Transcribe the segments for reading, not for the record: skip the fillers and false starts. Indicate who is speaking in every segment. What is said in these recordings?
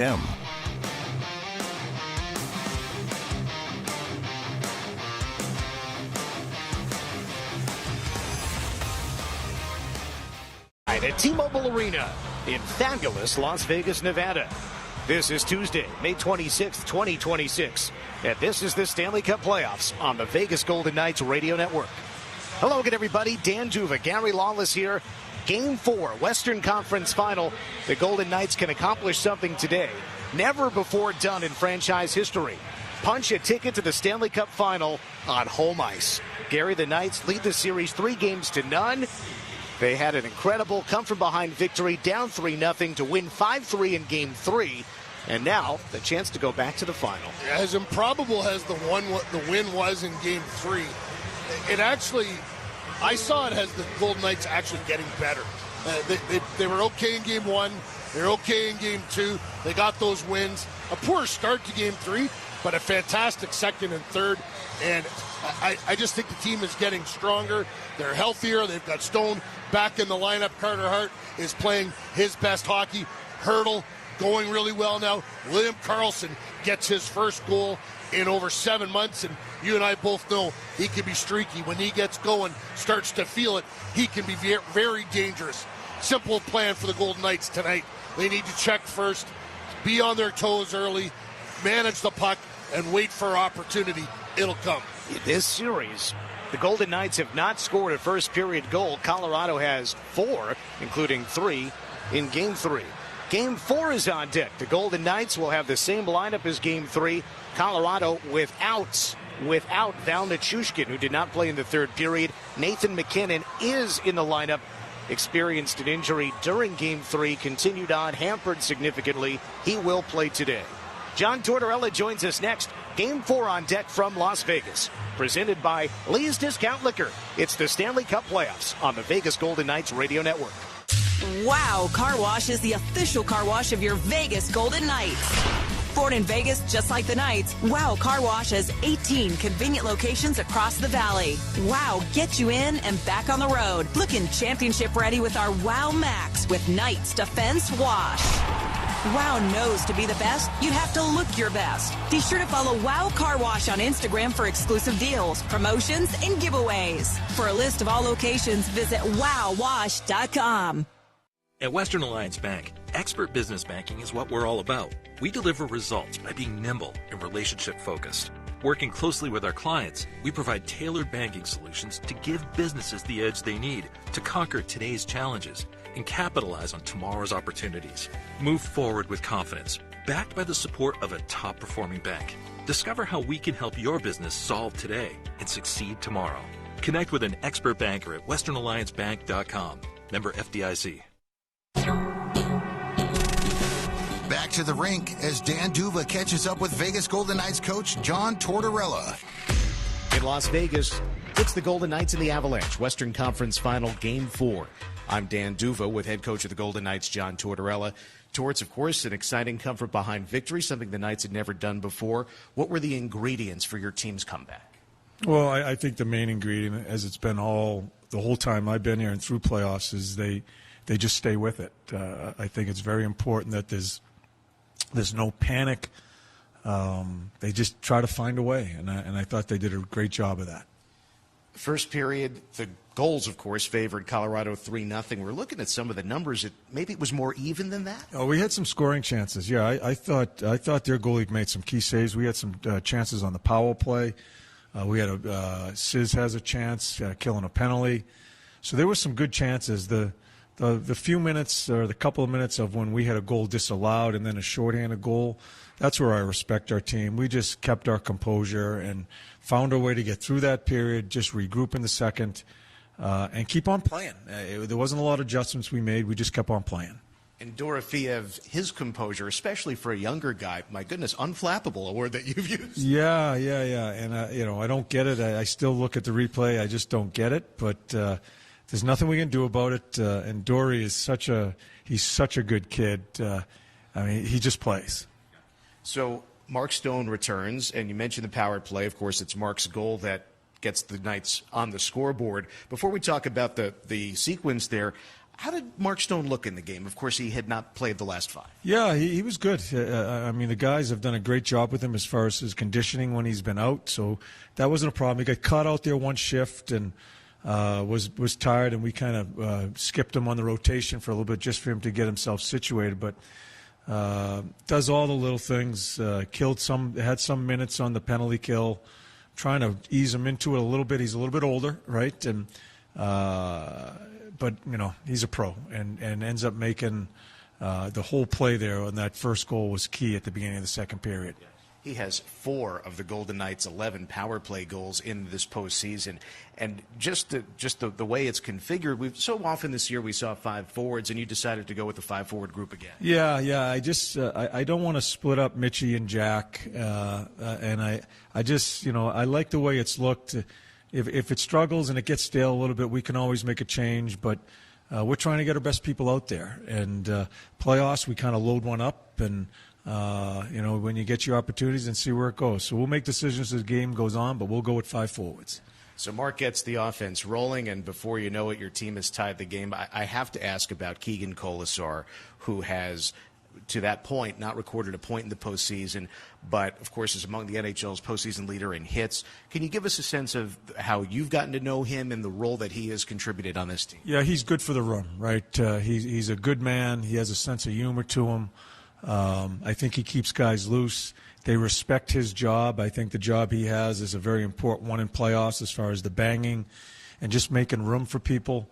Speaker 1: M.
Speaker 2: At T-Mobile Arena in fabulous Las Vegas, Nevada. This is Tuesday, May 26th, 2026, and this is the Stanley Cup Playoffs on the Vegas Golden Knights Radio Network. Hello again, everybody. Dan Duva, Gary Lawless here. Game 4, Western Conference Final. The Golden Knights can accomplish something today never before done in franchise history. Punch a ticket to the Stanley Cup Final on home ice. Gary, the Knights lead the series 3-0. They had an incredible come-from-behind victory, down 3-0 to win 5-3 in Game 3. And now, the chance to go back to the final.
Speaker 3: As improbable as the win was in Game 3, it actually, I saw it as the Golden Knights actually getting better. They were okay in Game 1. They're okay in Game 2. They got those wins. A poor start to Game 3, but a fantastic second and third. And I just think the team is getting stronger. They're healthier. They've got Stone back in the lineup. Carter Hart is playing his best hockey. Hurdle going really well now. William Karlsson gets his first goal in over 7 months, and you and I both know he can be streaky. When he gets going, starts to feel it, he can be very dangerous. Simple plan for the Golden Knights tonight. They need to check first, be on their toes early, manage the puck, and wait for opportunity. It'll come.
Speaker 2: In this series, the Golden Knights have not scored a first-period goal. Colorado has 4, including 3 in Game 3. Game 4 is on deck. The Golden Knights will have the same lineup as Game 3. Colorado without Val Nichushkin, who did not play in the third period. Nathan McKinnon is in the lineup. Experienced an injury during Game 3, continued on, hampered significantly. He will play today. John Tortorella joins us next. Game 4 on deck from Las Vegas. Presented by Lee's Discount Liquor. It's the Stanley Cup Playoffs on the Vegas Golden Knights Radio Network.
Speaker 4: Wow Car Wash is the official car wash of your Vegas Golden Knights. Born in Vegas just like the Knights, Wow Car Wash has 18 convenient locations across the valley. Wow gets you in and back on the road. Looking championship ready with our Wow Max with Knights Defense Wash. Wow knows to be the best, you have to look your best. Be sure to follow Wow Car Wash on Instagram for exclusive deals, promotions, and giveaways. For a list of all locations, visit wowwash.com.
Speaker 5: At Western Alliance Bank, expert business banking is what we're all about. We deliver results by being nimble and relationship-focused. Working closely with our clients, we provide tailored banking solutions to give businesses the edge they need to conquer today's challenges and capitalize on tomorrow's opportunities. Move forward with confidence, backed by the support of a top-performing bank. Discover how we can help your business solve today and succeed tomorrow. Connect with an expert banker at westernalliancebank.com. Member FDIC.
Speaker 6: Back to the rink as Dan Duva catches up with Vegas Golden Knights coach John Tortorella.
Speaker 2: In Las Vegas, it's the Golden Knights and the Avalanche, Western Conference Final, Game 4. I'm Dan Duva with head coach of the Golden Knights, John Tortorella. Torts, of course, an exciting come-from-behind victory, something the Knights had never done before. What were the ingredients for your team's comeback?
Speaker 7: Well, I think the main ingredient, as it's been the whole time I've been here and through playoffs, is they just stay with it. I think it's very important that there's no panic. They just try to find a way, and I thought they did a great job of that.
Speaker 2: First period, the goals, of course, favored Colorado 3-0. We're looking at some of the numbers. Maybe it was more even than that?
Speaker 7: Oh, we had some scoring chances. Yeah, I thought their goalie made some key saves. We had some chances on the power play. We had Sis has a chance, killing a penalty. So there were some good chances. The few minutes or the couple of minutes of when we had a goal disallowed and then a shorthanded goal, that's where I respect our team. We just kept our composure and found a way to get through that period, just regroup in the second, and keep on playing. There wasn't a lot of adjustments we made. We just kept on playing.
Speaker 2: And Dorofeyev, his composure, especially for a younger guy, my goodness, unflappable, a word that you've used.
Speaker 7: Yeah. And, I don't get it. I still look at the replay. I just don't get it. But there's nothing we can do about it. And Dory is such a good kid. He just plays.
Speaker 2: So Mark Stone returns, and you mentioned the power play. Of course, it's Mark's goal that gets the Knights on the scoreboard. Before we talk about the sequence there, How did Mark Stone look in the game? Of course, he had not played the last 5.
Speaker 7: Yeah, he was good. I mean, the guys have done a great job with him as far as his conditioning when he's been out, so that wasn't a problem. He got caught out there one shift and was tired, and we kind of skipped him on the rotation for a little bit just for him to get himself situated. But does all the little things. Had some minutes on the penalty kill, trying to ease him into it a little bit. He's a little bit older, right? And but he's a pro and ends up making the whole play there. And that first goal was key at the beginning of the second period.
Speaker 2: He has 4 of the Golden Knights' 11 power play goals in this postseason, and just the way it's configured, we've so often this year we saw 5 forwards, and you decided to go with the 5 forward group again.
Speaker 7: Yeah. I don't want to split up Mitchie and Jack, and I just I like the way it's looked. If it struggles and it gets stale a little bit, we can always make a change, but we're trying to get our best people out there. And playoffs, we kind of load one up and. When you get your opportunities and see where it goes. So we'll make decisions as the game goes on, but we'll go with 5 forwards.
Speaker 2: So Mark gets the offense rolling, and before you know it, your team has tied the game. I have to ask about Keegan Colasar, who has, to that point, not recorded a point in the postseason, but, of course, is among the NHL's postseason leader in hits. Can you give us a sense of how you've gotten to know him and the role that he has contributed on this team?
Speaker 7: Yeah, he's good for the run, right? He's a good man. He has a sense of humor to him. I think he keeps guys loose. They respect his job. I think the job he has is a very important one in playoffs as far as the banging and just making room for people.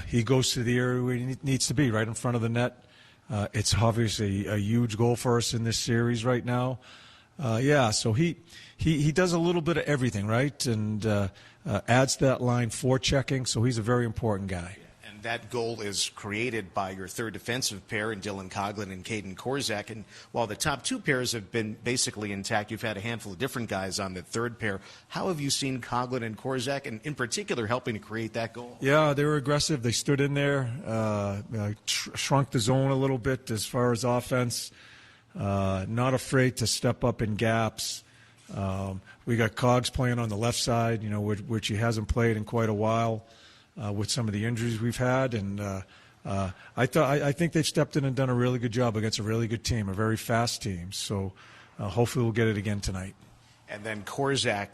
Speaker 7: He goes to the area where he needs to be, right in front of the net. It's obviously a huge goal for us in this series right now. So he does a little bit of everything, right, and adds to that line forechecking, so he's a very important guy.
Speaker 2: That goal is created by your third defensive pair in Dylan Coghlan and Caden Korzak. And while the top 2 pairs have been basically intact, you've had a handful of different guys on the third pair. How have you seen Coghlan and Korzak, and in particular, helping to create that goal?
Speaker 7: Yeah, they were aggressive. They stood in there, shrunk the zone a little bit as far as offense. Not afraid to step up in gaps. We got Cogs playing on the left side, which he hasn't played in quite a while. With some of the injuries we've had, and I think they've stepped in and done a really good job against a really good team, a very fast team. So hopefully we'll get it again tonight.
Speaker 2: And then Korzak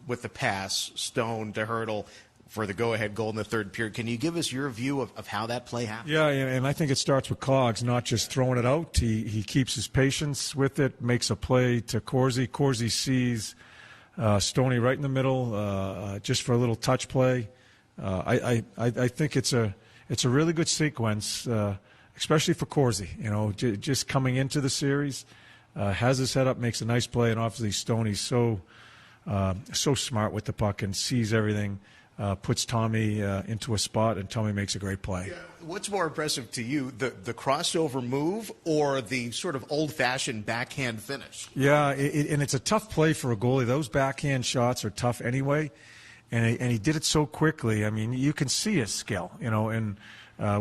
Speaker 2: with the pass, Stone to Hurdle for the go-ahead goal in the third period. Can you give us your view of how that play happened?
Speaker 7: Yeah, and I think it starts with Cogs, not just throwing it out. He keeps his patience with it, makes a play to Corsi. Corsi sees Stoney right in the middle, just for a little touch play. I think it's a really good sequence, especially for Corsi. Just coming into the series, has his head up, makes a nice play, and obviously Stoney's so smart with the puck and sees everything, puts Tommy into a spot, and Tommy makes a great play.
Speaker 2: Yeah. What's more impressive to you, the crossover move or the sort of old-fashioned backhand finish?
Speaker 7: Yeah, and it's a tough play for a goalie. Those backhand shots are tough anyway. And he did it so quickly. I mean, you can see his skill, and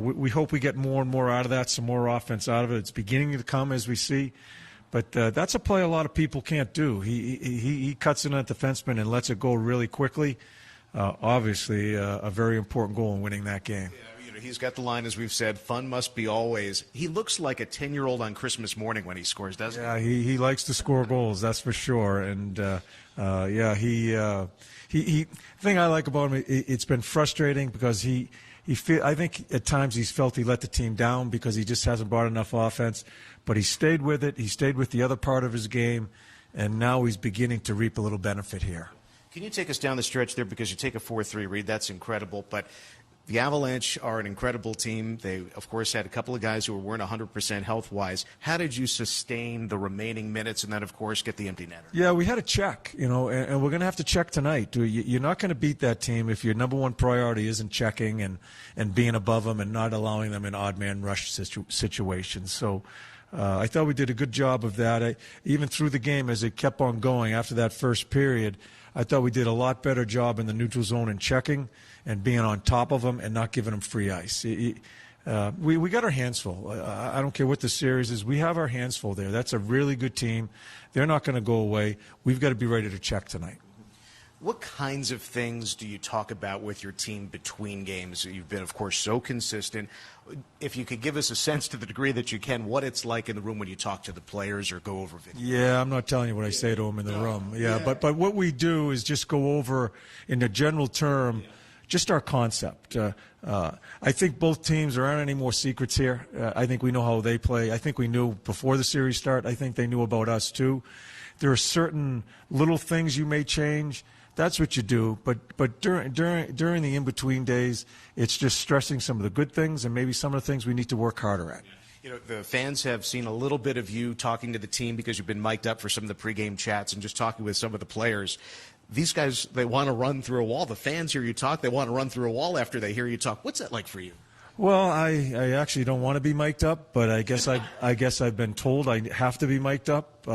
Speaker 7: we hope we get more and more out of that, some more offense out of it. It's beginning to come as we see. But that's a play a lot of people can't do. He cuts in at defenseman and lets it go really quickly. Obviously, a very important goal in winning that game.
Speaker 2: Yeah, he's got the line, as we've said, fun must be always. He looks like a 10-year-old on Christmas morning when he scores, doesn't he?
Speaker 7: Yeah, he likes to score goals, that's for sure. And, the thing I like about him, it's been frustrating because I think at times he's felt he let the team down because he just hasn't brought enough offense. But he stayed with it. He stayed with the other part of his game, and now he's beginning to reap a little benefit here.
Speaker 2: Can you take us down the stretch there, because you take a 4-3 lead? That's incredible. But the Avalanche are an incredible team. They, of course, had a couple of guys who weren't 100% health-wise. How did you sustain the remaining minutes and then, of course, get the empty netter?
Speaker 7: Yeah, we had a check, and we're going to have to check tonight. You're not going to beat that team if your number one priority isn't checking and being above them and not allowing them in odd-man rush situations. So I thought we did a good job of that. Even through the game, as it kept on going after that first period, I thought we did a lot better job in the neutral zone and checking and being on top of them and not giving them free ice. We got our hands full. I don't care what the series is. We have our hands full there. That's a really good team. They're not going to go away. We've got to be ready to check tonight.
Speaker 2: What kinds of things do you talk about with your team between games? You've been, of course, so consistent. If you could give us a sense to the degree that you can, what it's like in the room when you talk to the players or go over video.
Speaker 7: Yeah, I'm not telling you what I say to them in the room. Yeah, but what we do is just go over, in a general term, just our concept. I think both teams, there aren't any more secrets here. I think we know how they play. I think we knew before the series start. I think they knew about us, too. There are certain little things you may change. That's what you do, but during the in-between days, it's just stressing some of the good things and maybe some of the things we need to work harder at.
Speaker 2: You know, the fans have seen a little bit of you talking to the team because you've been mic'd up for some of the pregame chats and just talking with some of the players. These guys, they want to run through a wall. The fans hear you talk. They want to run through a wall after they hear you talk. What's that like for you?
Speaker 7: Well, I actually don't want to be mic'd up, but I guess I've been told I have to be mic'd up.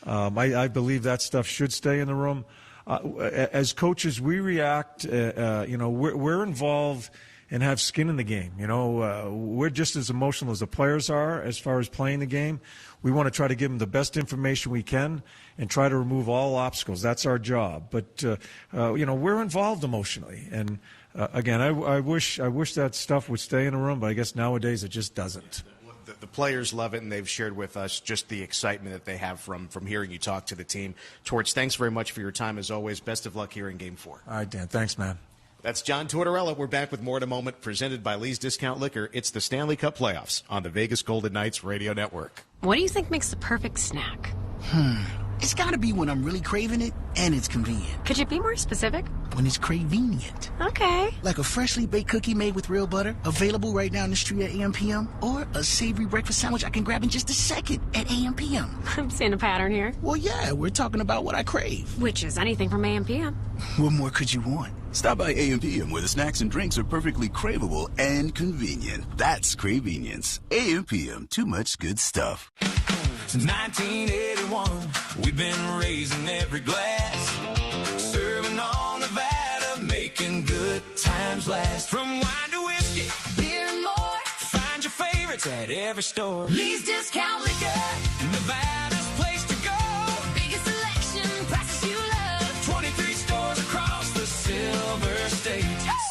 Speaker 7: I believe that stuff should stay in the room. As coaches, we react. We're involved and have skin in the game. We're just as emotional as the players are as far as playing the game. We want to try to give them the best information we can and try to remove all obstacles. That's our job. But we're involved emotionally. And again, I wish that stuff would stay in the room, but I guess nowadays it just doesn't.
Speaker 2: The players love it, and they've shared with us just the excitement that they have from hearing you talk to the team. Torch, thanks very much for your time, as always. Best of luck here in Game 4.
Speaker 7: All right, Dan. Thanks, man.
Speaker 2: That's John Tortorella. We're back with more in a moment, presented by Lee's Discount Liquor. It's the Stanley Cup Playoffs on the Vegas Golden Knights Radio Network.
Speaker 1: What do you think makes the perfect snack?
Speaker 8: It's gotta be when I'm really craving it and it's convenient.
Speaker 1: Could you be more specific?
Speaker 8: When it's cravenient.
Speaker 1: Okay.
Speaker 8: Like a freshly baked cookie made with real butter, available right down the street at AM/PM, or a savory breakfast sandwich I can grab in just a second at AM/PM.
Speaker 1: I'm seeing a pattern here.
Speaker 8: Well, yeah, we're talking about what I crave.
Speaker 1: Which is anything from AM/PM.
Speaker 8: What more could you want?
Speaker 9: Stop by AM/PM, where the snacks and drinks are perfectly craveable and convenient. That's cravenience. AM/PM, too much good stuff.
Speaker 10: Since 1981, we've been raising every glass, serving all Nevada, making good times last. From wine to whiskey, beer and more, find your favorites at every store. Lee's Discount Liquor, Nevada's place to go. Biggest selection, prices you love. 23 stores across the Silver State,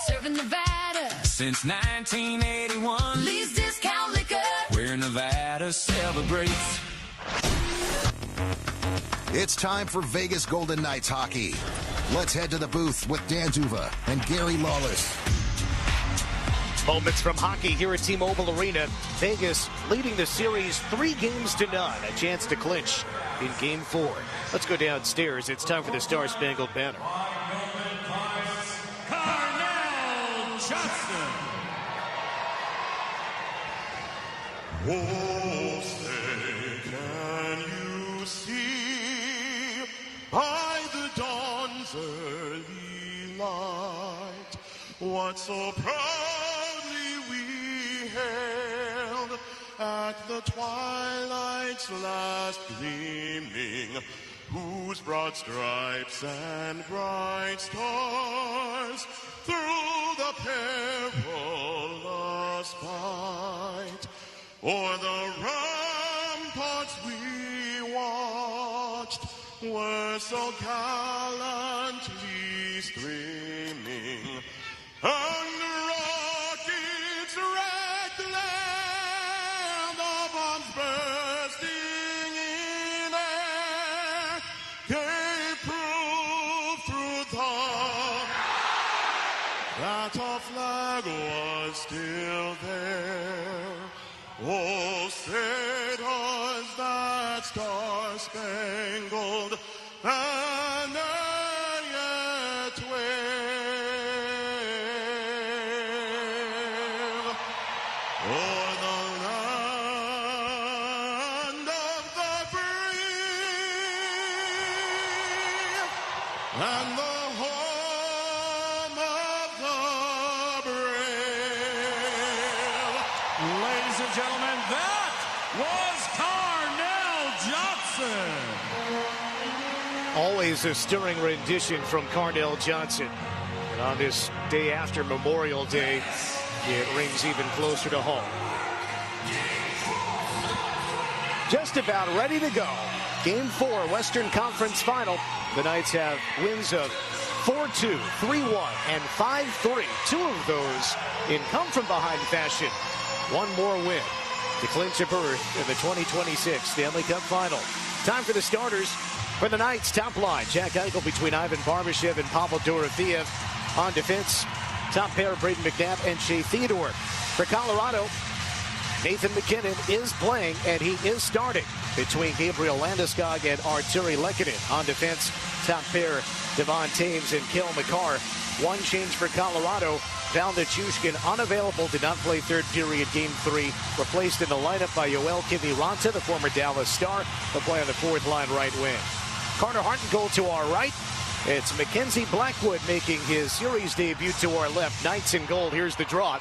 Speaker 10: serving Nevada since 1981. Lee's Discount Liquor, where Nevada celebrates.
Speaker 6: It's time for Vegas Golden Knights hockey. Let's head to the booth with Dan Duva and Gary Lawless.
Speaker 2: Moments from hockey here at T-Mobile Arena. Vegas leading the series 3-0. A chance to clinch in Game 4. Let's go downstairs. It's time for the Star-Spangled Banner.
Speaker 10: Cornell Johnson. Oh, say, can you see by the dawn's early light what so proudly we hailed at the twilight's last gleaming, whose broad stripes and bright stars through the perilous fight o'er the ramparts we watched were so gallantly streaming, and rockets wrecked the land, the bombs bursting in air gave proof through that our flag was still there. Oh, say does that star-spangled banner yet wave o'er the land of the brave and the home of the brave.
Speaker 11: Ladies and gentlemen, that was Cornell Johnson.
Speaker 2: Always a stirring rendition from Cornell Johnson. And on this day after Memorial Day, it rings even closer to home. Just about ready to go. Game 4, Western Conference Final. The Knights have wins of 4-2, 3-1, and 5-3. 2 of those in come-from-behind fashion. One more win to clinch a berth in the 2026 Stanley Cup Final. Time for the starters. For the Knights, top line, Jack Eichel between Ivan Barbashev and Pavel Dorofeev. On defense, top pair, Braden McNabb and Shea Theodore. For Colorado, Nathan MacKinnon is playing, and he is starting between Gabriel Landeskog and Arturi Lehkonen. On defense, top pair, Devon Taves and Cale Makar. One change for Colorado. Val Nichushkin, unavailable, did not play third period game 3. Replaced in the lineup by Yoel Kiviranta, the former Dallas Star. He'll play on the fourth line right wing. Carter Hartnell to our right. It's Mackenzie Blackwood making his series debut to our left. Knights in gold. Here's the draw.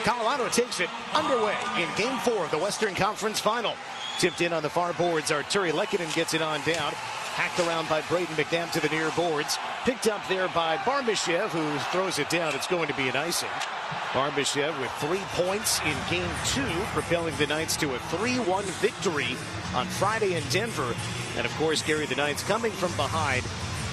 Speaker 2: Colorado takes it underway in game 4 of the Western Conference Final. Tipped in on the far boards. Arturi Lehkonen gets it on down. Hacked around by Braden McNabb to the near boards. Picked up there by Barbashev, who throws it down. It's going to be an icing. Barbashev with 3 points in game 2, propelling the Knights to a 3-1 victory on Friday in Denver. And of course, Gary, the Knights coming from behind.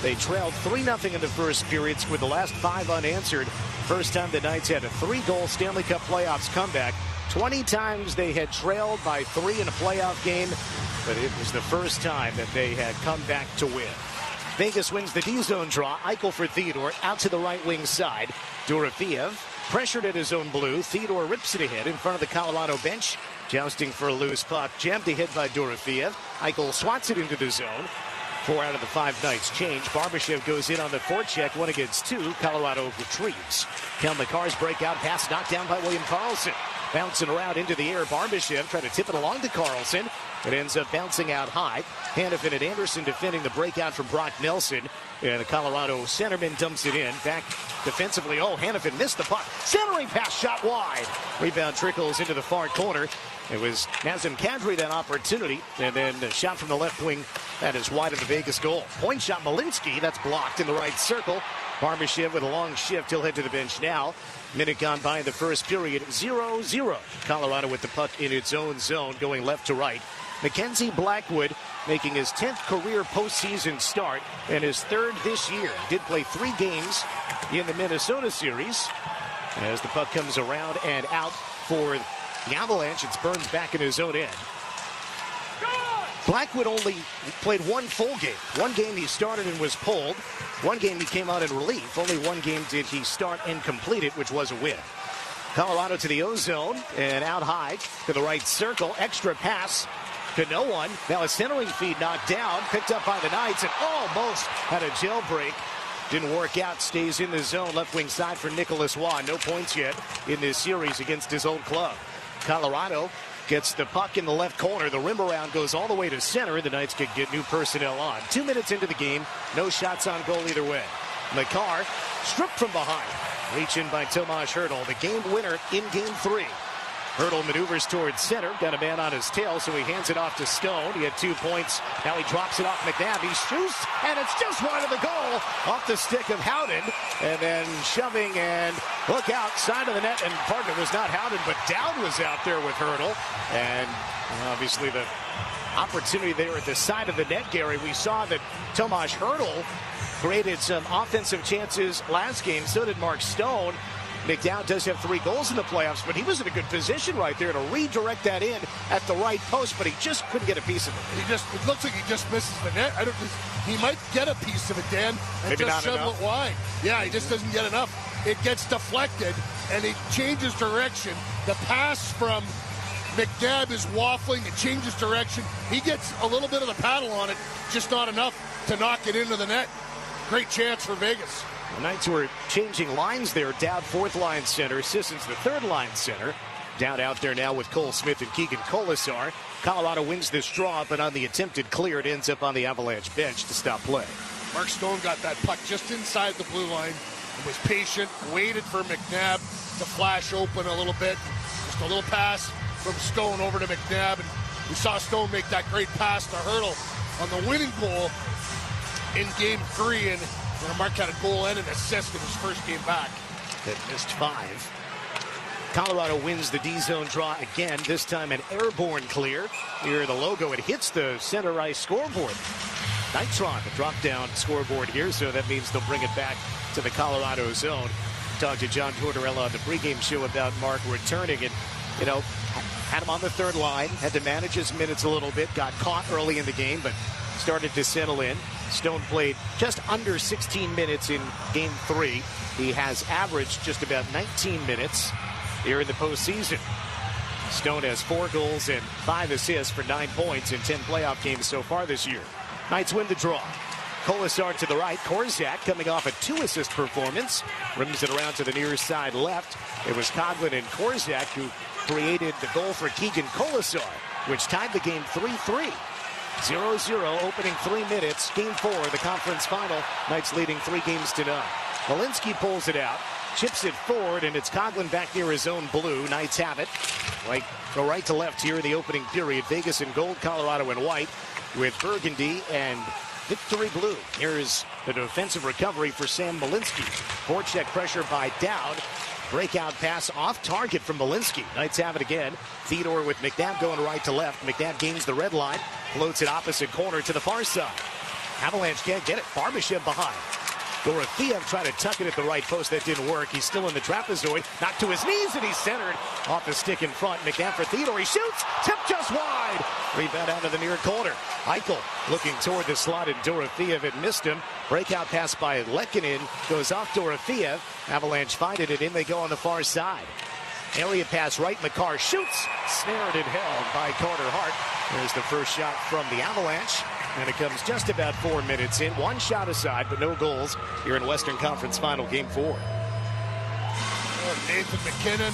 Speaker 2: They trailed 3-0 in the first period, with the last 5 unanswered. First time the Knights had a 3-goal Stanley Cup playoffs comeback. 20 times they had trailed by 3 in a playoff game, but it was the first time that they had come back to win. Vegas wins the D-zone draw. Eichel for Theodore, out to the right wing side. Dorofeev pressured at his own blue. Theodore rips it ahead in front of the Colorado bench. Jousting for a loose puck. Jammed ahead by Dorofeev. Eichel swats it into the zone. 4 out of the 5 Knights change. Barbashev goes in on the forecheck. 1 against 2. Colorado retrieves. Cale Makar's breakout pass knocked down by William Karlsson. Bouncing around into the air. Barbashev trying to tip it along to Karlsson. It ends up bouncing out high. Hannafin and Anderson defending the breakout from Brock Nelson. And the Colorado centerman dumps it in. Back defensively. Oh, Hannafin missed the puck. Centering pass shot wide. Rebound trickles into the far corner. It was Nazem Kadri that opportunity. And then a shot from the left wing. That is wide of the Vegas goal. Point shot Malinsky. That's blocked in the right circle. Barbashev with a long shift. He'll head to the bench now. Minute gone by in the first period. 0-0. Colorado with the puck in its own zone, going left to right. Mackenzie Blackwood making his 10th career postseason start and his 3rd this year. Did play 3 games in the Minnesota series. As the puck comes around and out for the Avalanche, it's Burns back in his own end. Blackwood only played 1 full game. 1 game he started and was pulled. 1 game he came out in relief. Only 1 game did he start and complete it, which was a win. Colorado to the O-zone and out high to the right circle. Extra pass to no one. Now a centering feed knocked down. Picked up by the Knights and almost had a jailbreak. Didn't work out. Stays in the zone. Left wing side for Nicholas Waugh. No points yet in this series against his old club. Colorado gets the puck in the left corner. The rim around goes all the way to center. The Knights could get new personnel on. 2 minutes into the game. No shots on goal either way. Makar stripped from behind. Reach in by Tomas Hertl. The game winner in game 3. Hertl maneuvers towards center. Got a man on his tail, so he hands it off to Stone. He had 2 points. Now he drops it off McNabb. He shoots, and it's just wide of the goal. Off the stick of Howden. And then shoving and look out, side of the net. And pardon, it was not Howden, but Dowd was out there with Hertl. And obviously the opportunity there at the side of the net, Gary. We saw that Tomas Hertl created some offensive chances last game. So did Mark Stone. McDowd does have 3 goals in the playoffs, but he was in a good position right there to redirect that in at the right post, but he just couldn't get a piece of it.
Speaker 3: It looks like he just misses the net. He might get a piece of it, Dan, and
Speaker 2: maybe
Speaker 3: just shovel it wide. Yeah, he just doesn't get enough. It gets deflected, and he changes direction. The pass from McNabb is waffling. It changes direction. He gets a little bit of the paddle on it, just not enough to knock it into the net. Great chance for Vegas.
Speaker 2: The Knights were changing lines there. Dowd 4th line center. Sissons the 3rd line center. Dowd out there now with Cole Smith and Keegan Colasar. Colorado wins this draw, but on the attempted clear, it ends up on the Avalanche bench to stop play.
Speaker 3: Mark Stone got that puck just inside the blue line and was patient, waited for McNabb to flash open a little bit. Just a little pass from Stone over to McNabb, and we saw Stone make that great pass to Hertl on the winning goal in game 3, and Mark had a goal and an assist in his first game back.
Speaker 2: That missed 5. Colorado wins the D-zone draw again, this time an airborne clear. Here the logo, it hits the center ice scoreboard. Nitron, the drop-down scoreboard here, so that means they'll bring it back to the Colorado zone. Talked to John Tortorella on the pregame show about Mark returning, and, you know, had him on the third line, had to manage his minutes a little bit, got caught early in the game, but started to settle in. Stone played just under 16 minutes in Game 3. He has averaged just about 19 minutes here in the postseason. Stone has 4 goals and 5 assists for 9 points in 10 playoff games so far this year. Knights win the draw. Kolasar to the right. Korczak coming off a 2-assist performance. Rims it around to the near side left. It was Coghlan and Korczak who created the goal for Keegan Kolasar, which tied the game 3-3. 0-0 opening 3 minutes. Game 4, the conference final. Knights leading 3-0. Malinsky pulls it out. Chips it forward, and it's Coghlan back near his own blue. Knights have it. Go right to left here in the opening period. Vegas in gold, Colorado in white, with burgundy and victory blue. Here's the defensive recovery for Sam Malinsky. Forecheck pressure by Dowd. Breakout pass off target from Malinsky. Knights have it again. Theodore with McNabb going right to left. McNabb gains the red line. Floats it opposite corner to the far side. Avalanche can't get it. Barbashev behind. Dorofeev tried to tuck it at the right post. That didn't work. He's still in the trapezoid. Knocked to his knees, and he's centered off the stick in front. McNabb for Theodore. He shoots. Tip just wide. Rebound out of the near corner. Eichel looking toward the slot, and Dorofeev had missed him. Breakout pass by Lehkonen. Goes off Dorofeev. Avalanche finding it in. They go on the far side. Area pass right. Makar shoots. Snared and held by Carter Hart. There's the first shot from the Avalanche. And it comes just about 4 minutes in. 1 shot aside, but no goals here in Western Conference Final Game 4.
Speaker 3: Nathan MacKinnon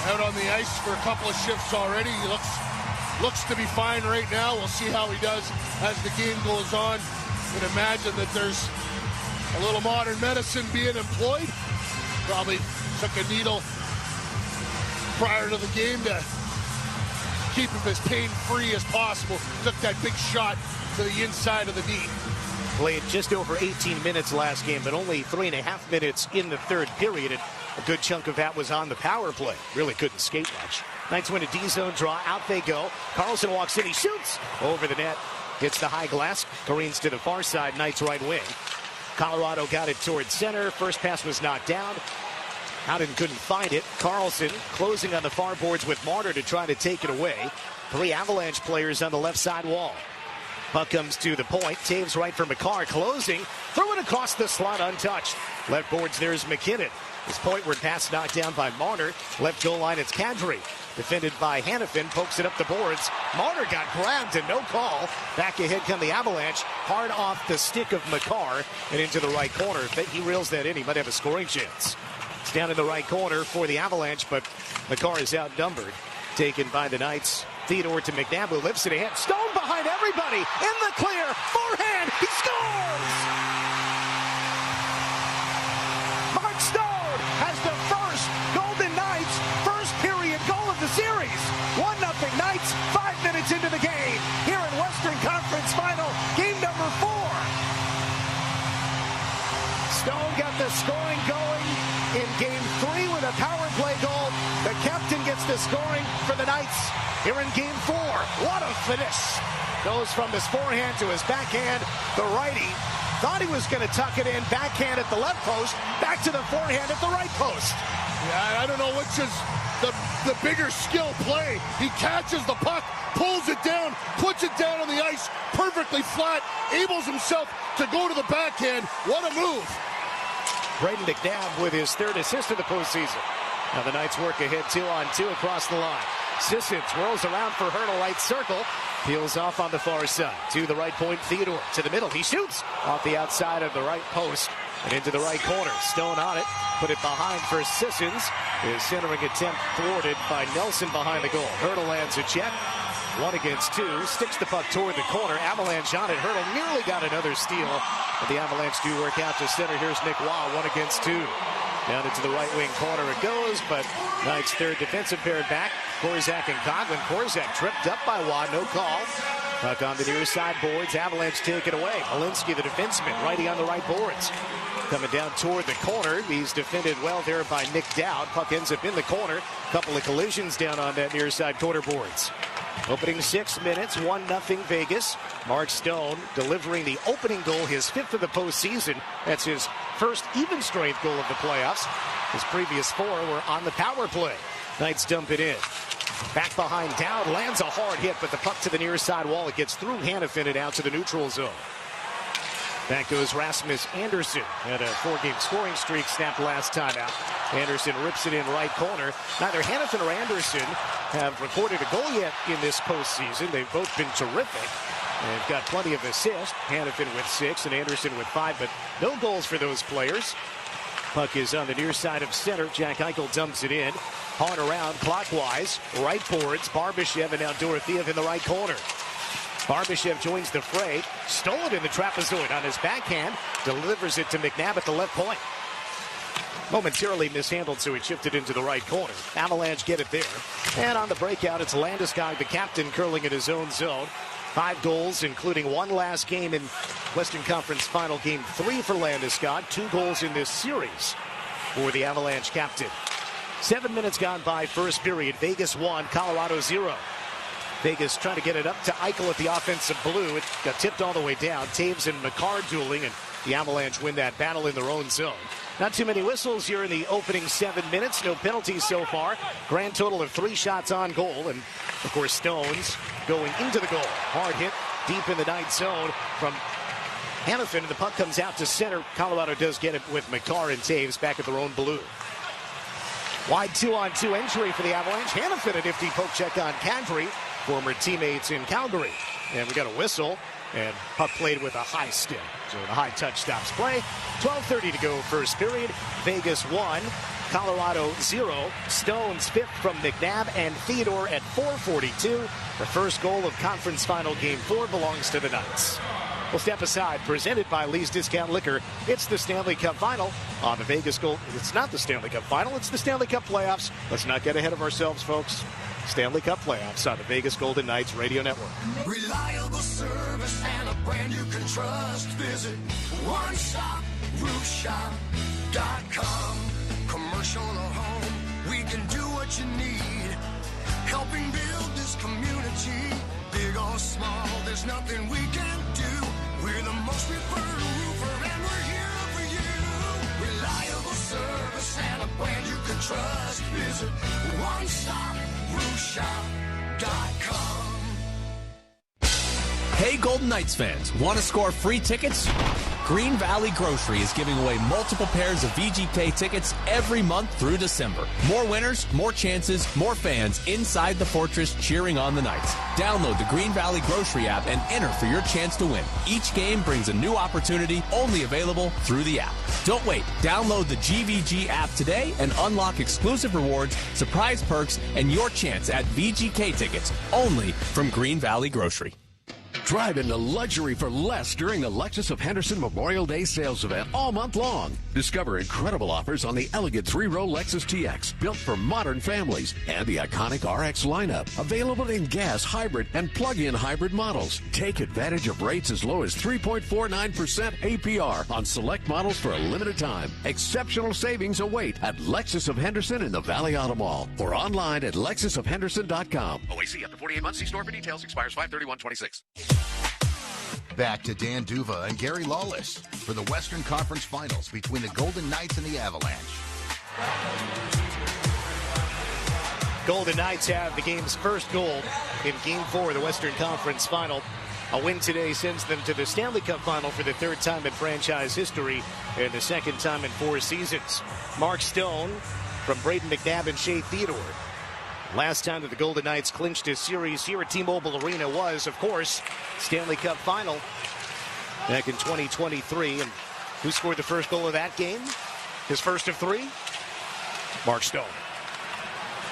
Speaker 3: out on the ice for a couple of shifts already. He looks to be fine right now. We'll see how he does as the game goes on. You can imagine that there's a little modern medicine being employed. Probably took a needle prior to the game to keep him as pain-free as possible. Took that big shot to the inside of the knee.
Speaker 2: Played just over 18 minutes last game, but only 3.5 minutes in the third period. And a good chunk of that was on the power play. Really couldn't skate much. Knights win a D-zone draw. Out they go. Carlson walks in. He shoots over the net. Hits the high glass. Careens to the far side. Knights right wing. Colorado got it towards center. First pass was knocked down. Howden couldn't find it. Carlson closing on the far boards with Martyr to try to take it away. 3 Avalanche players on the left side wall. Puck comes to the point. Taves right for Makar. Closing. Throw it across the slot untouched. Left boards, there's McKinnon. His pointward pass knocked down by Martyr. Left goal line, it's Kadri. Defended by Hanifin. Pokes it up the boards. Martyr got grabbed and no call. Back ahead come the Avalanche. Hard off the stick of Makar and into the right corner. If he reels that in, he might have a scoring chance. It's down in the right corner for the Avalanche, but Makar is outnumbered. Taken by the Knights. Theodore to McNabb, who lifts it ahead. Stone behind everybody. In the clear. Forehand. He scores! Mark Stone has the first Golden Knights first period goal of the series. 1-0 Knights, 5 minutes into the game. Here in Western Conference Final, game number 4. Stone got the scoring going in game 3 with a power play goal. The captain gets the scoring for the Knights here in game 4. What a finish. Goes from his forehand to his backhand. The righty thought he was going to tuck it in. Backhand at the left post. Back to the forehand at the right post.
Speaker 3: Yeah, I don't know which is the bigger skill play. He catches the puck, pulls it down, puts it down on the ice perfectly flat, ables himself to go to the backhand. What a move.
Speaker 2: Braden McNabb with his 3rd assist of the postseason. Now the Knights work ahead 2-on-2 across the line. Sissons whirls around for Hurdle, right circle. Peels off on the far side. To the right point, Theodore. To the middle, he shoots off the outside of the right post and into the right corner. Stone on it. Put it behind for Sissons. His centering attempt thwarted by Nelson behind the goal. Hurdle lands a check. 1 against 2. Sticks the puck toward the corner. Avalanche on it. Hurdle nearly got another steal. But the Avalanche do work out to center. Here's Nick Waugh. 1 against 2. Down into the right wing corner it goes, but Knights' 3rd defensive pair back. Korczak and Coghlan. Korczak tripped up by Waugh, no call. Puck on the near side boards. Avalanche take it away. Malinsky, the defenseman, righty on the right boards. Coming down toward the corner. He's defended well there by Nick Dowd. Puck ends up in the corner. Couple of collisions down on that near side corner boards. Opening 6 minutes, 1-0 Vegas. Mark Stone delivering the opening goal, his 5th of the postseason. That's his first even strength goal of the playoffs. His previous 4 were on the power play. Knights dump it in. Back behind Dowd, lands a hard hit, but the puck to the near side wall. It gets through Hannafin and out to the neutral zone. Back goes Rasmus Anderson. Had a 4-game scoring streak snapped last time out. Anderson rips it in right corner. Neither Hannafin or Anderson have recorded a goal yet in this postseason. They've both been terrific. They've got plenty of assists. Hannafin with 6 and Anderson with 5, but no goals for those players. Puck is on the near side of center. Jack Eichel dumps it in. Hard around clockwise. Right boards. Barbashev and now Dorofeev in the right corner. Barbashev joins the fray. Stole it in the trapezoid on his backhand. Delivers it to McNabb at the left point. Momentarily mishandled, so he shifted into the right corner. Avalanche get it there. And on the breakout, it's Landeskog, the captain, curling in his own zone. 5 goals, including 1 last game in Western Conference Final Game 3 for Landeskog. 2 goals in this series for the Avalanche captain. 7 minutes gone by, first period. Vegas 1, Colorado 0. Vegas trying to get it up to Eichel at the offensive blue. It got tipped all the way down. Taves and McCarr dueling, and the Avalanche win that battle in their own zone. Not too many whistles here in the opening 7 minutes. No penalties so far. Grand total of 3 shots on goal. And, of course, Stones going into the goal. Hard hit deep in the Knights zone from Hannafin. And the puck comes out to center. Colorado does get it with McCarr and Taves back at their own blue. Wide 2-on-2 entry for the Avalanche. Hannafin a nifty poke check on Kadri, former teammates in Calgary. And we got a whistle. And puck played with a high stick. So the high touch stops play. 12:30 to go first period. Vegas 1, Colorado 0. Stones 5th from McNabb and Theodore at 4:42. The first goal of conference final game 4 belongs to the Knights. We'll step aside. Presented by Lee's Discount Liquor. It's the Stanley Cup Final on the Vegas Gold. It's not the Stanley Cup Final. It's the Stanley Cup Playoffs. Let's not get ahead of ourselves, folks. Stanley Cup Playoffs on the Vegas Golden Knights Radio Network.
Speaker 10: Reliable service and a brand you can trust. Visit OneStopRoofShop.com. Commercial or home, we can do what you need. Helping build this community. Big or small, there's nothing we can't do. We're the most preferred roofer and we're here for you. Reliable service and a brand you can trust. Visit OneStopRoofShop.com.
Speaker 12: Hey Golden Knights fans, want to score free tickets? Green Valley Grocery is giving away multiple pairs of VGK tickets every month through December. More winners, more chances, more fans inside the fortress cheering on the Knights. Download the Green Valley Grocery app and enter for your chance to win. Each game brings a new opportunity, only available through the app. Don't wait. Download the GVG app today and unlock exclusive rewards, surprise perks, and your chance at VGK tickets only from Green Valley Grocery.
Speaker 13: Drive into luxury for less during the Lexus of Henderson Memorial Day sales event all month long. Discover incredible offers on the elegant 3-row Lexus TX, built for modern families, and the iconic RX lineup, available in gas, hybrid, and plug-in hybrid models. Take advantage of rates as low as 3.49% APR on select models for a limited time. Exceptional savings await at Lexus of Henderson in the Valley Auto Mall or online at lexusofhenderson.com.
Speaker 14: OAC up to 48 months. See store for details. Expires 5/31/26.
Speaker 6: Back to Dan Duva and Gary Lawless for the Western Conference Finals between the Golden Knights and the Avalanche.
Speaker 2: Golden Knights have the game's first goal in Game 4 of the Western Conference Final. A win today sends them to the Stanley Cup Final for the 3rd time in franchise history and the 2nd time in 4 seasons. Mark Stone from Braden McNabb and Shea Theodore. Last time that the Golden Knights clinched a series here at T-Mobile Arena was, of course, Stanley Cup Final back in 2023. And who scored the first goal of that game? His first of 3? Mark Stone.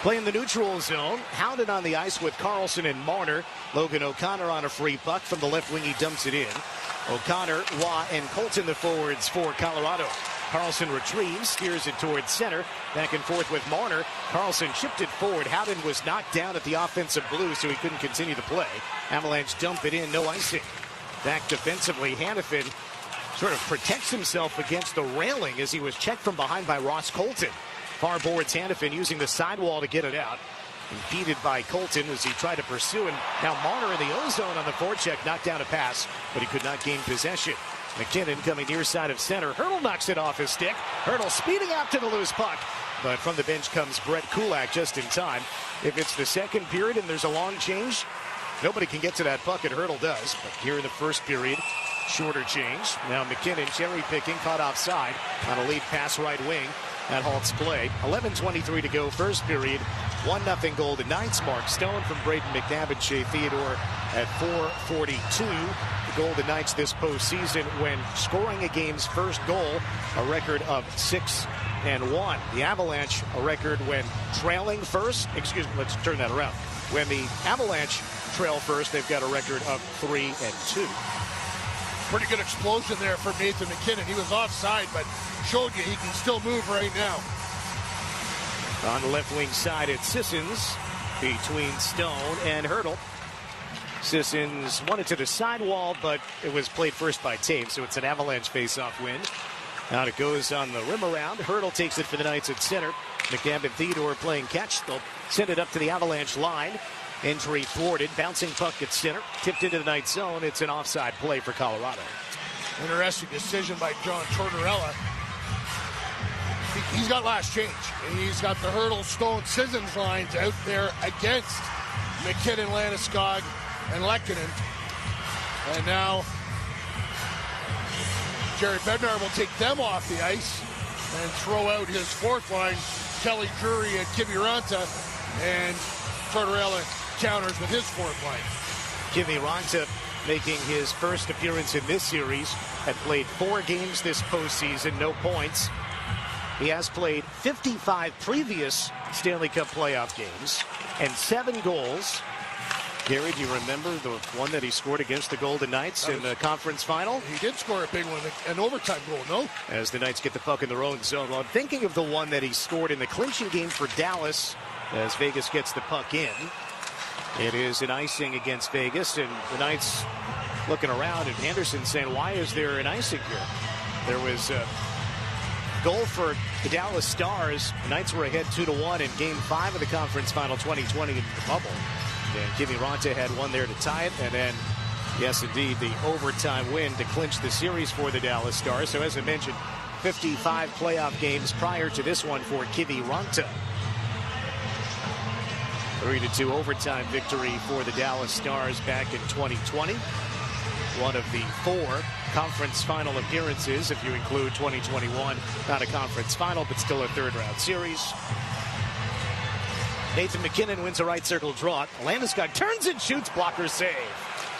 Speaker 2: Playing the neutral zone, hounded on the ice with Carlson and Marner. Logan O'Connor on a free puck from the left wing. He dumps it in. O'Connor, Waugh, and Colton the forwards for Colorado. Carlson retrieves, steers it towards center. Back and forth with Marner. Carlson chipped it forward. Howden was knocked down at the offensive blue, so he couldn't continue the play. Avalanche dump it in, no icing. Back defensively, Hannafin sort of protects himself against the railing as he was checked from behind by Ross Colton. Far boards Hannafin using the sidewall to get it out. impeded by Colton as he tried to pursue, and now Marner in the O-zone on the forecheck, knocked down a pass, but he could not gain possession. McKinnon coming near side of center. Hurdle knocks it off his stick. Hurdle speeding out to the loose puck. But from the bench comes Brett Kulak just in time. If it's the second period and there's a long change, nobody can get to that puck, and Hurdle does. But here in the first period, shorter change. Now McKinnon cherry picking, caught offside on a lead pass right wing. That halts play. 11:23 to go, first period. 1-0 Golden Knights. Mark Stone from Braden McNabb and Shea Theodore at 4:42. The Golden Knights this postseason, when scoring a game's first goal, a record of 6-1. The Avalanche, a record when trailing first. Excuse me, let's turn that around. When the Avalanche trail first, they've got a record of 3-2.
Speaker 3: Pretty good explosion there for Nathan McKinnon. He was offside, but showed you he can still move right now.
Speaker 2: On the left wing side, it's Sissons between Stone and Hurdle. Sissons wanted to the sidewall, but it was played first by Taves, so it's an Avalanche face-off win. Out it goes on the rim around. Hurdle takes it for the Knights at center. McNabb and Theodore playing catch. They'll send it up to the Avalanche line. Entry thwarted, bouncing puck at center, tipped into the Knights zone. It's an offside play for Colorado.
Speaker 3: Interesting decision by John Tortorella. He's got last change. He's got the Hurdle, Stone, Sissons lines out there against McKinnon, Landeskog, and Lehkonen. And now Jared Bednar will take them off the ice and throw out his fourth line, Kelly Drury and Kiviranta, and Tortorella counters with his fourth line.
Speaker 2: Kiviranta making his first appearance in this series, had played 4 games this postseason, no points. He has played 55 previous Stanley Cup playoff games and 7 goals. Gary, do you remember the one that he scored against the Golden Knights in the conference final?
Speaker 3: He did score a big one, an overtime goal, no?
Speaker 2: As the Knights get the puck in their own zone. Well, I'm thinking of the one that he scored in the clinching game for Dallas as Vegas gets the puck in. It is an icing against Vegas, and the Knights looking around, and Anderson saying, why is there an icing here? There was a goal for the Dallas Stars. The Knights were ahead 2-1 in Game 5 of the conference final 2020 in the bubble. And Kiviranta had one there to tie it, and then, yes, indeed, the overtime win to clinch the series for the Dallas Stars. So, as I mentioned, 55 playoff games prior to this one for Kiviranta. 3-2 overtime victory for the Dallas Stars back in 2020. One of the 4 conference final appearances, if you include 2021. Not a conference final, but still a third-round series. Nathan McKinnon wins a right circle draw. Landeskog turns and shoots, blocker save.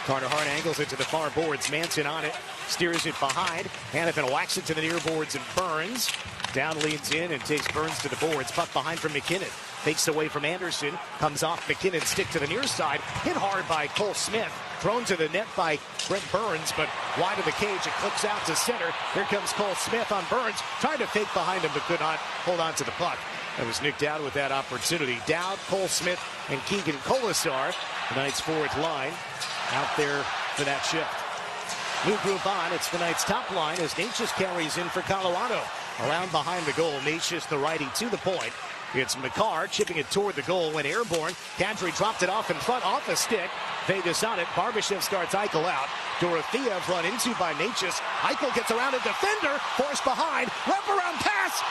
Speaker 2: Carter Hart angles it to the far boards. Manson on it, steers it behind. Hannafin whacks it to the near boards, and Burns down leads in and takes Burns to the boards. Puck behind from McKinnon. Fakes away from Anderson. Comes off McKinnon's stick to the near side. Hit hard by Cole Smith. Thrown to the net by Brent Burns, but wide of the cage. It clips out to center. Here comes Cole Smith on Burns. Tried to fake behind him, but could not hold on to the puck. That was Nick Dowd with that opportunity. Dowd, Cole Smith, and Keegan Colasar, the Knights' fourth line, out there for that shift. New group on. It's the Knights' top line as Natchez carries in for Colorado. Around behind the goal, Natchez, the righty, to the point. It's McCarr chipping it toward the goal when airborne. Kadri dropped it off in front, off a stick. Vegas on it. Barbashev starts Eichel out. Dorofeev run into by Natchez. Eichel gets around a defender, forced behind. Wraparound pass.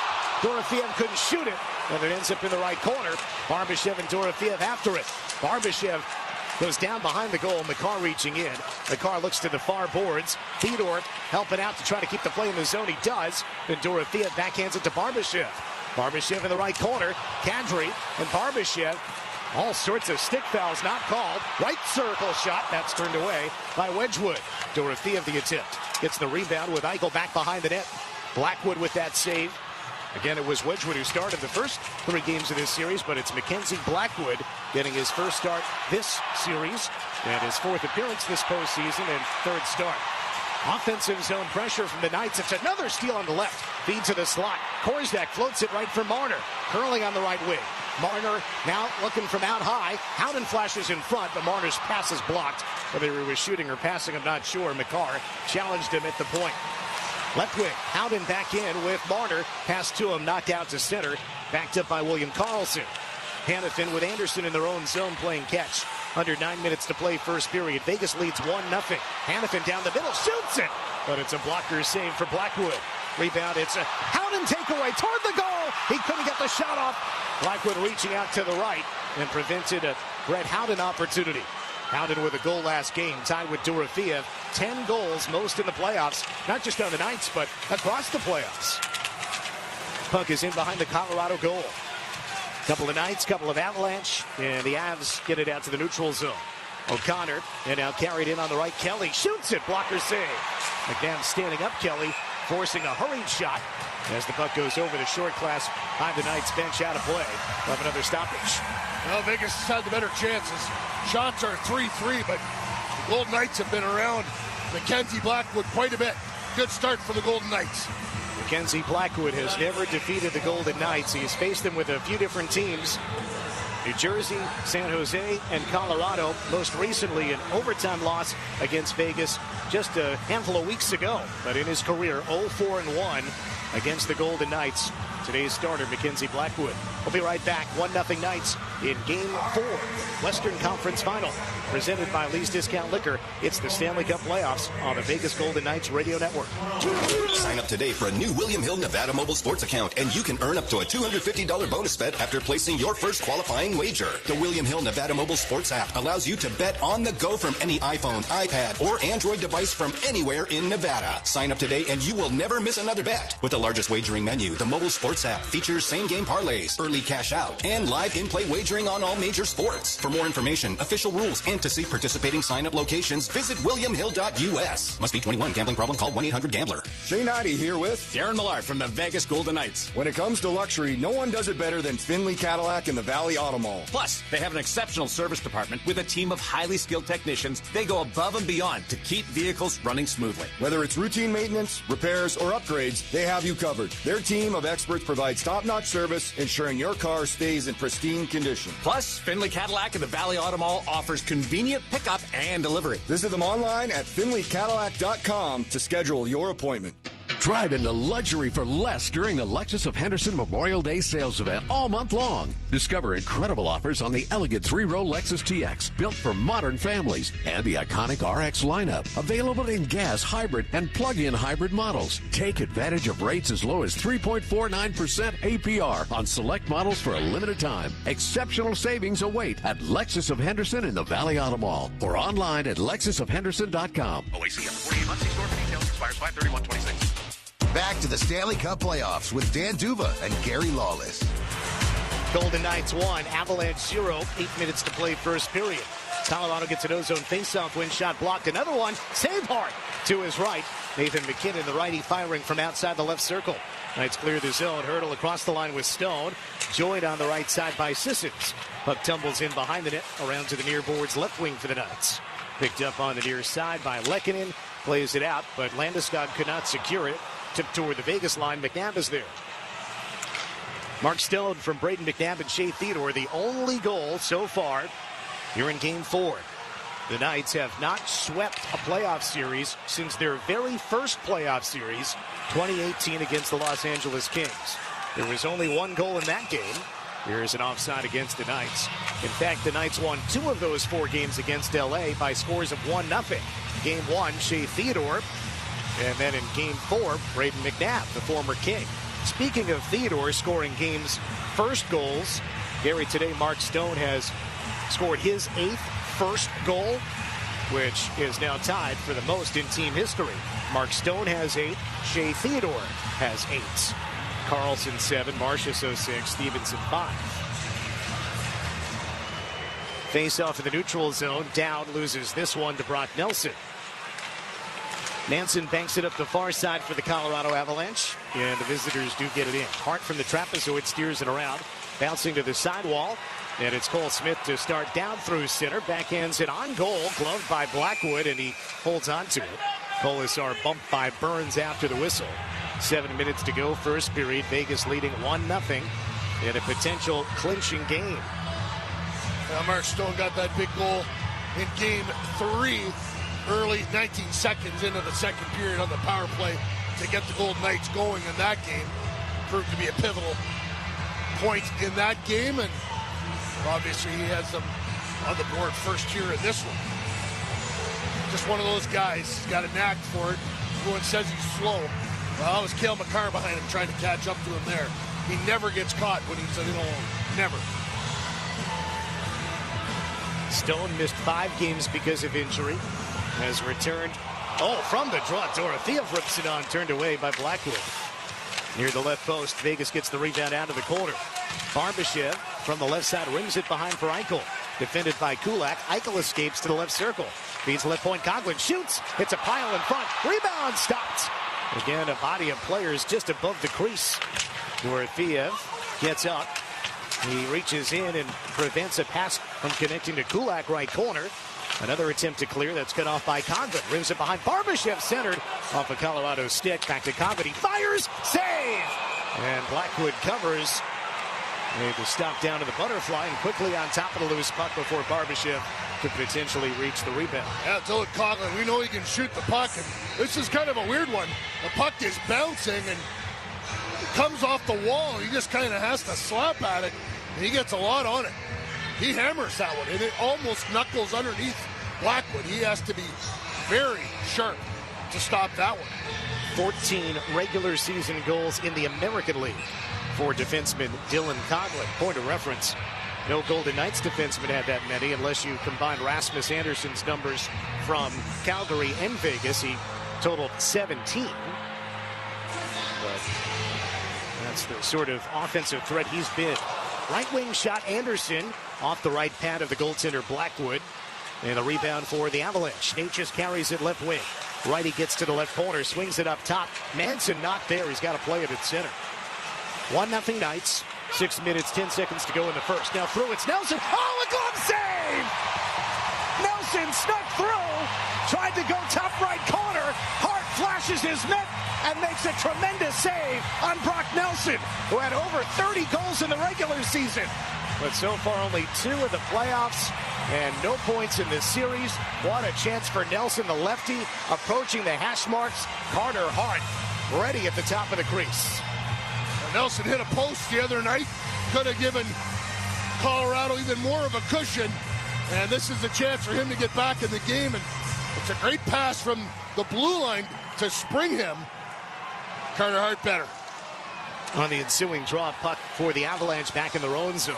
Speaker 2: Dorofeev couldn't shoot it, and it ends up in the right corner. Barbashev and Dorofeev after it. Barbashev goes down behind the goal. McCarr reaching in. McCarr looks to the far boards. Theodore helping out to try to keep the play in the zone. He does. Then Dorofeev backhands it to Barbashev. Barbashev in the right corner. Kadri and Barbashev. All sorts of stick fouls not called. Right circle shot. That's turned away by Wedgwood. Dorofeev the attempt. Gets the rebound with Eichel back behind the net. Blackwood with that save. Again, it was Wedgwood who started the first 3 games of this series, but it's Mackenzie Blackwood getting his first start this series and his 4th appearance this postseason and 3rd start. Offensive zone pressure from the Knights. It's another steal on the left. Feed to the slot. Korzak floats it right for Marner. Curling on the right wing. Marner now looking from out high. Howden flashes in front, but Marner's pass is blocked. Whether he was shooting or passing, I'm not sure. McCarr challenged him at the point. Left wing, Howden back in with Marner. Pass to him, knocked out to center. Backed up by William Karlsson. Hannafin with Anderson in their own zone playing catch. Under 9 minutes to play first period. Vegas leads 1-0. Hannafin down the middle, shoots it, but it's a blocker save for Blackwood. Rebound, it's a Howden takeaway toward the goal. He couldn't get the shot off. Blackwood reaching out to the right and prevented a Brett Howden opportunity. Howden with a goal last game, tied with Dorofeev. 10 goals, most in the playoffs, not just on the Knights, but across the playoffs. Puck is in behind the Colorado goal. Couple of Knights, couple of Avalanche, and the Avs get it out to the neutral zone. O'Connor, and now carried in on the right. Kelly shoots it, blocker save. McNabb standing up, Kelly forcing a hurried shot as the puck goes over the short class behind the Knights bench out of play. We'll have another stoppage.
Speaker 3: Well, Vegas has had the better chances. Shots are 3-3, but the Golden Knights have been around Mackenzie Blackwood quite a bit. Good start for the Golden Knights.
Speaker 2: Mackenzie Blackwood has never defeated the Golden Knights. He's faced them with a few different teams. New Jersey, San Jose, and Colorado. Most recently an overtime loss against Vegas just a handful of weeks ago. But in his career, 0-4-1 against the Golden Knights. Today's starter, Mackenzie Blackwood. We'll be right back. 1-0 Knights in Game 4, Western Conference Final. Presented by Lee's Discount Liquor. It's the Stanley Cup Playoffs on the Vegas Golden Knights Radio Network.
Speaker 15: Sign up today for a new William Hill Nevada mobile sports account, and you can earn up to a $250 bonus bet after placing your first qualifying wager. The William Hill Nevada mobile sports app allows you to bet on the go from any iPhone, iPad, or Android device from anywhere in Nevada. Sign up today and you will never miss another bet. With the largest wagering menu, the mobile sports app features same-game parlays, early cash out, and live in-play wagering on all major sports. For more information, official rules, and to see participating sign-up locations, visit williamhill.us. Must be 21. Gambling problem? Call 1-800-GAMBLER.
Speaker 16: Shane Ivey here with Darren Millard from the Vegas Golden Knights. When it comes to luxury, no one does it better than Finley Cadillac and the Valley Auto Mall.
Speaker 12: Plus, they have an exceptional service department with a team of highly skilled technicians. They go above and beyond to keep vehicles running smoothly.
Speaker 16: Whether it's routine maintenance, repairs, or upgrades, they have you covered. Their team of experts provides top-notch service, ensuring your car stays in pristine condition.
Speaker 12: Plus, Finley Cadillac and the Valley Auto Mall offers convenient pickup and delivery.
Speaker 16: Visit them online at finleycadillac.com to schedule your appointment.
Speaker 13: Drive into luxury for less during the Lexus of Henderson Memorial Day sales event all month long. Discover incredible offers on the elegant 3-row Lexus TX, built for modern families, and the iconic RX lineup, available in gas, hybrid, and plug-in hybrid models. Take advantage of rates as low as 3.49% APR on select models for a limited time. Exceptional savings await at Lexus of Henderson in the Valley Auto Mall or online at lexusofhenderson.com.
Speaker 14: OAC up 48 months. See store for details. Expires 5/31/26.
Speaker 6: Back to the Stanley Cup Playoffs with Dan Duva and Gary Lawless.
Speaker 2: Golden Knights 1, Avalanche 0. 8 minutes to play first period. Colorado gets an ozone faceoff win, shot blocked. Another one, save hard to his right. Nathan McKinnon, the righty, firing from outside the left circle. Knights clear the zone. Hurdle across the line with Stone. Joined on the right side by Sissons. Puck tumbles in behind the net, around to the near boards left wing for the Knights. Picked up on the near side by Lehkonen. Plays it out, but Landeskog could not secure it. Tipped toward the Vegas line. McNabb is there. Mark Stone from Braden McNabb and Shea Theodore, the only goal so far here in Game 4. The Knights have not swept a playoff series since their very first playoff series, 2018 against the Los Angeles Kings. There was only one goal in that game. Here's an offside against the Knights. In fact, the Knights won 2 of those 4 games against LA by scores of 1-0. Game 1, Shea Theodore. And then in Game 4, Braden McNabb, the former King. Speaking of Theodore scoring games' first goals, Gary, today Mark Stone has scored his 8th first goal, which is now tied for the most in team history. Mark Stone has 8, Shea Theodore has 8. Carlson 7, Marchessault 6, Stevenson 5. Face off in the neutral zone. Dowd loses this one to Brock Nelson. Nansen banks it up the far side for the Colorado Avalanche, and the visitors do get it in. Hart from the trapezoid steers it around, bouncing to the sidewall, and it's Cole Smith to start down through center. Backhands it on goal, gloved by Blackwood, and he holds on to it. Colasar bumped by Burns after the whistle. 7 minutes to go, first period. Vegas leading 1-0 in a potential clinching game.
Speaker 3: Mark Stone got that big goal in Game 3. Early 19 seconds into the second period on the power play to get the Golden Knights going in that game. Proved to be a pivotal point in that game, and Obviously, he has them on the board first year in this one. Just one of those guys. He's got a knack for it. Everyone says he's slow. Well, it was Cale Makar behind him trying to catch up to him there. He never gets caught when he's in alone. Never.
Speaker 2: Stone missed 5 games because of injury. Has returned. Oh, from the draw, Dorothea rips it on, turned away by Blackwood. Near the left post, Vegas gets the rebound out of the corner. Barbashev from the left side rings it behind for Eichel. Defended by Kulak. Eichel escapes to the left circle. Feeds left point. Coughlin shoots. It's a pile in front. Rebound stopped. Again, a body of players just above the crease. Dorothea gets up. He reaches in and prevents a pass from connecting to Kulak, right corner. Another attempt to clear. That's cut off by Coughlin. Rims it behind. Barbashev centered off a Colorado stick. Back to Coughlin. He fires. Save! And Blackwood covers. Made the stop down to the butterfly and quickly on top of the loose puck before Barbashev could potentially reach the rebound.
Speaker 3: Yeah, Dylan Coughlin, we know he can shoot the puck. And this is kind of a weird one. The puck is bouncing and it comes off the wall. He just kind of has to slap at it, and he gets a lot on it. He hammers that one, and it almost knuckles underneath Blackwood. He has to be very sharp to stop that one.
Speaker 2: 14 regular season goals in the American League for defenseman Dylan Coughlin. Point of reference, no Golden Knights defenseman had that many unless you combine Rasmus Anderson's numbers from Calgary and Vegas. He totaled 17. But that's the sort of offensive threat he's been. Right wing shot, Anderson off the right pad of the goaltender Blackwood. And a rebound for the Avalanche. Nate just carries it left wing. Righty gets to the left corner, swings it up top. Manson not there. He's got to play it at center. 1-0 Knights. 6 minutes, 10 seconds to go in the first. Now through, it's Nelson. Oh, a glove save! Nelson snuck through. Tried to go top right corner. Hart flashes his mitt and makes a tremendous save on Brock Nelson, who had over 30 goals in the regular season. But so far only 2 of the playoffs and no points in this series. What a chance for Nelson, the lefty, approaching the hash marks. Carter Hart ready at the top of the crease.
Speaker 3: Nelson hit a post the other night. Could have given Colorado even more of a cushion. And this is a chance for him to get back in the game. And it's a great pass from the blue line to spring him. Carter Hart better.
Speaker 2: On the ensuing draw, puck for the Avalanche back in their own zone.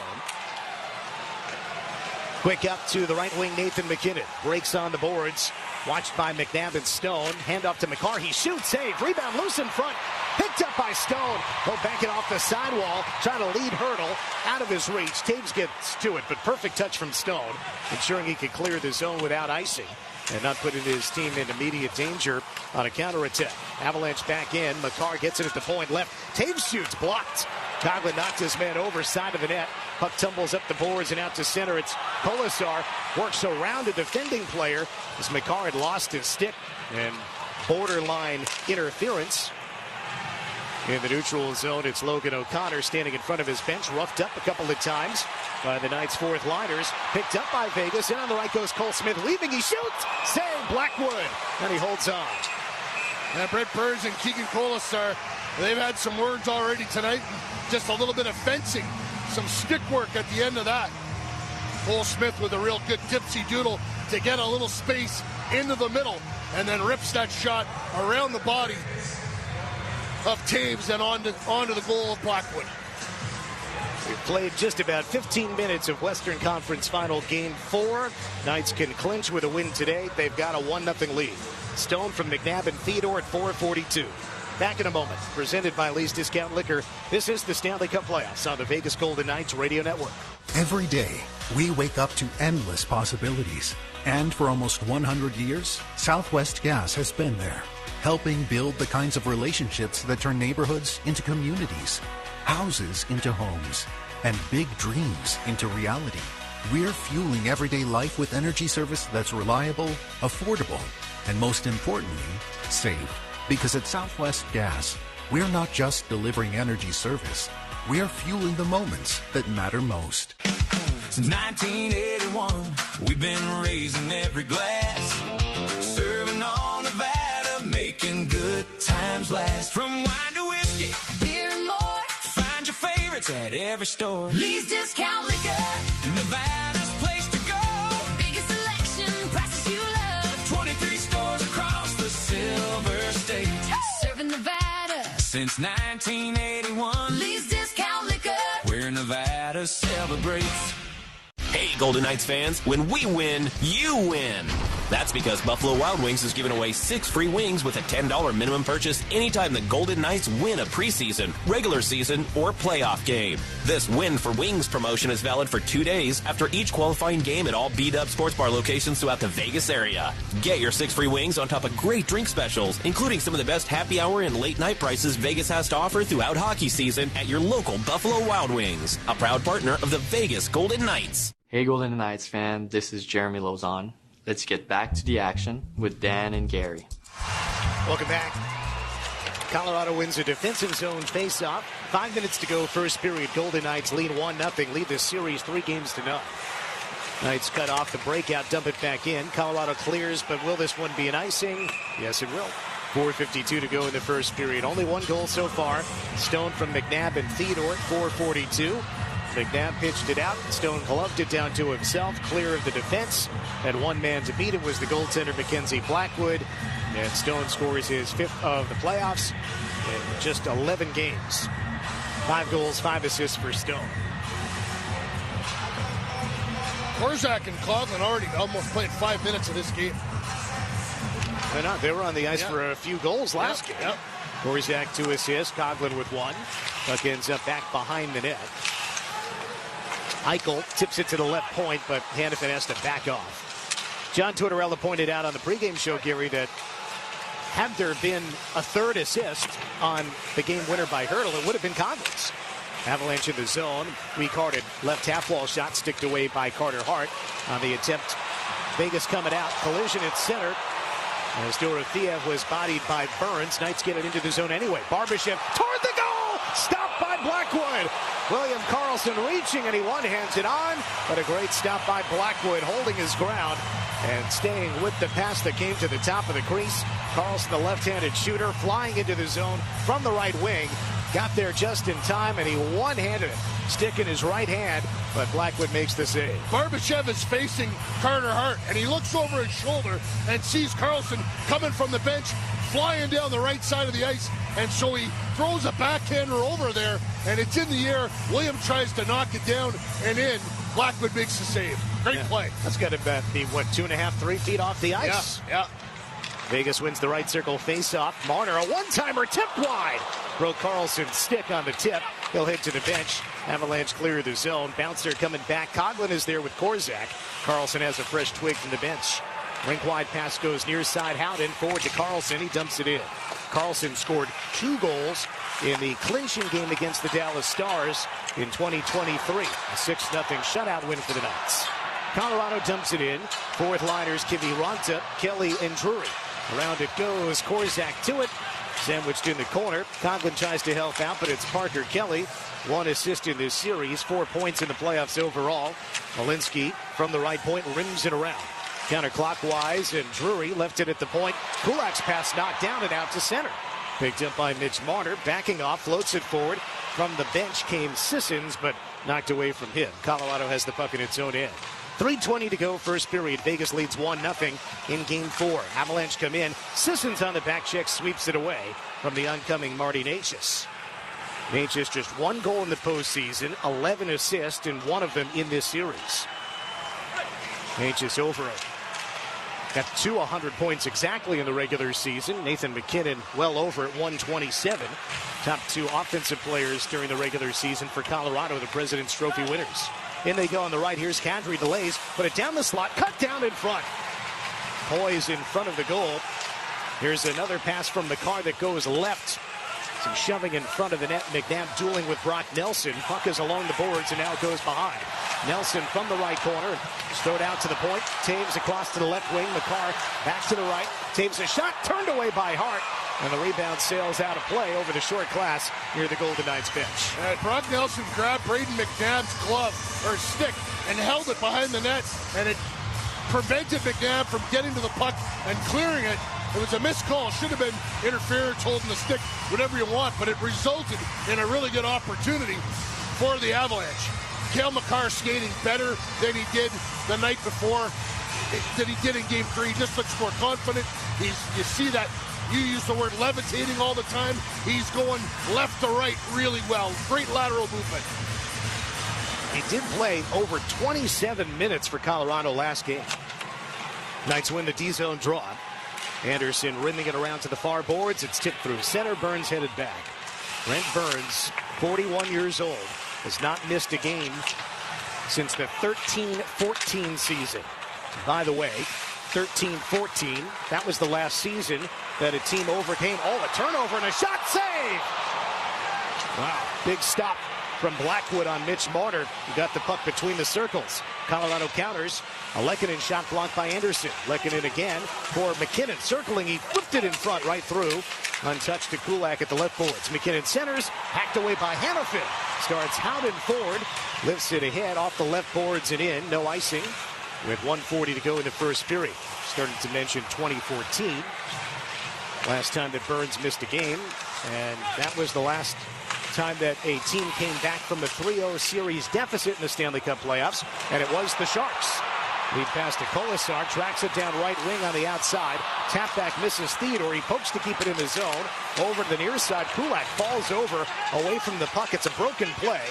Speaker 2: Quick up to the right wing, Nathan McKinnon. Breaks on the boards. Watched by McNabb and Stone. Hand off to Makar. He shoots, save. Rebound loose in front. Picked up by Stone. He'll back it off the sidewall. Trying to lead hurdle. Out of his reach. Taves gets to it, but perfect touch from Stone. Ensuring he could clear the zone without icing. And not putting his team in immediate danger on a counterattack. Avalanche back in. Makar gets it at the point left. Taves shoots, blocked. Coughlin knocked his man over side of the net. Puck tumbles up the boards and out to center. It's Kolasar. Works around a defending player as Makar had lost his stick. And borderline interference. In the neutral zone, it's Logan O'Connor standing in front of his bench. Roughed up a couple of times by the Knights' fourth liners. Picked up by Vegas. And on the right goes Cole Smith. Leaving, he shoots. Save, Blackwood. And he holds on.
Speaker 3: Now Brett Burns and Keegan Kolasar, they've had some words already tonight. Just a little bit of fencing. Some stick work at the end of that. Cole Smith with a real good tipsy doodle to get a little space into the middle. And then rips that shot around the body of Taves and onto the goal of Blackwood.
Speaker 2: We've played just about 15 minutes of Western Conference Final Game 4. Knights can clinch with a win today. They've got a 1-0 lead. Stone from McNabb and Theodore at 4:42. Back in a moment. Presented by Lee's Discount Liquor. This is the Stanley Cup Playoffs on the Vegas Golden Knights Radio Network.
Speaker 17: Every day, we wake up to endless possibilities. And for almost 100 years, Southwest Gas has been there, helping build the kinds of relationships that turn neighborhoods into communities, houses into homes, and big dreams into reality. We're fueling everyday life with energy service that's reliable, affordable, and most importantly, safe. Because at Southwest Gas, we're not just delivering energy service, we're fueling the moments that matter most.
Speaker 10: Since 1981, we've been raising every glass, serving all Nevada, making good times last. From wine to whiskey, beer and more, find your favorites at every store. Lee's Discount Liquor. Nevada's place to go. Biggest selection, prices you love. 23 stores across the Silver State. Serving Nevada since 1981. Lee's Discount Liquor, where Nevada celebrates.
Speaker 18: Hey, Golden Knights fans, when we win, you win. That's because Buffalo Wild Wings is giving away 6 free wings with a $10 minimum purchase anytime the Golden Knights win a preseason, regular season, or playoff game. This Win for Wings promotion is valid for 2 days after each qualifying game at all B-Dub Sports Bar locations throughout the Vegas area. Get your 6 free wings on top of great drink specials, including some of the best happy hour and late night prices Vegas has to offer throughout hockey season at your local Buffalo Wild Wings, a proud partner of the Vegas Golden Knights.
Speaker 19: Hey Golden Knights fan, this is Jeremy Lozon. Let's get back to the action with Dan and Gary.
Speaker 2: Welcome back. Colorado wins a defensive zone faceoff. 5 minutes to go, first period. Golden Knights lead 1-0. Lead this series 3-0. Knights cut off the breakout, dump it back in. Colorado clears, but will this one be an icing? Yes, it will. 4:52 to go in the first period. Only one goal so far. Stone from McNabb and Theodore, 4:42. McNabb pitched it out. Stone gloved it down to himself, clear of the defense. Had one man to beat him was the goaltender Mackenzie Blackwood. And Stone scores his 5th of the playoffs in just 11 games. 5 goals, 5 assists for Stone.
Speaker 3: Korzak and Coughlin already almost played 5 minutes of this game.
Speaker 2: They're not. They were on the ice for a few goals last game.
Speaker 3: Yep.
Speaker 2: Korzak 2 assists, Coughlin with 1. Puck ends up back behind the net. Eichel tips it to the left point, but Hannafin has to back off. John Tortorella pointed out on the pregame show, Gary, that had there been a 3rd assist on the game winner by Hurdle, it would have been Coughlin. Avalanche in the zone. Weak-hearted left half-wall shot sticked away by Carter Hart on the attempt. Vegas coming out. Collision at center. As Dorofeev was bodied by Burns. Knights get it into the zone anyway. Barbashev toward the goal! Stopped by Blackwood. William Karlsson reaching, and he one-hands it on. But a great stop by Blackwood, holding his ground and staying with the pass that came to the top of the crease. Karlsson, the left-handed shooter, flying into the zone from the right wing. Got there just in time, and he one-handed it. Stick in his right hand, but Blackwood makes the save.
Speaker 3: Barbashev is facing Carter Hart, and he looks over his shoulder and sees Karlsson coming from the bench, flying down the right side of the ice, and so he throws a backhander over there, and it's in the air. William tries to knock it down and in. Blackwood makes the save. Great play.
Speaker 2: That's got to be, 2.5, 3 feet off the ice.
Speaker 3: Yeah.
Speaker 2: Vegas wins the right circle face-off. Marner, a one-timer tipped wide. Broke Karlsson's stick on the tip. He'll head to the bench. Avalanche clear the zone. Bouncer coming back. Coughlin is there with Korzak. Karlsson has a fresh twig from the bench. Rink-wide pass goes near side. Howden forward to Karlsson. He dumps it in. Karlsson scored 2 goals in the clinching game against the Dallas Stars in 2023. A 6-0 shutout win for the Knights. Colorado dumps it in. Fourth liners Kiviranta, Kelly, and Drury. Around it goes. Korzak to it. Sandwiched in the corner. Coughlin tries to help out, but it's Parker Kelly. 1 assist in this series. 4 points in the playoffs overall. Malinsky from the right point rims it around. Counterclockwise, and Drury left it at the point. Kulak's pass knocked down and out to center. Picked up by Mitch Marner. Backing off, floats it forward. From the bench came Sissons, but knocked away from him. Colorado has the puck in its own end. 3:20 to go, first period. Vegas leads 1-0 in Game 4. Avalanche come in. Sissons on the back check, sweeps it away from the oncoming Marty Necas. Necas just 1 goal in the postseason, 11 assists, and 1 of them in this series. Necas over it. Got 200 points exactly in the regular season. Nathan McKinnon well over at 127. Top 2 offensive players during the regular season for Colorado, the President's Trophy winners. In they go on the right. Here's Kadri, delays, put it down the slot, cut down in front. Poise in front of the goal. Here's another pass from the car that goes left. Some shoving in front of the net. McNabb dueling with Brock Nelson. Puck is along the boards and now goes behind. Nelson from the right corner. Strode out to the point. Taves across to the left wing. McCarr back to the right. Taves a shot turned away by Hart. And the rebound sails out of play over the short glass near the Golden Knights bench.
Speaker 3: Brock Nelson grabbed Braden McNabb's glove or stick and held it behind the net, and it prevented McNabb from getting to the puck and clearing it. It was a missed call. Should have been interference, holding the stick, whatever you want, but it resulted in a really good opportunity for the Avalanche. Cale Makar skating better than he did the night before, than he did in Game 3. He just looks more confident. You see that. You use the word levitating all the time. He's going left to right really well. Great lateral movement.
Speaker 2: He did play over 27 minutes for Colorado last game. Knights win the D-zone draw. Anderson rimming it around to the far boards. It's tipped through center. Burns headed back. Brent Burns, 41 years old, has not missed a game since the 13-14 season. By the way, 13-14, that was the last season that a team overcame. Oh, a turnover and a shot save! Wow, big stop from Blackwood on Mitch Marner. He got the puck between the circles. Colorado counters. A Lehkonen shot blocked by Anderson. Lehkonen again for McKinnon. Circling, he flipped it in front right through. Untouched to Kulak at the left boards. McKinnon centers, hacked away by Hanifin. Starts Howden forward, lifts it ahead off the left boards and in. No icing with 1:40 to go in the first period. Started to mention 2014. Last time that Burns missed a game, and that was the last time that a team came back from the 3-0 series deficit in the Stanley Cup playoffs, and it was the Sharks. Lead pass to Kolasar, tracks it down right wing on the outside. Tap back misses Theodore. He pokes to keep it in the zone. Over to the near side. Kulak falls over away from the puck. It's a broken play.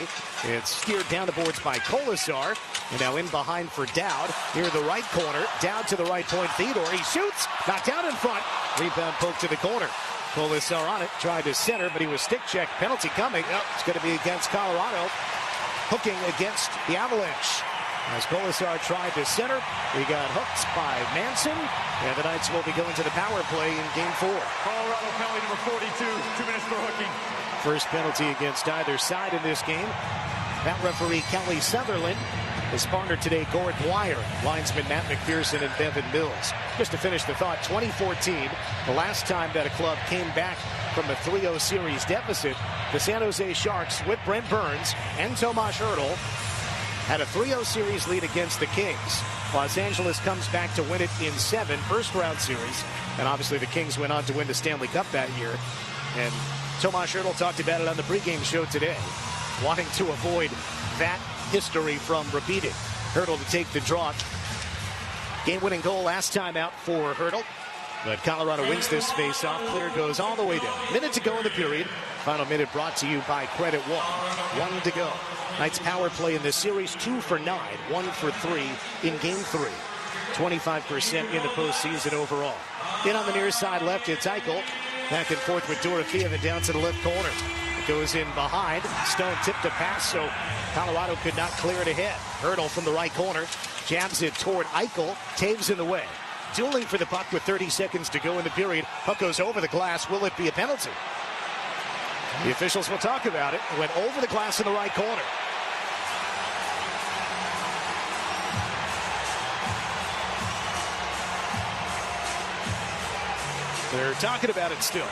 Speaker 2: It's steered down the boards by Kolasar. And now in behind for Dowd. Near the right corner. Dowd to the right point. Theodore. He shoots. Knocked down in front. Rebound poke to the corner. Kolasar on it. Tried to center, but he was stick checked. Penalty coming. It's going to be against Colorado. Hooking against the Avalanche. As Kolasar tried to center, he got hooked by Manson, and the Knights will be going to the power play in Game 4.
Speaker 11: Colorado penalty number 42, 2 minutes for hooking.
Speaker 2: First penalty against either side in this game. That referee, Kelly Sutherland. His partner today, Gord Dwyer, linesman Matt McPherson, and Bevan Mills. Just to finish the thought, 2014, the last time that a club came back from a 3-0 series deficit, the San Jose Sharks with Brent Burns and Tomas Hertl had a 3-0 series lead against the Kings. Los Angeles comes back to win it in 7, first-round series. And obviously the Kings went on to win the Stanley Cup that year. And Tomas Hertl talked about it on the pregame show today, wanting to avoid that history from repeating. Hertl to take the draw. Game-winning goal last time out for Hertl. But Colorado wins this face-off. Clear goes all the way down. Minute to go in the period. Final minute brought to you by Credit One. 1 to go. Knights power play in this series, 2 for 9, 1 for 3 in Game 3. 25% in the postseason overall. In on the near side left, it's Eichel. Back and forth with Dorofeev and down to the left corner. It goes in behind. Stone tipped a pass, so Colorado could not clear it ahead. Hertl from the right corner. Jabs it toward Eichel. Taves in the way. Dueling for the puck with 30 seconds to go in the period. Puck goes over the glass. Will it be a penalty? The officials will talk about it. It went over the glass in the right corner. They're talking about it still.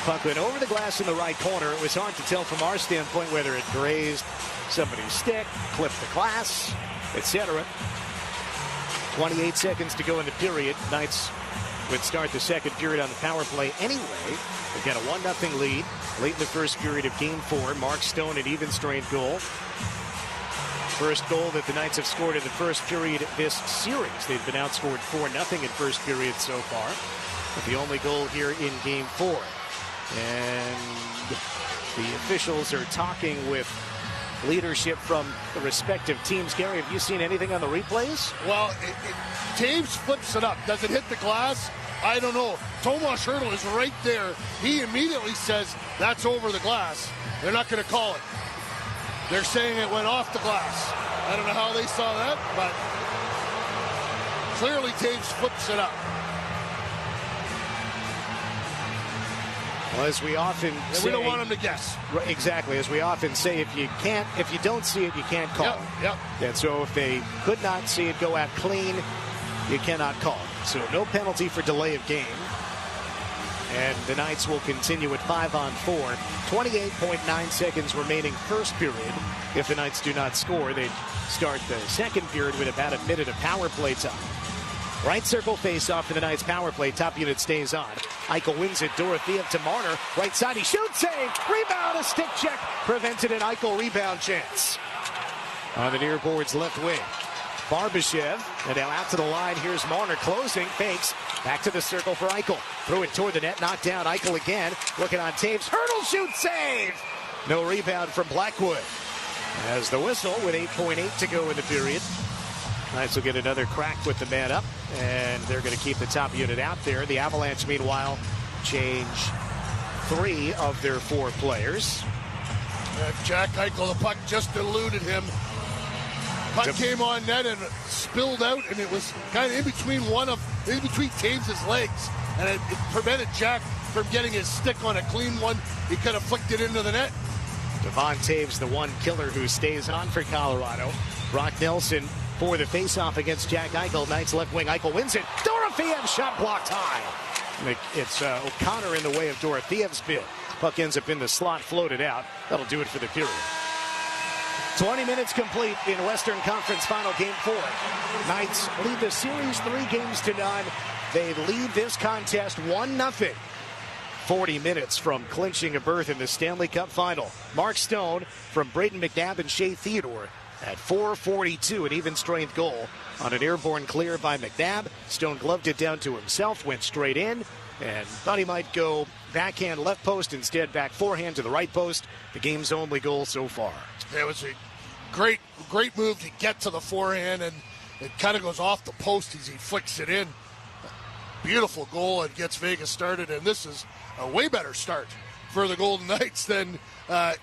Speaker 2: Puck went over the glass in the right corner. It was hard to tell from our standpoint whether it grazed somebody's stick, clipped the glass, etc. 28 seconds to go in the period. Knights would start the second period on the power play anyway. They've got a 1-0 lead late in the first period of Game 4. Mark Stone, an even strength goal. First goal that the Knights have scored in the first period this series. They've been outscored 4-0 in first period so far. But the only goal here in Game 4. And the officials are talking with leadership from the respective teams. Gary, have you seen anything on the replays?
Speaker 3: Well, Taves flips it up. Does it hit the glass? I don't know. Tomas Hertl is right there. He immediately says that's over the glass. They're not going to call it. They're saying it went off the glass. I don't know how they saw that, but clearly Taves flips it up.
Speaker 2: Well, as we often say,
Speaker 3: we don't want them to guess.
Speaker 2: Exactly, as we often say, if you don't see it, you can't call it.
Speaker 3: Yep.
Speaker 2: And so if they could not see it go out clean, you cannot call it. So no penalty for delay of game. And the Knights will continue at 5-on-4. 28.9 seconds remaining first period. If the Knights do not score, they start the second period with about a minute of power play time. Right circle face-off for the Knights power play. Top unit stays on. Eichel wins it. Dorofeev to Marner. Right side, he shoots, save. Rebound, a stick check. Prevented an Eichel rebound chance. On the near boards left wing. Barbashev, and now out to the line. Here's Marner closing, fakes. Back to the circle for Eichel. Threw it toward the net, knocked down. Eichel again. Looking on Taves. Hurdle shoot, save. No rebound from Blackwood. As the whistle with 8.8 to go in the period. Knights will get another crack with the man up, and they're going to keep the top unit out there. The Avalanche, meanwhile, change 3 of their 4 players.
Speaker 3: Jack Eichel, the puck just eluded him. Puck came on net and spilled out, and it was kind of in between Taves' legs, and it prevented Jack from getting his stick on a clean one. He could have flicked it into the net.
Speaker 2: Devon Taves, the one killer who stays on for Colorado. Brock Nelson for the faceoff against Jack Eichel. Knights left wing. Eichel wins it. Dorofeev shot blocked high. It's O'Connor in the way of Dorofeev's bid. Puck ends up in the slot, floated out. That'll do it for the period. 20 minutes complete in Western Conference Final Game 4. Knights lead the series 3-0. They lead this contest 1-0. 40 minutes from clinching a berth in the Stanley Cup Final. Mark Stone from Braden McNabb and Shea Theodore at 4:42, an even-strength goal on an airborne clear by McNabb. Stone gloved it down to himself, went straight in, and thought he might go backhand left post, instead back forehand to the right post. The game's only goal so far.
Speaker 3: It was a great move to get to the forehand, and it kind of goes off the post as he flicks it in. Beautiful goal, and gets Vegas started, and this is a way better start for the Golden Knights than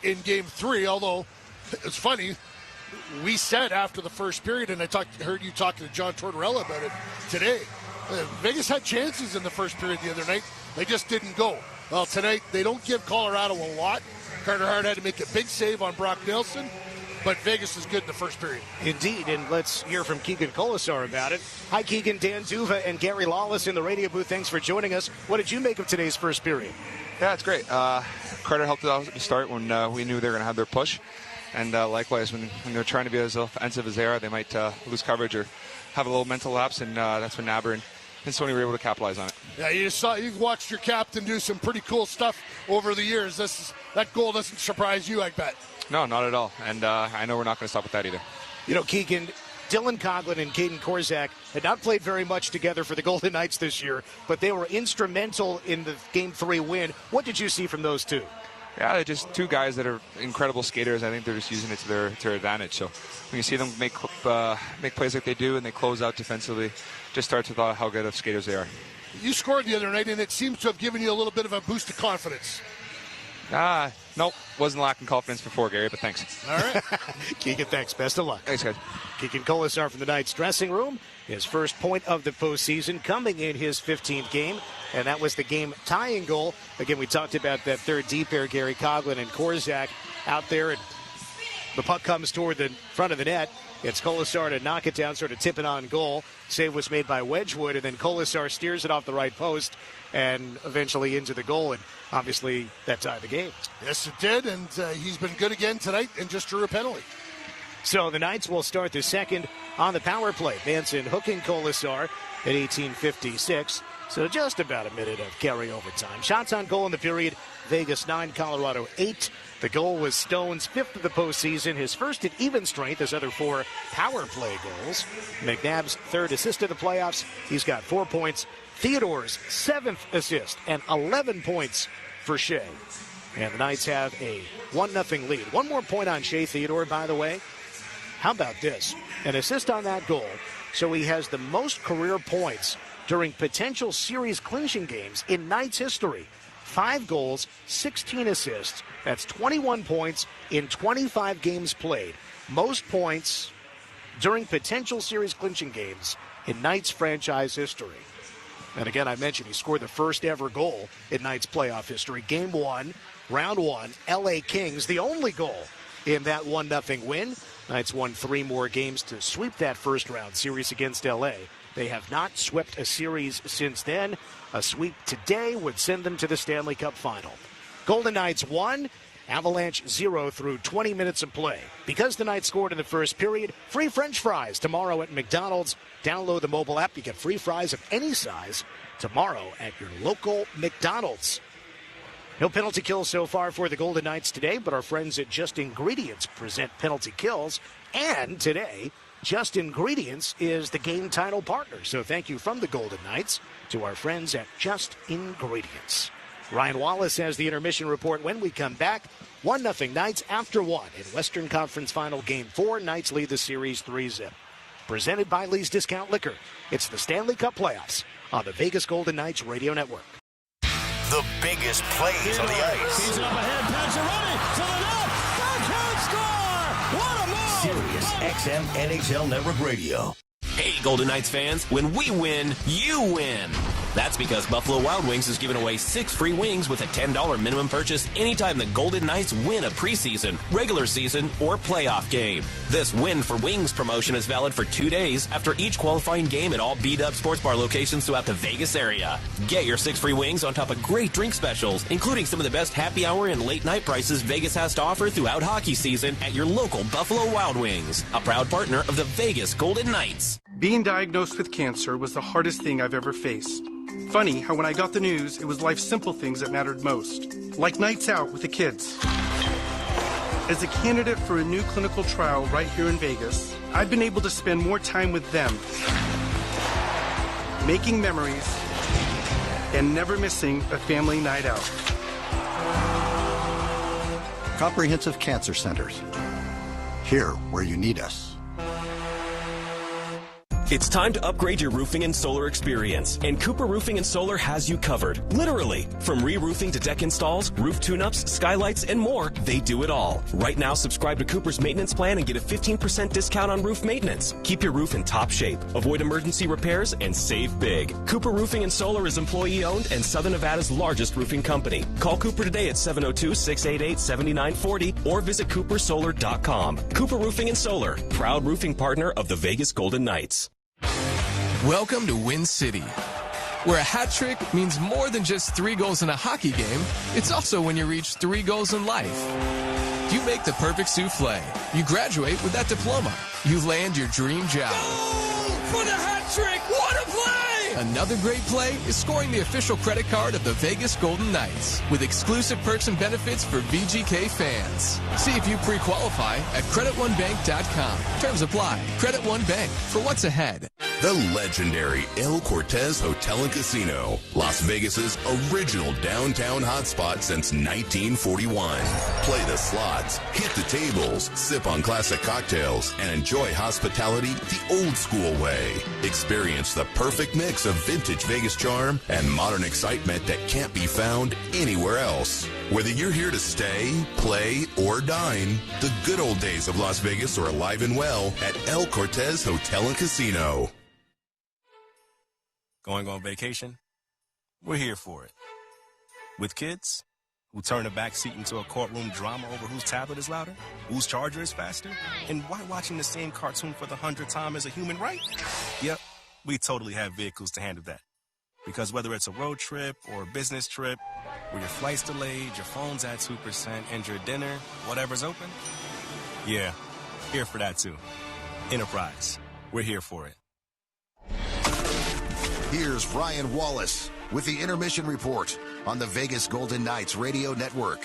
Speaker 3: in Game 3, although it's funny. We said after the first period, and I heard you talking to John Tortorella about it today, Vegas had chances in the first period the other night. They just didn't go. Well, tonight, they don't give Colorado a lot. Carter Hart had to make a big save on Brock Nelson, but Vegas is good in the first period.
Speaker 2: Indeed, and let's hear from Keegan Colasar about it. Hi, Keegan, Dan Duva, and Gary Lawless in the radio booth. Thanks for joining us. What did you make of today's first period?
Speaker 20: Yeah, it's great. Carter helped us out at the start when we knew they were going to have their push. And likewise, when they're trying to be as offensive as they are, they might lose coverage or have a little mental lapse, and that's when Nabber and Sony were able to capitalize on it.
Speaker 3: Yeah, you watched your captain do some pretty cool stuff over the years. That goal doesn't surprise you, I bet.
Speaker 20: No, not at all. And I know we're not going to stop with that either.
Speaker 2: You know, Keegan, Dylan Coughlin and Caden Korzak had not played very much together for the Golden Knights this year, but they were instrumental in the Game 3 win. What did you see from those two?
Speaker 20: Yeah, they're just two guys that are incredible skaters. I think they're just using it to their advantage. So when you see them make plays like they do and they close out defensively, just starts with how good of skaters they are.
Speaker 3: You scored the other night, and it seems to have given you a little bit of a boost of confidence.
Speaker 20: Nope. Wasn't lacking confidence before, Gary, but thanks.
Speaker 3: All right.
Speaker 2: Keegan, thanks. Best of luck.
Speaker 20: Thanks, guys.
Speaker 2: Keegan Colasar from the Knights dressing room. His first point of the postseason coming in his 15th game, and that was the game-tying goal. Again, we talked about that third D pair, Gary Coughlin and Korzak out there, and the puck comes toward the front of the net. It's Colasar to knock it down, sort of tip it on goal. Save was made by Wedgwood, and then Colasar steers it off the right post and eventually into the goal, and obviously that tied the game.
Speaker 3: Yes, it did, and he's been good again tonight and just drew a penalty.
Speaker 2: So the Knights will start the second on the power play. Manson hooking Colasar at 18:56. So just about a minute of carryover time. Shots on goal in the period, Vegas 9, Colorado 8. The goal was Stone's 5th of the postseason, his first at even strength, his other 4 power play goals. McNabb's 3rd assist of the playoffs. He's got 4 points. Theodore's 7th assist and 11 points for Shea. And the Knights have a 1-0 lead. One more point on Shea Theodore, by the way. How about this? An assist on that goal. So he has the most career points during potential series clinching games in Knights history. 5 goals, 16 assists. That's 21 points in 25 games played. Most points during potential series clinching games in Knights franchise history. And again, I mentioned he scored the first ever goal in Knights playoff history. Game 1, round 1, LA Kings, the only goal in that 1-0 win. Knights won 3 more games to sweep that first round series against LA. They have not swept a series since then. A sweep today would send them to the Stanley Cup Final. Golden Knights won, Avalanche 0 through 20 minutes of play. Because the Knights scored in the first period, free French fries tomorrow at McDonald's. Download the mobile app. You get free fries of any size tomorrow at your local McDonald's. No penalty kills so far for the Golden Knights today, but our friends at Just Ingredients present penalty kills. And today, Just Ingredients is the game title partner. So thank you from the Golden Knights to our friends at Just Ingredients. Ryan Wallace has the intermission report when we come back. 1-0 Knights after 1 in Western Conference Final Game 4. Knights lead the series 3-0. Presented by Lee's Discount Liquor. It's the Stanley Cup Playoffs on the Vegas Golden Knights Radio Network.
Speaker 6: The biggest plays on the ice.
Speaker 11: He's up ahead, to the net, to the score! What a move!
Speaker 6: Sirius XM NHL Network Radio.
Speaker 18: Hey, Golden Knights fans, when we win, you win. That's because Buffalo Wild Wings is giving away 6 free wings with a $10 minimum purchase anytime the Golden Knights win a preseason, regular season, or playoff game. This Win for Wings promotion is valid for 2 days after each qualifying game at all beat-up sports bar locations throughout the Vegas area. Get your 6 free wings on top of great drink specials, including some of the best happy hour and late night prices Vegas has to offer throughout hockey season at your local Buffalo Wild Wings, a proud partner of the Vegas Golden Knights.
Speaker 21: Being diagnosed with cancer was the hardest thing I've ever faced. Funny how when I got the news, it was life's simple things that mattered most, like nights out with the kids. As a candidate for a new clinical trial right here in Vegas, I've been able to spend more time with them, making memories, and never missing a family night out.
Speaker 22: Comprehensive Cancer Centers. Here where you need us.
Speaker 23: It's time to upgrade your roofing and solar experience, and Cooper Roofing and Solar has you covered. Literally. From re-roofing to deck installs, roof tune-ups, skylights, and more, they do it all. Right now, subscribe to Cooper's maintenance plan and get a 15% discount on roof maintenance. Keep your roof in top shape, avoid emergency repairs, and save big. Cooper Roofing and Solar is employee-owned and Southern Nevada's largest roofing company. Call Cooper today at 702-688-7940 or visit coopersolar.com. Cooper Roofing and Solar, proud roofing partner of the Vegas Golden Knights.
Speaker 24: Welcome to Win City, where a hat trick means more than just 3 goals in a hockey game. It's also when you reach 3 goals in life. You make the perfect souffle. You graduate with that diploma. You land your dream job.
Speaker 11: Goal for the hat trick! What a play!
Speaker 24: Another great play is scoring the official credit card of the Vegas Golden Knights with exclusive perks and benefits for VGK fans. See if you pre-qualify at CreditOneBank.com. Terms apply. Credit One Bank for what's ahead.
Speaker 25: The legendary El Cortez Hotel and Casino, Las Vegas's original downtown hotspot since 1941. Play the slots, hit the tables, sip on classic cocktails, and enjoy hospitality the old school way. Experience the perfect mix of vintage Vegas charm and modern excitement that can't be found anywhere else. Whether you're here to stay, play, or dine, the good old days of Las Vegas are alive and well at El Cortez Hotel and Casino.
Speaker 26: Going on vacation? We're here for it. With kids who turn the back seat into a courtroom drama over whose tablet is louder, whose charger is faster, and why watching the same cartoon for the 100th time is a human right? Yep, we totally have vehicles to handle that. Because whether it's a road trip or a business trip, where your flight's delayed, your phone's at 2%, and your dinner, whatever's open, yeah, here for that too. Enterprise, we're here for it.
Speaker 6: Here's Ryan Wallace with the Intermission Report on the Vegas Golden Knights Radio Network.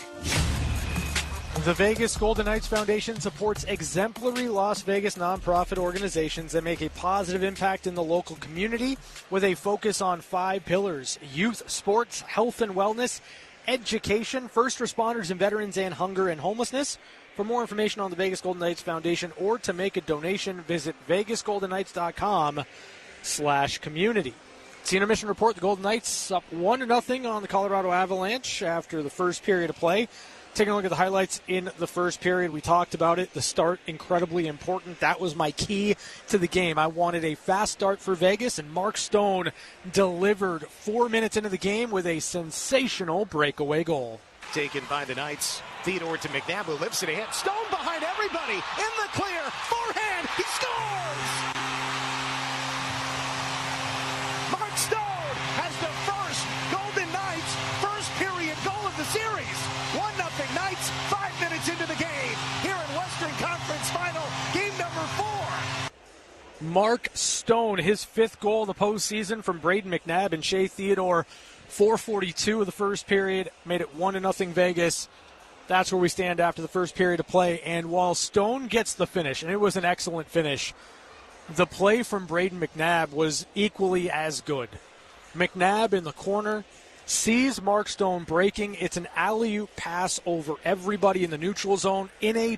Speaker 27: The Vegas Golden Knights Foundation supports exemplary Las Vegas nonprofit organizations that make a positive impact in the local community with a focus on 5 pillars: youth, sports, health and wellness, education, first responders and veterans, and hunger and homelessness. For more information on the Vegas Golden Knights Foundation or to make a donation, visit vegasgoldenknights.com/community. It's the Intermission Report. The Golden Knights up 1-0 on the Colorado Avalanche after the first period of play. Taking a look at the highlights in the first period, we talked about it. The start, incredibly important. That was my key to the game. I wanted a fast start for Vegas, and Mark Stone delivered 4 minutes into the game with a sensational breakaway goal.
Speaker 2: Taken by the Knights. Theodore to McNabb, who lifts it ahead. Stone behind everybody. In the clear. Forehand. He scores! Mark Stone has the first Golden Knights first period goal of the series. 1-0 Knights.
Speaker 27: Mark Stone, his 5th goal of the postseason from Braden McNabb and Shea Theodore. 4:42 of the first period, made it 1-0 Vegas. That's where we stand after the first period of play. And while Stone gets the finish, and it was an excellent finish, the play from Braden McNabb was equally as good. McNabb in the corner sees Mark Stone breaking. It's an alley-oop pass over everybody in the neutral zone in a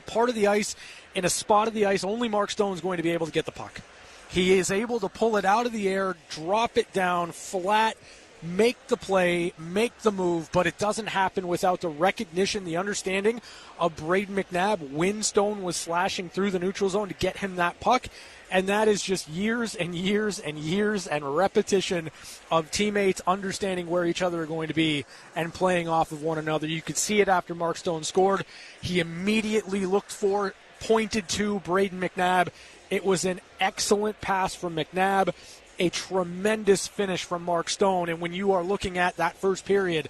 Speaker 27: part of the ice, in a spot of the ice. Only Mark Stone is going to be able to get the puck. He is able to pull it out of the air, drop it down flat, make the play, make the move, but it doesn't happen without the recognition, the understanding of Braden McNabb when Stone was slashing through the neutral zone to get him that puck. And that is just years and years and years and repetition of teammates understanding where each other are going to be and playing off of one another. You could see it after Mark Stone scored. He immediately looked for, pointed to Braden McNabb. It was an excellent pass from McNabb, a tremendous finish from Mark Stone. And when you are looking at that first period,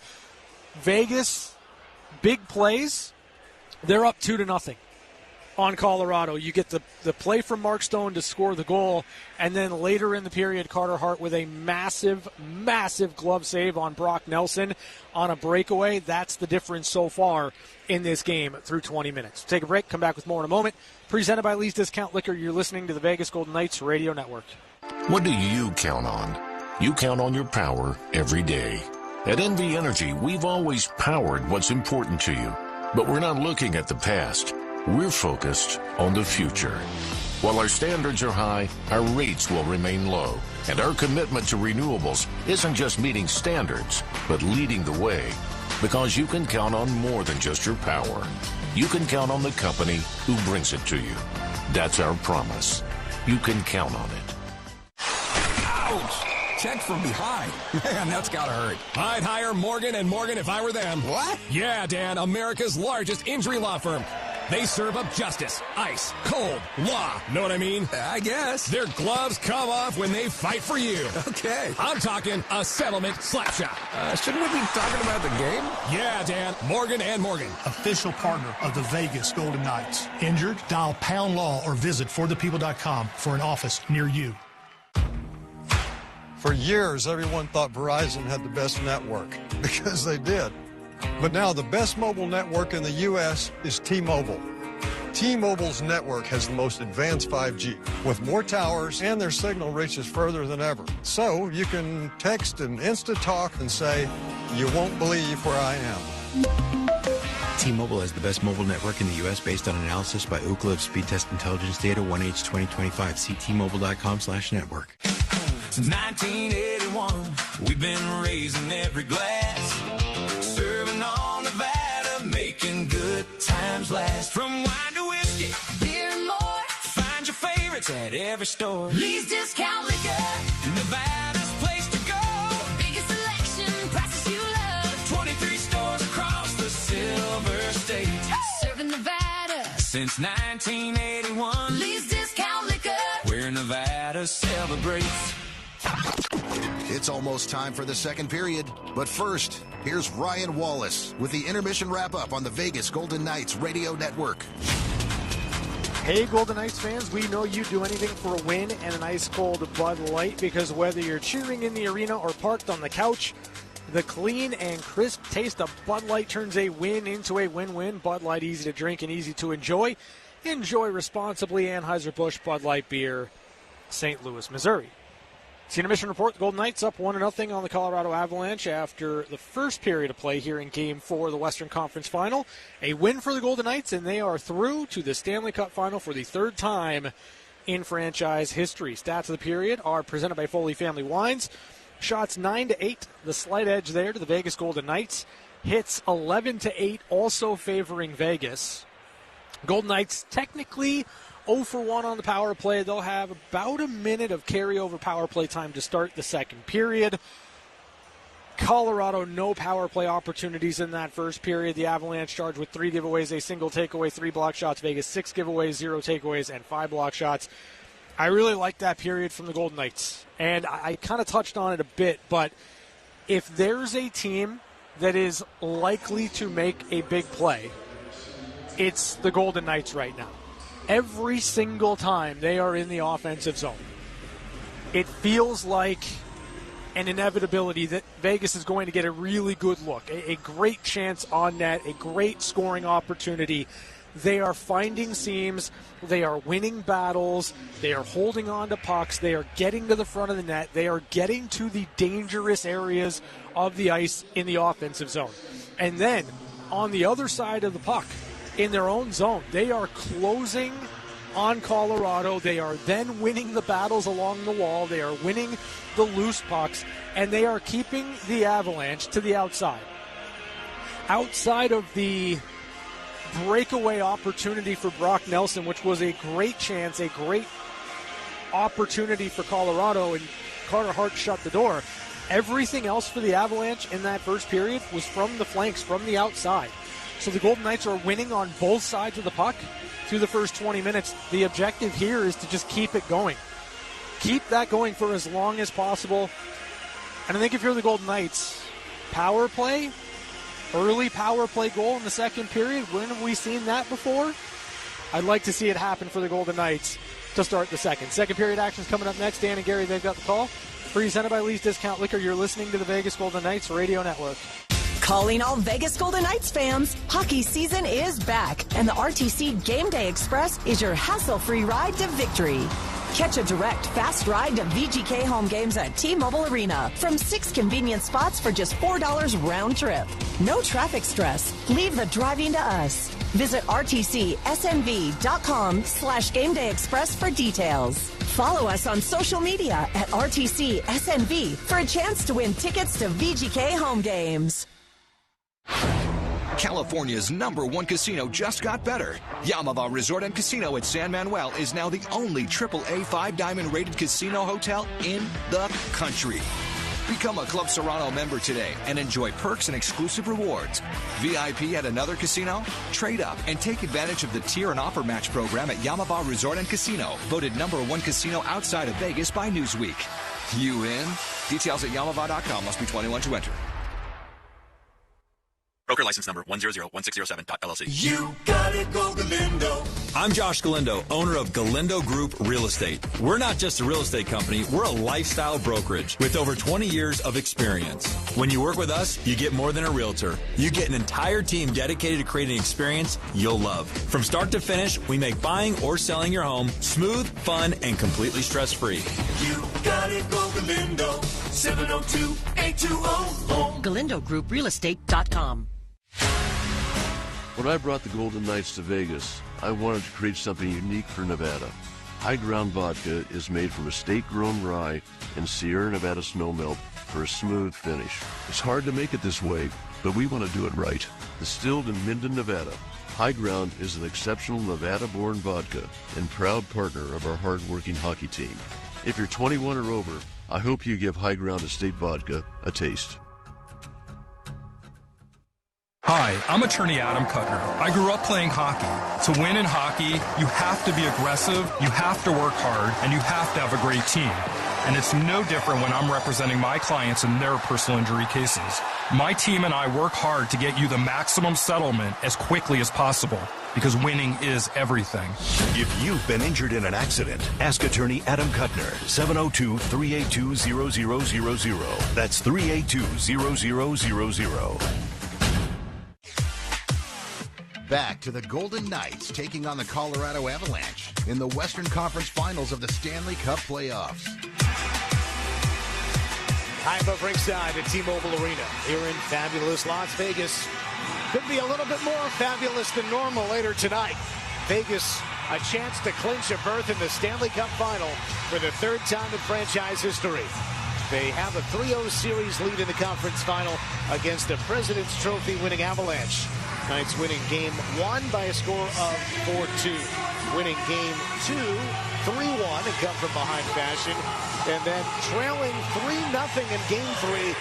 Speaker 27: Vegas, big plays, they're up 2-0 on Colorado. You get the play from Mark Stone to score the goal, and then later in the period, Carter Hart with a massive, massive glove save on Brock Nelson on a breakaway. That's the difference so far in this game through 20 minutes. Take a break, come back with more in a moment. Presented by Lee's Discount Liquor. You're listening to the Vegas Golden Knights Radio Network.
Speaker 1: What do you count on? You count on your power every day. At NV Energy, we've always powered what's important to you. But we're not looking at the past. We're focused on the future. While our standards are high, our rates will remain low. And our commitment to renewables isn't just meeting standards, but leading the way. Because you can count on more than just your power. You can count on the company who brings it to you. That's our promise. You can count on it.
Speaker 4: Ouch! Check from behind. Man, that's gotta hurt. I'd hire Morgan & Morgan if I were them. What? Yeah, Dan, America's largest injury law firm. They serve up justice, ice, cold, law. Know what I mean? I guess. Their gloves come off when they fight for you. Okay. I'm talking a settlement slap shot. Shouldn't we be talking about the game? Yeah, Dan. Morgan & Morgan.
Speaker 5: Official partner of the Vegas Golden Knights. Injured? Dial Pound Law or visit forthepeople.com for an office near you.
Speaker 7: For years, everyone thought Verizon had the best network, because they did. But now the best mobile network in the U.S. is T-Mobile. T-Mobile's network has the most advanced 5G, with more towers, and their signal reaches further than ever. So you can text and Insta-talk and say, "You won't believe where I am."
Speaker 8: T-Mobile has the best mobile network in the U.S. based on analysis by Ookla of Speed Test Intelligence Data 1H 2025. See T-Mobile.com/network.
Speaker 10: Since 1981, we've been raising every glass, serving all Nevada, making good times last. From wine to whiskey, beer and more, find your favorites at every store. Lee's Discount Liquor, Nevada's place to go. Biggest selection, prices you love. 23 stores across the Silver State, serving Nevada since 1981. Lee's Discount Liquor, where Nevada celebrates.
Speaker 6: It's almost time for the second period, but first, here's Ryan Wallace with the intermission wrap-up on the Vegas Golden Knights Radio Network.
Speaker 27: Hey, Golden Knights fans, we know you'd do anything for a win and an ice-cold Bud Light, because whether you're cheering in the arena or parked on the couch, the clean and crisp taste of Bud Light turns a win into a win-win. Bud Light, easy to drink and easy to enjoy. Enjoy responsibly. Anheuser-Busch Bud Light Beer, St. Louis, Missouri. Senior Mission Report, the Golden Knights up 1-0 on the Colorado Avalanche after the first period of play here in Game 4 of the Western Conference Final. A win for the Golden Knights, and they are through to the Stanley Cup Final for the third time in franchise history. Stats of the period are presented by Foley Family Wines. Shots 9-8, the slight edge there to the Vegas Golden Knights. Hits 11-8, also favoring Vegas. Golden Knights technically 0 for 1 on the power play. They'll have about a minute of carryover power play time to start the second period. Colorado, no power play opportunities in that first period. The Avalanche charged with 3 giveaways, a single takeaway, 3 block shots. Vegas 6 giveaways, 0 takeaways, and 5 block shots. I really like that period from the Golden Knights. And I kind of touched on it a bit, but if there's a team that is likely to make a big play, it's the Golden Knights right now. every single time they are in the offensive zone, it feels like an inevitability that Vegas is going to get a really good look, a great chance on net, a great scoring opportunity. They are finding seams. They are winning battles. They are holding on to pucks. They are getting to the front of the net. They are getting to the dangerous areas of the ice in the offensive zone. And then on the other side of the puck, in their own zone, they are closing on Colorado. They are then winning the battles along the wall. They are winning the loose pucks, and they are keeping the Avalanche to the outside. Outside of the breakaway opportunity for Brock Nelson, which was a great chance, a great opportunity for Colorado, and Carter Hart shut the door. Everything else for the Avalanche in that first period was from the flanks, from the outside. So the Golden Knights are winning on both sides of the puck through the first 20 minutes. The objective here is to just keep it going. Keep that going for as long as possible. And I think if you're the Golden Knights, power play, early power play goal in the second period. When have we seen that before? I'd like to see it happen for the Golden Knights to start the second. Second period action's coming up next. Dan and Gary, they've got the call. Presented by Lee's Discount Liquor. You're listening to the Vegas Golden Knights Radio Network.
Speaker 9: Calling all Vegas Golden Knights fans, hockey season is back, and the RTC Game Day Express is your hassle-free ride to victory. Catch a direct, fast ride to VGK home games at T-Mobile Arena from 6 convenient spots for just $4 round trip. No traffic stress. Leave the driving to us. Visit rtcsnv.com/Game Day Express for details. Follow us on social media at RTCSNV for a chance to win tickets to VGK home games.
Speaker 12: California's #1 casino just got better. Yamava Resort and Casino at San Manuel is now the only AAA 5-diamond rated casino hotel in the country. Become a Club Serrano member today and enjoy perks and exclusive rewards. VIP at another casino? Trade up and take advantage of the tier and offer match program at Yamava Resort and Casino, voted #1 casino outside of Vegas by Newsweek. You in? Details at yamava.com. Must be 21 to enter.
Speaker 13: Broker license number 1001607.LLC.
Speaker 10: You gotta go Galindo.
Speaker 14: I'm Josh Galindo, owner of Galindo Group Real Estate. We're not just a real estate company, we're a lifestyle brokerage with over 20 years of experience. When you work with us, you get more than a realtor. You get an entire team dedicated to creating an experience you'll love. From start to finish, we make buying or selling your home smooth, fun, and completely stress-free.
Speaker 10: You gotta go Galindo. 702-820-HOME.
Speaker 9: GalindoGroupRealestate.com.
Speaker 15: When I brought the Golden Knights to Vegas, I wanted to create something unique for Nevada. High Ground Vodka is made from estate-grown rye and Sierra Nevada snowmelt for a smooth finish. It's hard to make it this way, but we want to do it right. Distilled in Minden, Nevada, High Ground is an exceptional Nevada-born vodka and proud partner of our hard-working hockey team. If you're 21 or over, I hope you give High Ground Estate Vodka a taste.
Speaker 16: Hi, I'm attorney Adam Kuttner. I grew up playing hockey. To win in hockey, you have to be aggressive, you have to work hard, and you have to have a great team. And it's no different when I'm representing my clients in their personal injury cases. My team and I work hard to get you the maximum settlement as quickly as possible, because winning is everything.
Speaker 17: If you've been injured in an accident, ask attorney Adam Kuttner, 702-382-0000. That's 382-0000.
Speaker 6: Back to the Golden Knights taking on the Colorado Avalanche in the Western Conference Finals of the Stanley Cup playoffs.
Speaker 2: High above ringside at T-Mobile Arena here in fabulous Las Vegas. Could be a little bit more fabulous than normal later tonight. Vegas, a chance to clinch a berth in the Stanley Cup Final for the third time in franchise history. They have a 3-0 series lead in the conference final against the President's Trophy winning Avalanche. Knights winning game 1 by a score of 4-2. Winning game 2, 3-1 and come from behind fashion. And then trailing 3-0 in game 3.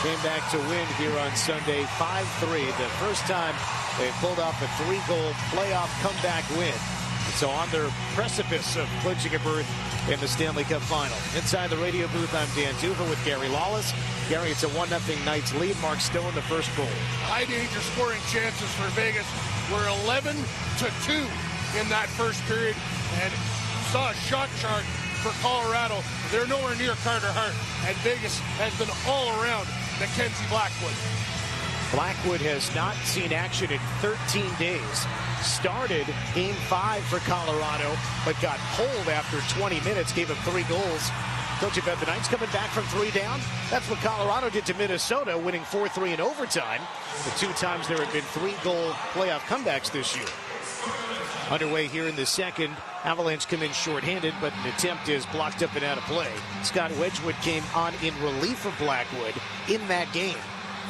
Speaker 2: Came back to win here on Sunday 5-3. The first time they pulled off a 3-goal playoff comeback win. So on their precipice of clinching a berth in the Stanley Cup Final. Inside the radio booth, I'm Dan Duva with Gary Lawless. Gary, it's a 1-0 Knights lead. Mark Stone, the first goal.
Speaker 3: High danger scoring chances for Vegas were 11-2 in that first period, and saw a shot chart for Colorado. They're nowhere near Carter Hart, and Vegas has been all around Mackenzie Blackwood.
Speaker 2: Blackwood has not seen action in 13 days. Started Game 5 for Colorado, but got pulled after 20 minutes, gave him 3 goals. Coach about the Knights coming back from 3 down. That's what Colorado did to Minnesota, winning 4-3 in overtime. The 2 times there have been 3-goal playoff comebacks this year. Underway here in the second. Avalanche come in shorthanded, but an attempt is blocked up and out of play. Scott Wedgwood came on in relief of Blackwood in that game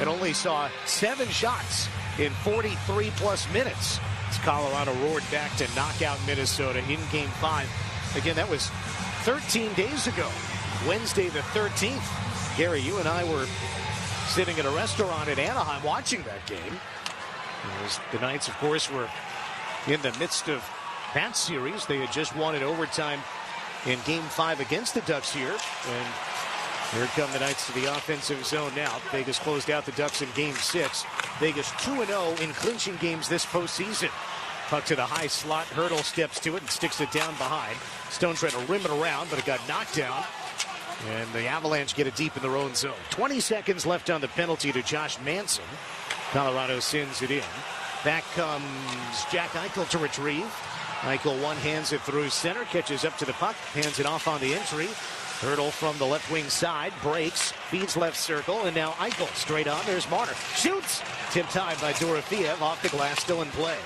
Speaker 2: and only saw 7 shots in 43-plus minutes. As Colorado roared back to knock out Minnesota in Game 5. Again, that was 13 days ago, Wednesday the 13th. Gary, you and I were sitting at a restaurant in Anaheim watching that game. As the Knights, of course, were in the midst of that series. They had just won in overtime in Game 5 against the Ducks here. And here come the Knights to the offensive zone now. Vegas closed out the Ducks in Game 6. Vegas 2-0 in clinching games this postseason. Puck to the high slot. Hurdle steps to it and sticks it down behind. Stone trying to rim it around, but it got knocked down. And the Avalanche get it deep in their own zone. 20 seconds left on the penalty to Josh Manson. Colorado sends it in. Back comes Jack Eichel to retrieve. Eichel one-hands it through center, catches up to the puck, hands it off on the entry. Hurdle from the left wing side, breaks, feeds left circle, and now Eichel straight on. There's Marner. Shoots! Tipped high by Dorofeev, off the glass, still in play.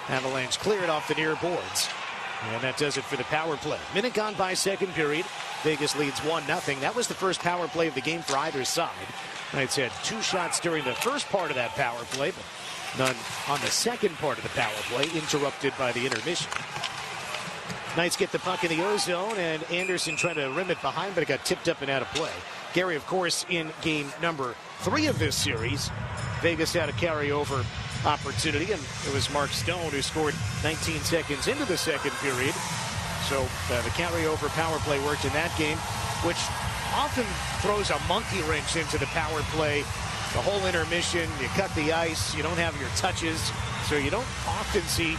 Speaker 2: Avalanche cleared off the near boards. And that does it for the power play. Minute gone by second period. Vegas leads 1-0. That was the first power play of the game for either side. Knights had 2 shots during the first part of that power play, but none on the second part of the power play, interrupted by the intermission. Knights get the puck in the O-zone, and Anderson trying to rim it behind, but it got tipped up and out of play. Gary, of course, in game number 3 of this series, Vegas had a carryover opportunity, and it was Mark Stone who scored 19 seconds into the second period. So the carryover power play worked in that game, which often throws a monkey wrench into the power play. The whole intermission, you cut the ice, you don't have your touches, so you don't often see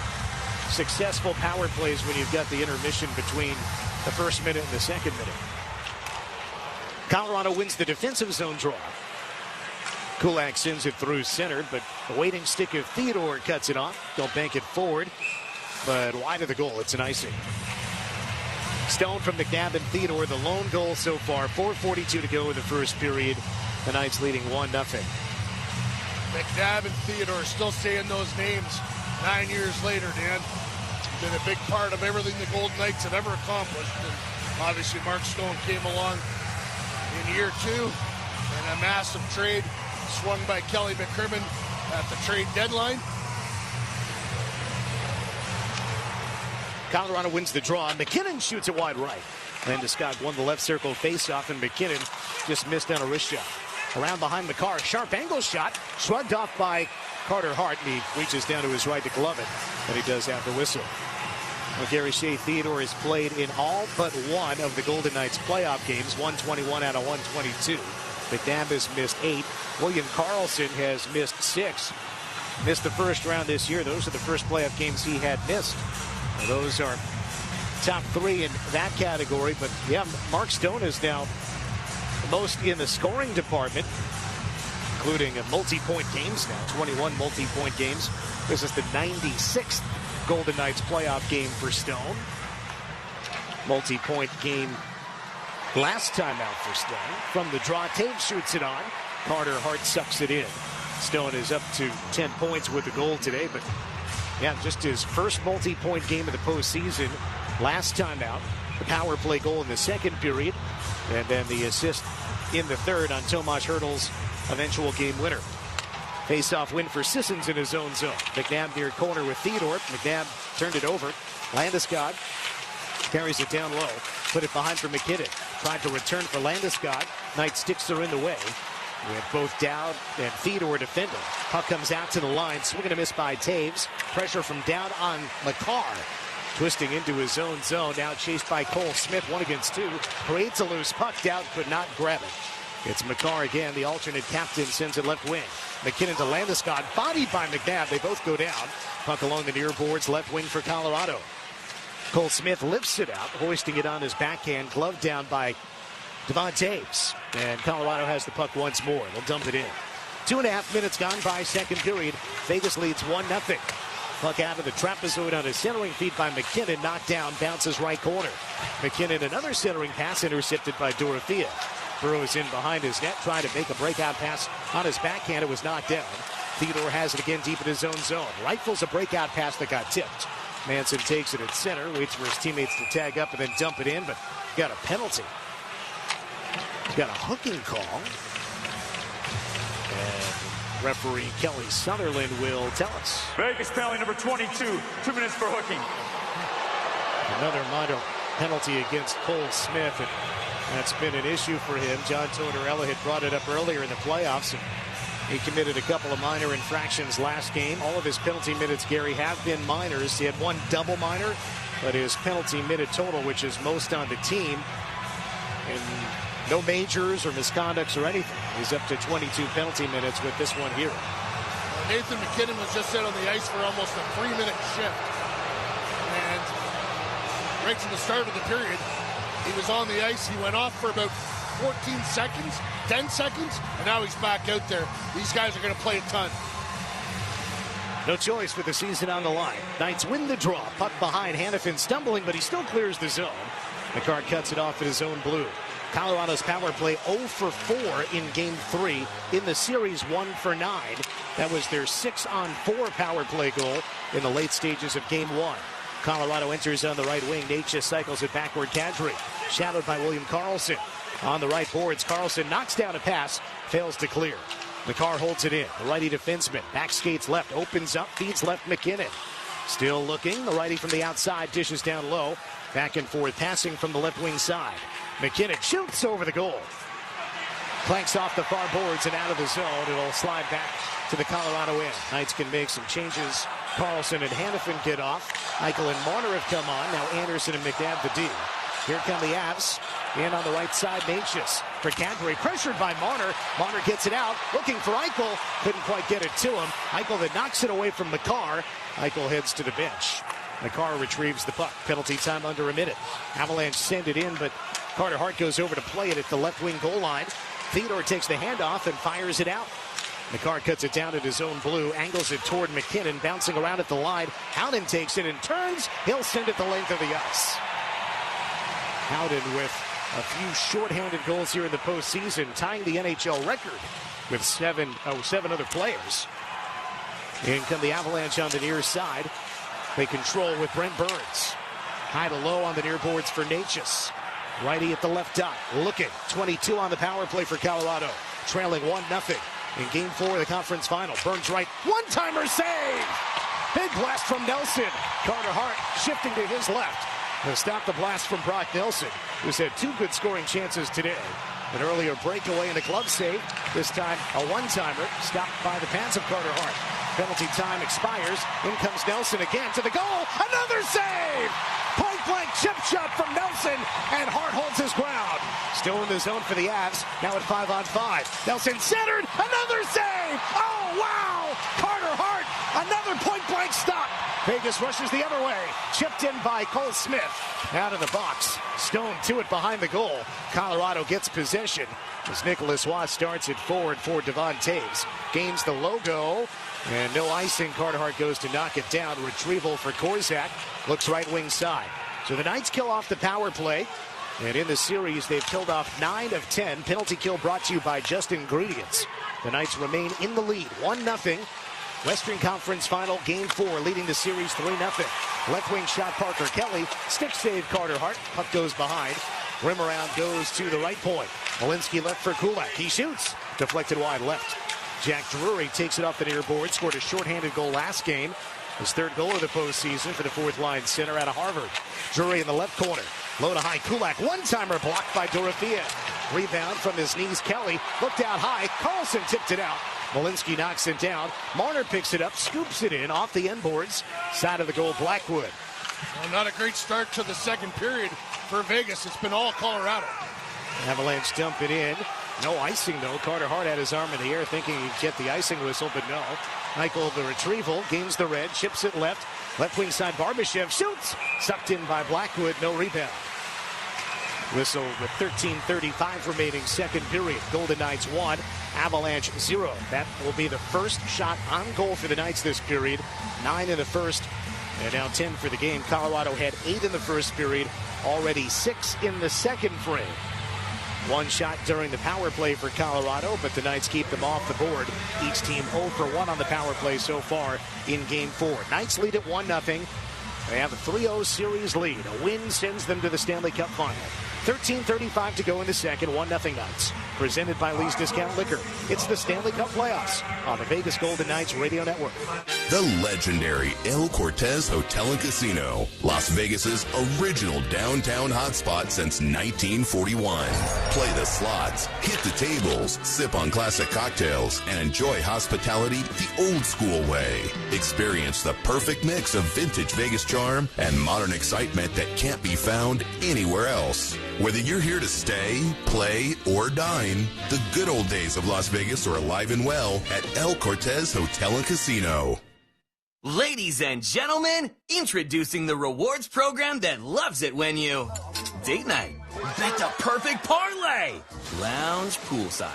Speaker 2: successful power plays when you've got the intermission between the first minute and the second minute. Colorado wins the defensive zone draw. Kulak sends it through center, but the waiting stick of Theodore cuts it off. They'll bank it forward, but wide of the goal. It's an icing. Stone from McNabb and Theodore, the lone goal so far. 4:42 to go in the first period. The Knights leading 1-0.
Speaker 3: McNabb and Theodore still saying those names 9 years later, Dan. Been a big part of everything the Golden Knights have ever accomplished. And obviously Mark Stone came along in year 2 and a massive trade swung by Kelly McCrimmon at the trade deadline.
Speaker 2: Colorado wins the draw. McKinnon shoots it wide right. Landeskog won the left circle face-off, and McKinnon just missed on a wrist shot. Around behind Makar, sharp angle shot, shrugged off by Carter Hart, and he reaches down to his right to glove it, and he does have the whistle. Well, Gary Shea Theodore has played in all but one of the Golden Knights playoff games, 121 out of 122. McNabb has missed 8. William Karlsson has missed 6. Missed the first round this year. Those are the first playoff games he had missed. Well, those are top 3 in that category, but yeah, Mark Stone is now most in the scoring department, including multi-point games now, 21 multi-point games. This is the 96th Golden Knights playoff game for Stone. Multi-point game last time out for Stone. From the draw, Taves shoots it on. Carter Hart sucks it in. Stone is up to 10 points with the goal today, but yeah, just his first multi-point game of the postseason last time out. The power play goal in the second period, and then the assist in the third on Tomas Hertl's eventual game winner. Face-off win for Sissons in his own zone. McNabb near corner with Theodore. McNabb turned it over. Landeskog carries it down low. Put it behind for McKinnon. Tried to return for Landeskog. Knight sticks are in the way, with both Dowd and Theodore defending. Puck comes out to the line. Swing and a miss by Taves. Pressure from Dowd on Makar. Twisting into his own zone. Now chased by Cole Smith. 1 against 2. Creates a loose puck. Dowd could not grab it. It's McCarr again. The alternate captain sends it left wing. McKinnon to Landeskog. Bodied by McNabb. They both go down. Puck along the near boards. Left wing for Colorado. Cole Smith lifts it out, hoisting it on his backhand. Gloved down by Devon Taves. And Colorado has the puck once more. They'll dump it in. 2.5 minutes gone by second period. Vegas leads 1-0. Puck out of the trapezoid on a centering feed by McKinnon. Knocked down, bounces right corner. McKinnon, another centering pass intercepted by Dorothea. Burrows in behind his net, trying to make a breakout pass on his backhand. It was knocked down. Theodore has it again deep in his own zone. Rifles a breakout pass that got tipped. Manson takes it at center, waits for his teammates to tag up and then dump it in, but got a penalty. He's got a hooking call. And referee Kelly Sutherland will tell us.
Speaker 11: Vegas penalty number 22, 2 minutes for hooking.
Speaker 2: Another minor penalty against Cole Smith, and that's been an issue for him. John Tortorella had brought it up earlier in the playoffs, and he committed a couple of minor infractions last game. All of his penalty minutes, Gary, have been minors. He had one double minor, but his penalty minute total, which is most on the team, and no majors or misconducts or anything. He's up to 22 penalty minutes with this one here.
Speaker 3: Nathan McKinnon was just out on the ice for almost a 3-minute shift. And right from the start of the period, he was on the ice. He went off for about 14 seconds, 10 seconds, and now he's back out there. These guys are going to play a ton.
Speaker 2: No choice with the season on the line. Knights win the draw. Puck behind. Hanifin stumbling, but he still clears the zone. McCarr cuts it off at his own blue. Colorado's power play 0 for 4 in Game 3. In the series, 1 for 9. That was their 6-on-4 power play goal in the late stages of Game 1. Colorado enters on the right wing. Natchez cycles it backward. Kadri, shadowed by William Karlsson. On the right boards, Karlsson knocks down a pass, fails to clear. McCarr holds it in. The righty defenseman back skates left, opens up, feeds left McKinnon. Still looking. The righty from the outside dishes down low. Back and forth passing from the left wing side. McKinnon shoots over the goal. Clanks off the far boards and out of the zone. It'll slide back to the Colorado end. Knights can make some changes. Karlsson and Hanifin get off. Eichel and Marner have come on. Now Anderson and McNabb the D. Here come the Avs. In on the right side, Natchez for Kadri. Pressured by Marner. Marner gets it out. Looking for Eichel. Couldn't quite get it to him. Eichel that knocks it away from McCarr. Eichel heads to the bench. McCarr retrieves the puck. Penalty time under a minute. Avalanche send it in, but Carter Hart goes over to play it at the left wing goal line. Theodore takes the handoff and fires it out. McCarr cuts it down at his own blue, angles it toward McKinnon, bouncing around at the line. Howden takes it and turns. He'll send it the length of the ice. Howden with a few shorthanded goals here in the postseason, tying the NHL record with seven other players. In come the Avalanche on the near side. They control with Brent Burns. High to low on the near boards for Natchez. Righty at the left dot. Looking. 22 on the power play for Colorado. Trailing 1-0 in Game 4 of the conference final. Burns right. One-timer save! Big blast from Nelson. Carter Hart shifting to his left. To stop the blast from Brock Nelson, who's had 2 good scoring chances today. An earlier breakaway and a glove save. This time a one-timer stopped by the pads of Carter Hart. Penalty time expires. In comes Nelson again to the goal. Another save! Point-blank chip shot from Nelson, and Hart holds his ground. Still in the zone for the Avs. Now at 5-on-5. Nelson centered. Another save! Oh, wow! Carter Hart. Another point-blank stop. Vegas rushes the other way. Chipped in by Cole Smith. Out of the box. Stone to it behind the goal. Colorado gets possession as Nicholas Waugh starts it forward for Devon Taves. Gains the logo. And no icing. Carter Hart goes to knock it down. Retrieval for Korzak. Looks right wing side. So the Knights kill off the power play. And in the series, they've killed off 9 of 10. Penalty kill brought to you by Just Ingredients. The Knights remain in the lead. 1-0. Western Conference Final, Game 4, leading the series 3-0. Left wing shot, Parker Kelly. Stick save, Carter Hart. Puck goes behind. Rim around goes to the right point. Malinsky left for Kulak. He shoots. Deflected wide left. Jack Drury takes it off the near board. Scored a shorthanded goal last game. His 3rd goal of the postseason for the 4th-line center out of Harvard. Drury in the left corner. Low to high, Kulak. One-timer blocked by Dorothea. Rebound from his knees, Kelly. Looked out high. Karlsson tipped it out. Malinsky knocks it down. Marner picks it up, scoops it in off the end boards. Side of the goal, Blackwood.
Speaker 3: Well, not a great start to the second period for Vegas. It's been all Colorado.
Speaker 2: Avalanche dump it in. No icing, though. Carter Hart had his arm in the air thinking he'd get the icing whistle, but no. Eichel, the retrieval, gains the red, chips it left. Left wing side, Barbashev shoots. Sucked in by Blackwood, no rebound. Whistle with 13:35 remaining second period. Golden Knights 1, Avalanche 0. That will be the first shot on goal for the Knights this period. 9 in the first, and now 10 for the game. Colorado had 8 in the first period, already 6 in the second frame. One shot during the power play for Colorado, but the Knights keep them off the board. Each team 0 for 1 on the power play so far in Game 4. Knights lead at 1-0. They have a 3-0 series lead. A win sends them to the Stanley Cup final. 13:35 to go in the second. 1-0 Knights. Presented by Lee's Discount Liquor. It's the Stanley Cup playoffs on the Vegas Golden Knights Radio Network.
Speaker 25: The legendary El Cortez Hotel and Casino, Las Vegas's original downtown hotspot since 1941. Play the slots, hit the tables, sip on classic cocktails, and enjoy hospitality the old school way. Experience the perfect mix of vintage Vegas charm and modern excitement that can't be found anywhere else. Whether you're here to stay, play, or dine, the good old days of Las Vegas are alive and well at El Cortez Hotel and Casino.
Speaker 18: Ladies and gentlemen, introducing the rewards program that loves it when you date night, bet the perfect parlay, lounge poolside,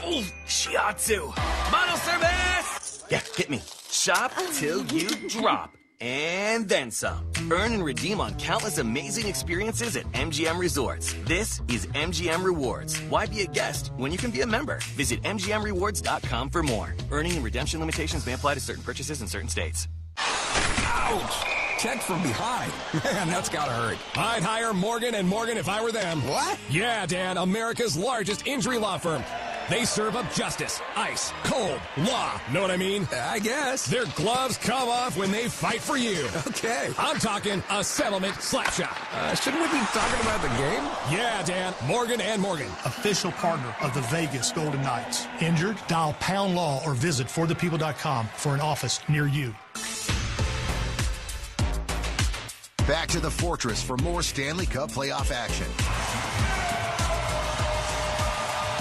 Speaker 18: ooh, shiatsu, bottle service, yeah, get me, shop till you drop, and then some. Earn and redeem on countless amazing experiences at MGM Resorts. This is MGM Rewards. Why be a guest when you can be a member? Visit MGMRewards.com for more. Earning and redemption limitations may apply to certain purchases in certain states.
Speaker 4: Ouch! Checked from behind. Man, that's gotta hurt. I'd hire Morgan & Morgan if I were them. What? Yeah, Dan, America's largest injury law firm. They serve up justice, ice, cold, law. Know what I mean? I guess. Their gloves come off when they fight for you. Okay. I'm talking a settlement slap shot. Shouldn't we be talking about the game? Yeah, Dan. Morgan & Morgan.
Speaker 5: Official partner of the Vegas Golden Knights. Injured? Dial Pound Law or visit forthepeople.com for an office near you.
Speaker 6: Back to the Fortress for more Stanley Cup playoff action.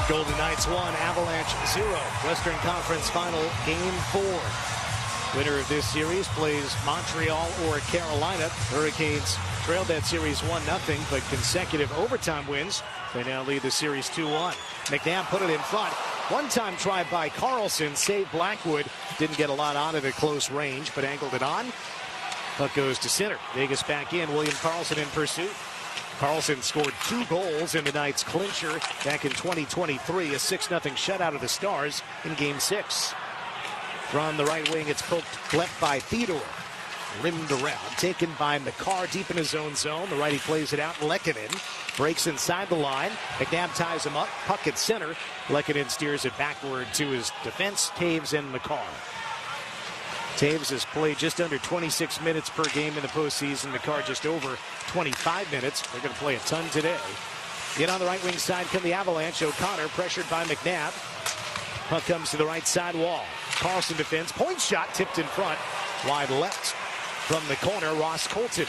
Speaker 2: Golden Knights 1, Avalanche 0. Western Conference Final, Game 4. Winner of this series plays Montreal or Carolina. Hurricanes trailed that series 1-0, but consecutive overtime wins. They now lead the series 2-1. McNabb put it in front. One-time try by Carlson saved Blackwood. Didn't get a lot out of it close range, but angled it on. Puck goes to center. Vegas back in. William Karlsson in pursuit. Karlsson scored 2 goals in the Knights' clincher back in 2023. A 6-0 shutout of the Stars in Game 6. From the right wing, it's poked left by Theodore. Rimmed around. Taken by McCarr deep in his own zone. The righty plays it out. Lehkonen breaks inside the line. McNabb ties him up. Puck at center. Lehkonen steers it backward to his defense. Taves and McCarr. Taves has played just under 26 minutes per game in the postseason. McCarr just over 25 minutes. They're going to play a ton today. In on the right wing side come the Avalanche. O'Connor pressured by McNabb. Puck comes to the right side wall. Karlsson defends. Point shot tipped in front. Wide left from the corner. Ross Colton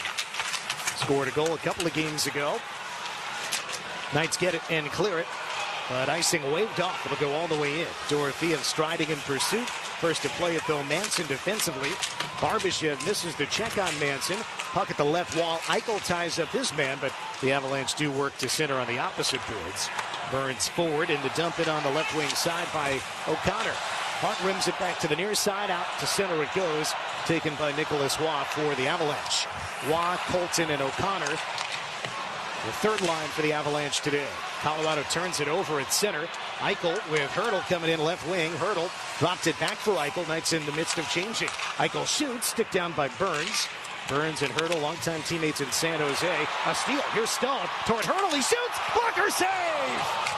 Speaker 2: scored a goal a couple of games ago. Knights get it and clear it. But icing waved off. It'll go all the way in. Dorothea striding in pursuit. First to play it, though, Manson defensively. Barbashev misses the check on Manson. Puck at the left wall. Eichel ties up his man, but the Avalanche do work to center on the opposite boards. Burns forward and the dump it on the left wing side by O'Connor. Hart rims it back to the near side. Out to center it goes. Taken by Nicholas Waugh for the Avalanche. Waugh, Colton, and O'Connor. The third line for the Avalanche today. Colorado turns it over at center. Eichel with Hurdle coming in left wing. Hurdle dropped it back for Eichel. Knights in the midst of changing. Eichel shoots. Stick down by Burns. Burns and Hurdle, longtime teammates in San Jose. A steal. Here's Stone toward Hurdle. He shoots. Blocker save.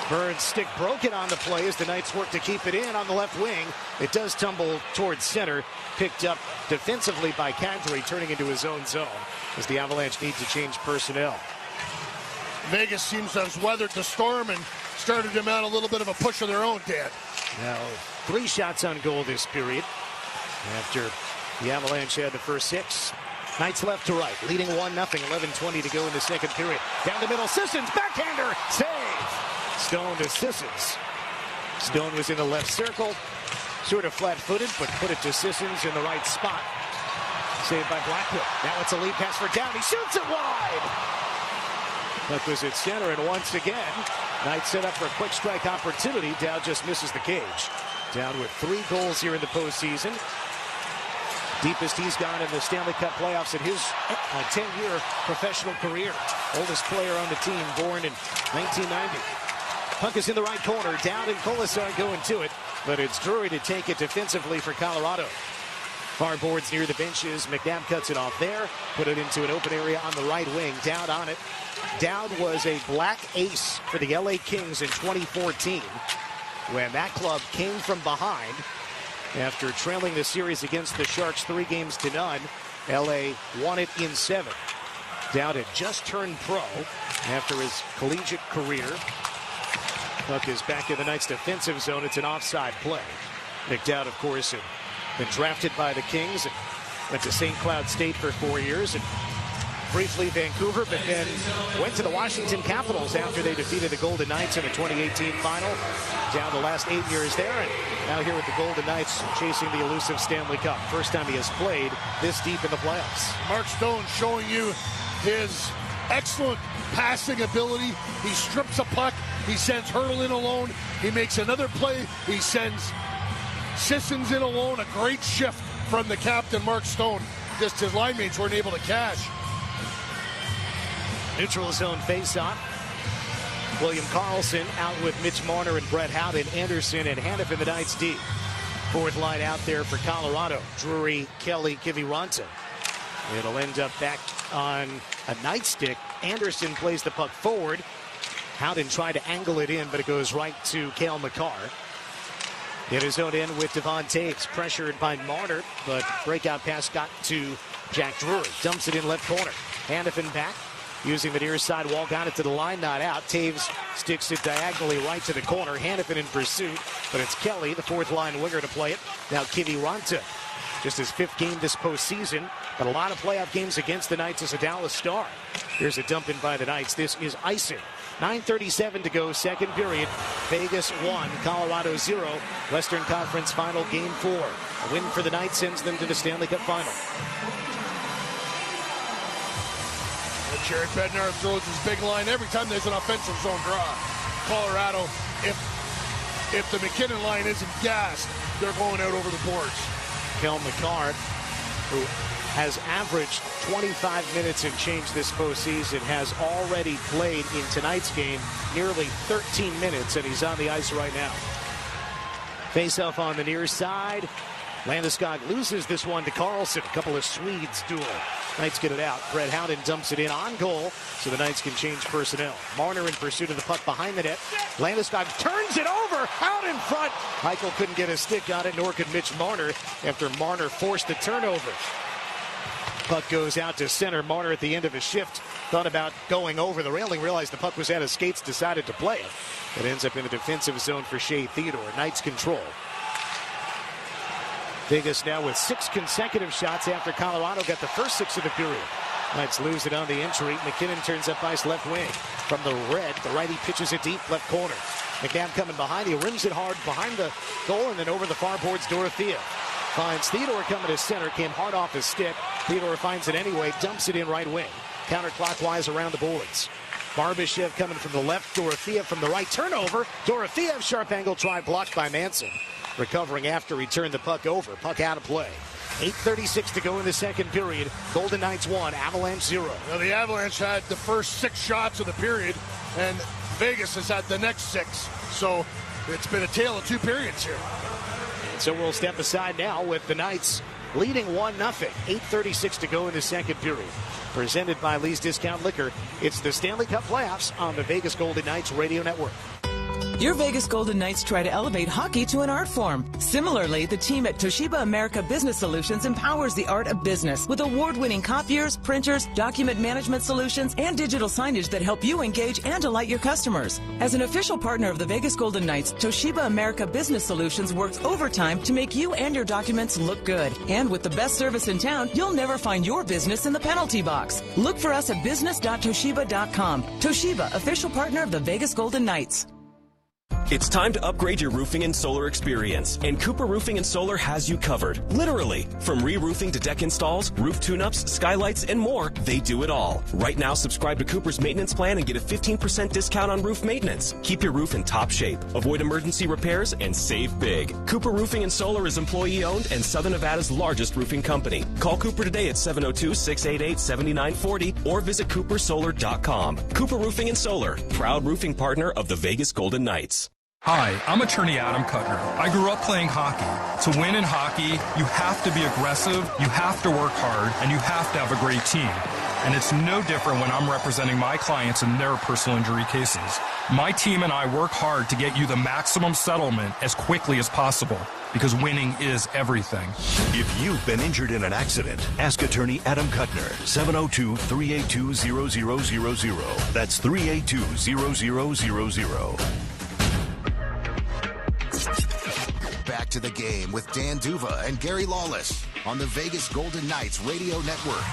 Speaker 2: Burns' stick broken on the play as the Knights work to keep it in on the left wing. It does tumble towards center. Picked up defensively by Kadri, turning into his own zone as the Avalanche need to change personnel.
Speaker 3: Vegas seems to have weathered the storm and started them out a little bit of a push of their own, Dan.
Speaker 2: Now, 3 shots on goal this period after the Avalanche had the first 6. Knights left to right, leading 1-0, 11:20 to go in the second period. Down the middle, Sissons, backhander, save. Stone to Sissons. Stone was in the left circle, sort of flat-footed, but put it to Sissons in the right spot. Saved by Blackwood. Now it's a lead pass for Down. He shoots it wide. Puck was at center, and once again, Knights set up for a quick strike opportunity. Dow just misses the cage. Down with 3 goals here in the postseason. Deepest he's gone in the Stanley Cup playoffs in his 10-year professional career. Oldest player on the team, born in 1990. Puck is in the right corner. Down and Colasar going to it, but it's Drury to take it defensively for Colorado. Far boards near the benches. McNabb cuts it off there. Put it into an open area on the right wing. Dowd on it. Dowd was a black ace for the LA Kings in 2014 when that club came from behind after trailing the series against the Sharks 3-0. LA won it in 7. Dowd had just turned pro after his collegiate career. Puck is back in the Knights' defensive zone. It's an offside play. McDowd, of course, had been drafted by the Kings and went to St. Cloud State for 4 years and briefly Vancouver, but then went to the Washington Capitals after they defeated the Golden Knights in the 2018 final. Down the last 8 years there, and now here with the Golden Knights chasing the elusive Stanley Cup. First time he has played this deep in the playoffs.
Speaker 3: Mark Stone showing you his excellent passing ability. He strips a puck. He sends Hurdle in alone. He makes another play. He sends Sissons in alone. A great shift from the captain, Mark Stone. Just his line mates weren't able to cash.
Speaker 2: Neutral zone face-off. William Karlsson out with Mitch Marner and Brett Howden. Anderson and Hannif in the Knights D. Fourth line out there for Colorado. Drury, Kelly, Kiviranta. It'll end up back on a nightstick. Anderson plays the puck forward. Howden tried to angle it in, but it goes right to Cale Makar. In his own end with Devon Taves, pressured by Marner, but breakout pass got to Jack Drury. Dumps it in left corner. Hannifin back, using the near side wall, got it to the line, not out. Taves sticks it diagonally right to the corner. Hannifin in pursuit, but it's Kelly, the fourth line winger, to play it. Now Kiviranta, just his 5th game this postseason, but a lot of playoff games against the Knights as a Dallas Star. Here's a dump in by the Knights. This is icing. 9:37 to go, second period. Vegas 1, Colorado 0. Western Conference Final, Game 4. A win for the Knights sends them to the Stanley Cup Final.
Speaker 3: Jared Bednar throws his big line every time there's an offensive zone draw. Colorado, if the McKinnon line isn't gassed, they're going out over the boards.
Speaker 2: Cale Makar, who has averaged 25 minutes and change this postseason, has already played in tonight's game nearly 13 minutes, and he's on the ice right now. Face-off on the near side. Landeskog loses this one to Karlsson. A couple of Swedes duel. Knights get it out. Brett Howden dumps it in on goal, so the Knights can change personnel. Marner in pursuit of the puck behind the net. Landeskog turns it over, out in front. Eichel couldn't get a stick on it, nor could Mitch Marner after Marner forced the turnover. Puck goes out to center. Marner at the end of his shift thought about going over the railing, realized the puck was at his skates, decided to play it. It ends up in the defensive zone for Shea Theodore. Knights control. Vegas now with 6 consecutive shots after Colorado got the first 6 of the period. Knights lose it on the entry. McKinnon turns up ice left wing. From the red, the righty pitches it deep left corner. McNabb coming behind. He rims it hard behind the goal and then over the far boards. Dorothea finds Theodore coming to center. Came hard off his stick. Theodore finds it anyway. Dumps it in right wing. Counterclockwise around the boards. Barbashev coming from the left. Dorothea from the right. Turnover. Dorothea, sharp angle try blocked by Manson. Recovering after he turned the puck over. Puck out of play. 8:36 to go in the second period. Golden Knights 1, Avalanche 0.
Speaker 3: Now the Avalanche had the first 6 shots of the period, and Vegas has had the next 6. So it's been a tale of 2 periods here.
Speaker 2: So we'll step aside now with the Knights leading 1-0. 8:36 to go in the second period. Presented by Lee's Discount Liquor. It's the Stanley Cup Playoffs on the Vegas Golden Knights Radio Network.
Speaker 9: Your Vegas Golden Knights try to elevate hockey to an art form. Similarly, the team at Toshiba America Business Solutions empowers the art of business with award-winning copiers, printers, document management solutions, and digital signage that help you engage and delight your customers. As an official partner of the Vegas Golden Knights, Toshiba America Business Solutions works overtime to make you and your documents look good. And with the best service in town, you'll never find your business in the penalty box. Look for us at business.toshiba.com. Toshiba, official partner of the Vegas Golden Knights.
Speaker 19: It's time to upgrade your roofing and solar experience, and Cooper Roofing and Solar has you covered. Literally. From re-roofing to deck installs, roof tune-ups, skylights, and more, they do it all. Right now, subscribe to Cooper's maintenance plan and get a 15% discount on roof maintenance. Keep your roof in top shape, avoid emergency repairs, and save big. Cooper Roofing and Solar is employee-owned and Southern Nevada's largest roofing company. Call Cooper today at 702-688-7940 or visit coopersolar.com. Cooper Roofing and Solar, proud roofing partner of the Vegas Golden Knights.
Speaker 16: Hi, I'm attorney Adam Kuttner. I grew up playing hockey. To win in hockey, you have to be aggressive, you have to work hard, and you have to have a great team. And it's no different when I'm representing my clients in their personal injury cases. My team and I work hard to get you the maximum settlement as quickly as possible, because winning is everything.
Speaker 17: If you've been injured in an accident, ask attorney Adam Kuttner, 702-382-0000. That's 382-0000.
Speaker 6: Back to the game with Dan Duva and Gary Lawless on the Vegas Golden Knights Radio Network.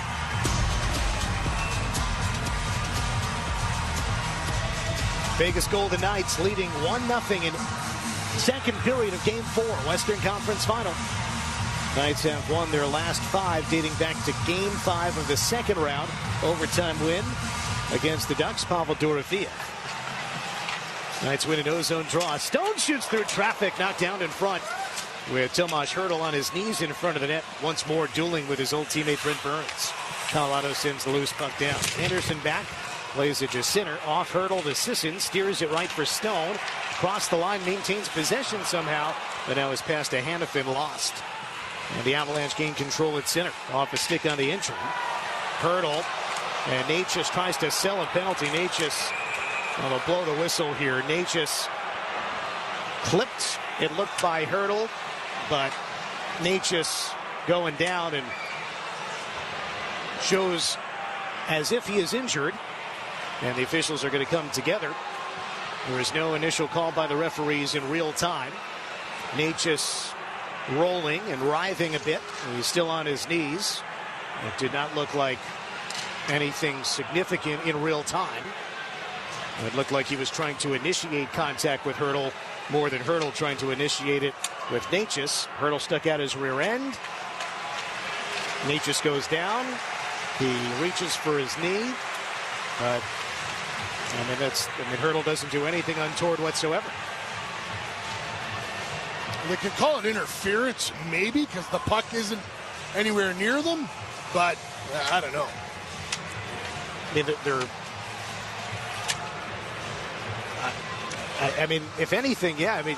Speaker 2: Vegas Golden Knights leading 1-0 in second period of Game 4, Western Conference Final. Knights have won their last 5, dating back to Game 5 of the second round overtime win against the Ducks. Pavel Dorofeev. Knights win an ozone draw. Stone shoots through traffic, knocked down in front with Tomas Hertl on his knees in front of the net, once more dueling with his old teammate Brent Burns. Colorado sends the loose puck down. Anderson back, plays it to center, off Hertl to Sisson, steers it right for Stone. Across the line, maintains possession somehow, but now his pass to Hanifin lost. And the Avalanche gain control at center, off a stick on the entry. Hertl, and Natchez tries to sell a penalty. Natchez, well, they'll blow the whistle here. Natchez clipped, it looked by Hertl, but Natchez going down and shows as if he is injured, and the officials are going to come together. There is no initial call by the referees in real time. Natchez rolling and writhing a bit. He's still on his knees. It did not look like anything significant in real time. It looked like he was trying to initiate contact with Hertl more than Hertl trying to initiate it with Natchez. Hertl stuck out his rear end. Natchez goes down. He reaches for his knee, but Hertl doesn't do anything untoward whatsoever.
Speaker 3: They could call it interference, maybe, because the puck isn't anywhere near them, but I don't know.
Speaker 2: I mean, if anything, yeah. I mean,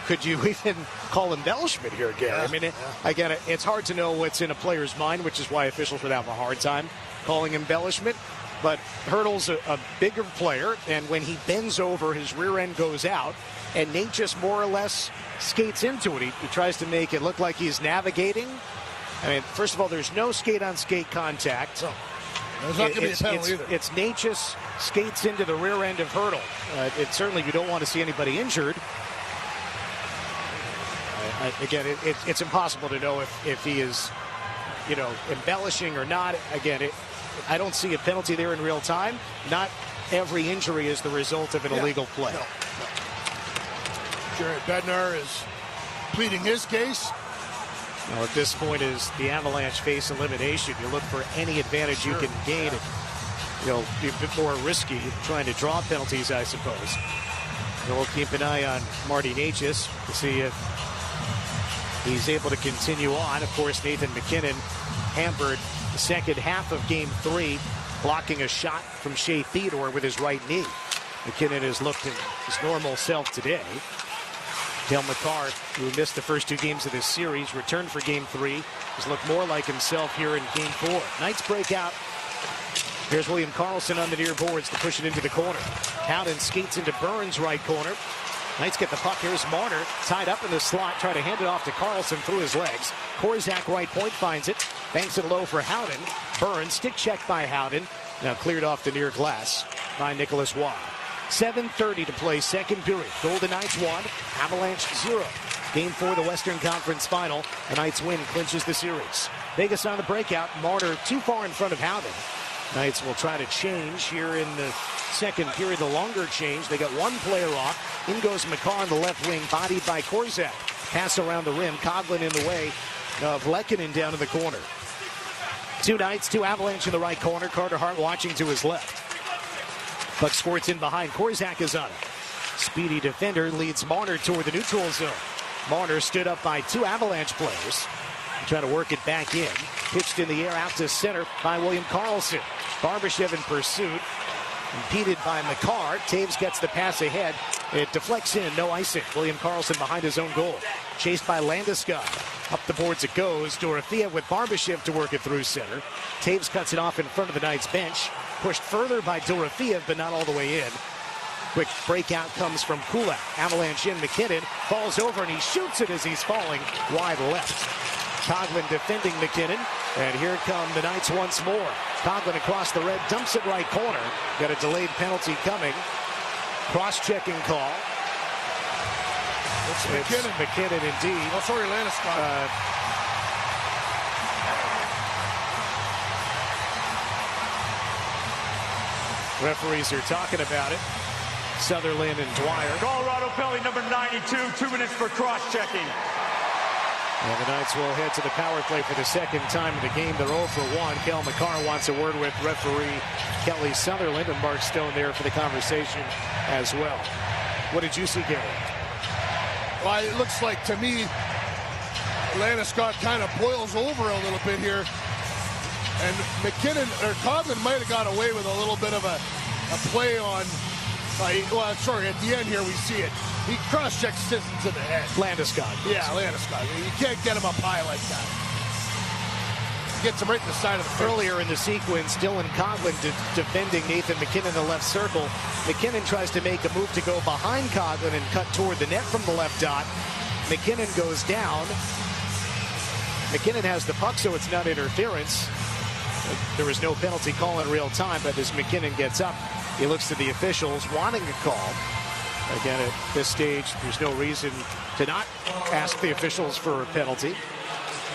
Speaker 2: could you even call embellishment here, Gary?
Speaker 3: Yeah,
Speaker 2: I mean, again, it's hard to know what's in a player's mind, which is why officials would have a hard time calling embellishment. But Hertl's a bigger player, and when he bends over, his rear end goes out, and Nate just more or less skates into it. He tries to make it look like he's navigating. I mean, first of all, there's no skate-on-skate contact.
Speaker 3: No. There's not going to be a penalty either.
Speaker 2: It's Natchez skates into the rear end of Hertl. Certainly you don't want to see anybody injured. Again, it's impossible to know if he is, embellishing or not. Again, I don't see a penalty there in real time. Not every injury is the result of an illegal play.
Speaker 3: No. Jared Bednar is pleading his case.
Speaker 2: Well, at this point, as the Avalanche face elimination, you look for any advantage you can gain. And, be a bit more risky trying to draw penalties, I suppose. And we'll keep an eye on Marty Natchez to see if he's able to continue on. Of course, Nathan McKinnon hampered the second half of Game 3, blocking a shot from Shea Theodore with his right knee. McKinnon has looked his normal self today. Dale McCarr, who missed the first 2 games of this series, returned for Game 3. Has looked more like himself here in Game 4. Knights break out. Here's William Karlsson on the near boards to push it into the corner. Howden skates into Burns' right corner. Knights get the puck. Here's Marner, tied up in the slot, try to hand it off to Karlsson through his legs. Korzak right point finds it, banks it low for Howden. Burns, stick checked by Howden. Now cleared off the near glass by Nicholas Waugh. 7:30 to play second period. Golden Knights 1, Avalanche 0. Game 4, the Western Conference Final. The Knights win clinches the series. Vegas on the breakout. Marner too far in front of Howden. Knights will try to change here in the second period, the longer change. They got one player off. In goes McCarr on the left wing, bodied by Korzak. Pass around the rim. Coughlin in the way of Lehkonen down in the corner. Two Knights, two Avalanche in the right corner. Carter Hart watching to his left. Puck squirts in behind. Korzak is on it. Speedy defender leads Marner toward the neutral zone. Marner stood up by two Avalanche players. Trying to work it back in. Pitched in the air out to center by William Karlsson. Barbashev in pursuit. Impeded by McCarr. Taves gets the pass ahead. It deflects in. No icing. William Karlsson behind his own goal. Chased by Landeskog. Up the boards it goes. Dorofeev with Barbashev to work it through center. Taves cuts it off in front of the Knights bench. Pushed further by Dorofeev, but not all the way in. Quick breakout comes from Kulak. Avalanche in. McKinnon falls over and he shoots it as he's falling wide left. Coughlin defending McKinnon. And here come the Knights once more. Coughlin across the red, dumps it right corner. Got a delayed penalty coming. Cross-checking call.
Speaker 3: It's McKinnon.
Speaker 2: McKinnon indeed.
Speaker 3: Oh, sorry, Landeskog.
Speaker 2: Referees are talking about it. Sutherland and Dwyer.
Speaker 11: Colorado penalty number 92, 2 minutes for cross-checking.
Speaker 2: And the Knights will head to the power play for the second time in the game. They're 0 for 1. Kel McCarr wants a word with referee Kelly Sutherland, and Mark Stone there for the conversation as well. What did you see, Gary?
Speaker 3: Well, it looks like to me Landeskog kind of boils over a little bit here. And McKinnon, or Coughlin might have got away with a little bit of a play on, well, sorry, at the end here we see it. He cross-checks Sissons in the head.
Speaker 2: Landeskog.
Speaker 3: Yeah, Landeskog. You can't get him up high like that. Gets him right in the side of the face.
Speaker 2: Earlier in the sequence, Dylan Coughlin defending Nathan McKinnon in the left circle. McKinnon tries to make a move to go behind Coughlin and cut toward the net from the left dot. McKinnon goes down. McKinnon has the puck, so it's not interference. There was no penalty call in real time, but as McKinnon gets up, he looks to the officials wanting a call. Again, at this stage, there's no reason to not ask the officials for a penalty.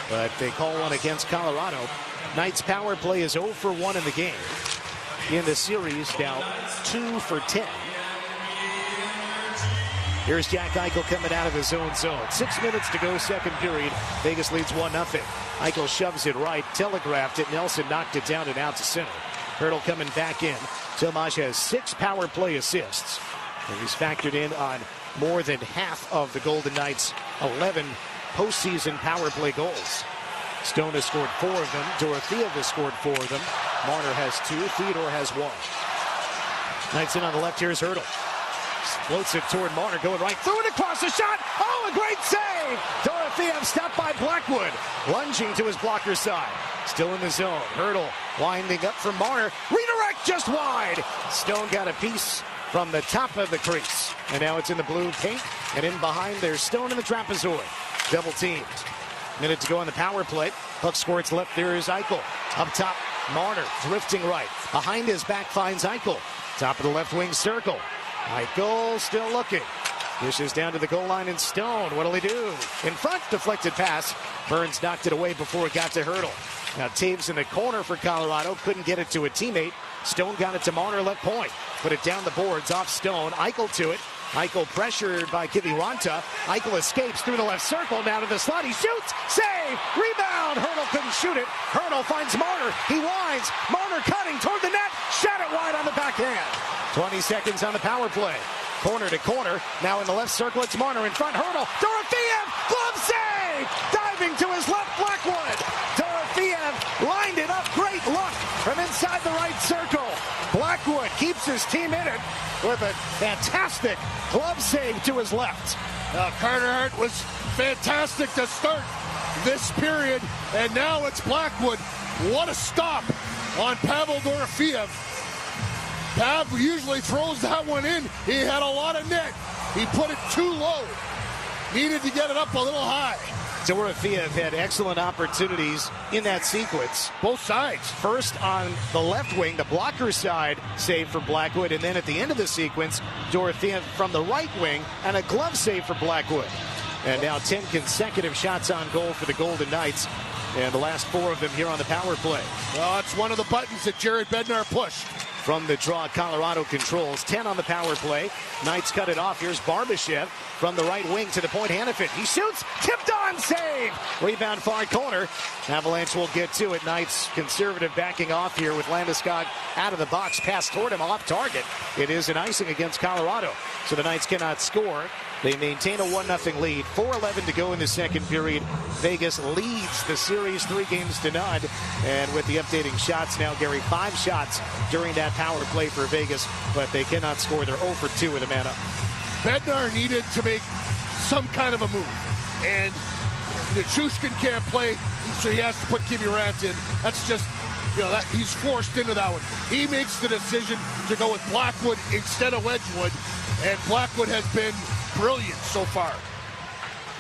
Speaker 2: But they call one against Colorado. Knights power play is 0 for 1 in the game. In the series, now 2 for 10. Here's Jack Eichel coming out of his own zone. 6 minutes to go, second period. Vegas leads 1-0. Eichel shoves it right, telegraphed it. Nelson knocked it down and out to center. Hurdle coming back in. Tomas has 6 power play assists. And he's factored in on more than half of the Golden Knights' 11 postseason power play goals. Stone has scored 4 of them. Dorofeev has scored 4 of them. Marner has 2. Theodore has 1. Knights in on the left. Here's Hurdle. Floats it toward Marner, going right through it across the shot. Oh, a great save! Dorofeev stopped by Blackwood, lunging to his blocker side. Still in the zone. Hurdle winding up from Marner. Redirect just wide. Stone got a piece from the top of the crease. And now it's in the blue paint. And in behind, there's Stone in the trapezoid. Double teamed. Minute to go on the power play. Puck squirts left. There is Eichel. Up top, Marner drifting right. Behind his back finds Eichel. Top of the left wing circle. Eichel still looking. Dishes down to the goal line and Stone. What'll he do? In front, deflected pass. Burns knocked it away before it got to Hurdle. Now Taves in the corner for Colorado. Couldn't get it to a teammate. Stone got it to Marner, left point. Put it down the boards, off Stone. Eichel to it. Eichel pressured by Kiviranta. Eichel escapes through the left circle. Now to the slot. He shoots. Save. Rebound. Hurdle couldn't shoot it. Hurdle finds Marner. He winds. Marner cutting toward the net. Shot it wide on the backhand. 20 seconds on the power play. Corner to corner. Now in the left circle, it's Marner in front. Hurdle. Dorofeev. Glove save. Diving to his left, Blackwood. Dorofeev lined it up. Great luck from inside the right circle. Blackwood keeps his team in it with a fantastic glove save to his left.
Speaker 3: Carter Hart was fantastic to start this period, and now it's Blackwood. What a stop on Pavel Dorofeev. Pav usually throws that one in. He had a lot of net. He put it too low. Needed to get it up a little high.
Speaker 2: Dorofeev had excellent opportunities in that sequence. Both sides. First on the left wing, the blocker side, save for Blackwood. And then at the end of the sequence, Dorofeev from the right wing and a glove save for Blackwood. And now 10 consecutive shots on goal for the Golden Knights. And the last 4 of them here on the power play.
Speaker 3: Well, it's one of the buttons that Jared Bednar pushed.
Speaker 2: from the draw. Colorado controls. 10 on the power play. Knights cut it off. Here's Barbashev from the right wing to the point. Hannafin. He shoots. Tipped on. Save. Rebound far corner. Avalanche will get to it. Knights conservative backing off here with Landeskog out of the box. Pass toward him off target. It is an icing against Colorado. So the Knights cannot score. They maintain a 1-0 lead. 4:11 to go in the second period. Vegas leads the series 3-0. And with the updating shots now, Gary, 5 shots during that power play for Vegas, but they cannot score. They're 0 for 2 with a man up.
Speaker 3: Bednar needed to make some kind of a move. And Nichushkin can't play, so he has to put Kimi Rant in. That's just, that he's forced into that one. He makes the decision to go with Blackwood instead of Wedgwood, and Blackwood has been brilliant so far.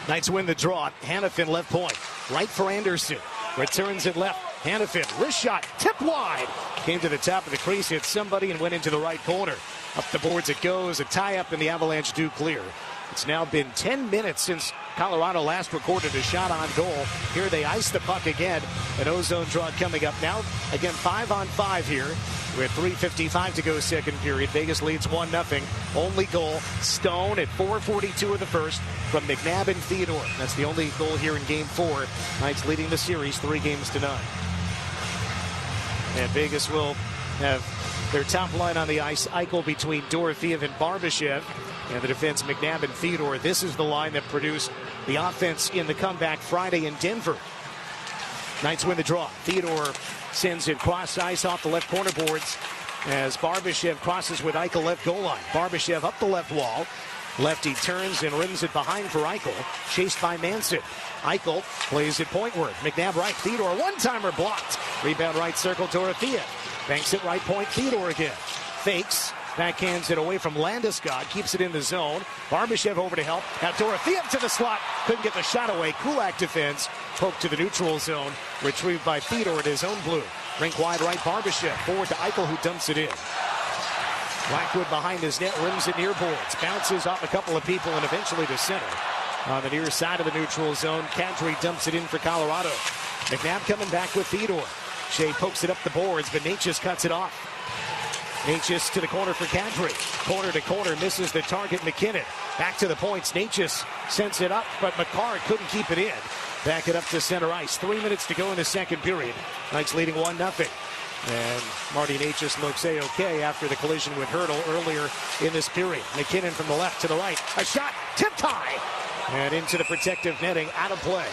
Speaker 2: Knights win the draw. Hannafin left point. Right for Anderson. Returns it left. Hannafin, wrist shot, tipped wide. Came to the top of the crease, hit somebody, and went into the right corner. Up the boards it goes. A tie-up, and the Avalanche do clear. It's now been 10 minutes since Colorado last recorded a shot on goal. Here they ice the puck again. An ozone draw coming up now. Again, 5-on-5 here with 3:55 to go second period. Vegas leads 1-0. Only goal, Stone at 4:42 of the first from McNabb and Theodore. That's the only goal here in Game 4. Knights leading the series 3-0. And Vegas will have their top line on the ice. Eichel between Dorofeev and Barbashev. And the defense, McNabb and Theodore. This is the line that produced the offense in the comeback Friday in Denver. Knights win the draw. Theodore sends it cross ice off the left corner boards as Barbashev crosses with Eichel left goal line. Barbashev up the left wall. Lefty turns and rims it behind for Eichel. Chased by Manson. Eichel plays it pointward. McNabb right. Theodore one-timer blocked. Rebound right circle. Dorofeev banks it right point. Theodore again. Fakes. Backhands it away from Landeskog. Keeps it in the zone. Barbashev over to help. Now Dorofeev to the slot. Couldn't get the shot away. Kulak defense. Poke to the neutral zone. Retrieved by Theodore at his own blue. Rink wide right. Barbashev. Forward to Eichel, who dumps it in. Blackwood behind his net. Rims it near boards. Bounces off a couple of people and eventually to center. On the near side of the neutral zone. Kadri dumps it in for Colorado. McNabb coming back with Theodore. Shea pokes it up the boards, but Natchez cuts it off. Natchez to the corner for Kadri. Corner to corner, misses the target. McKinnon back to the points. Natchez sends it up, but McCarr couldn't keep it in. Back it up to center ice. 3 minutes to go in the second period. Knights leading 1-0. And Marty Natchez looks A-OK after the collision with Hurdle earlier in this period. McKinnon from the left to the right. A shot, tipped high. And into the protective netting, out of play.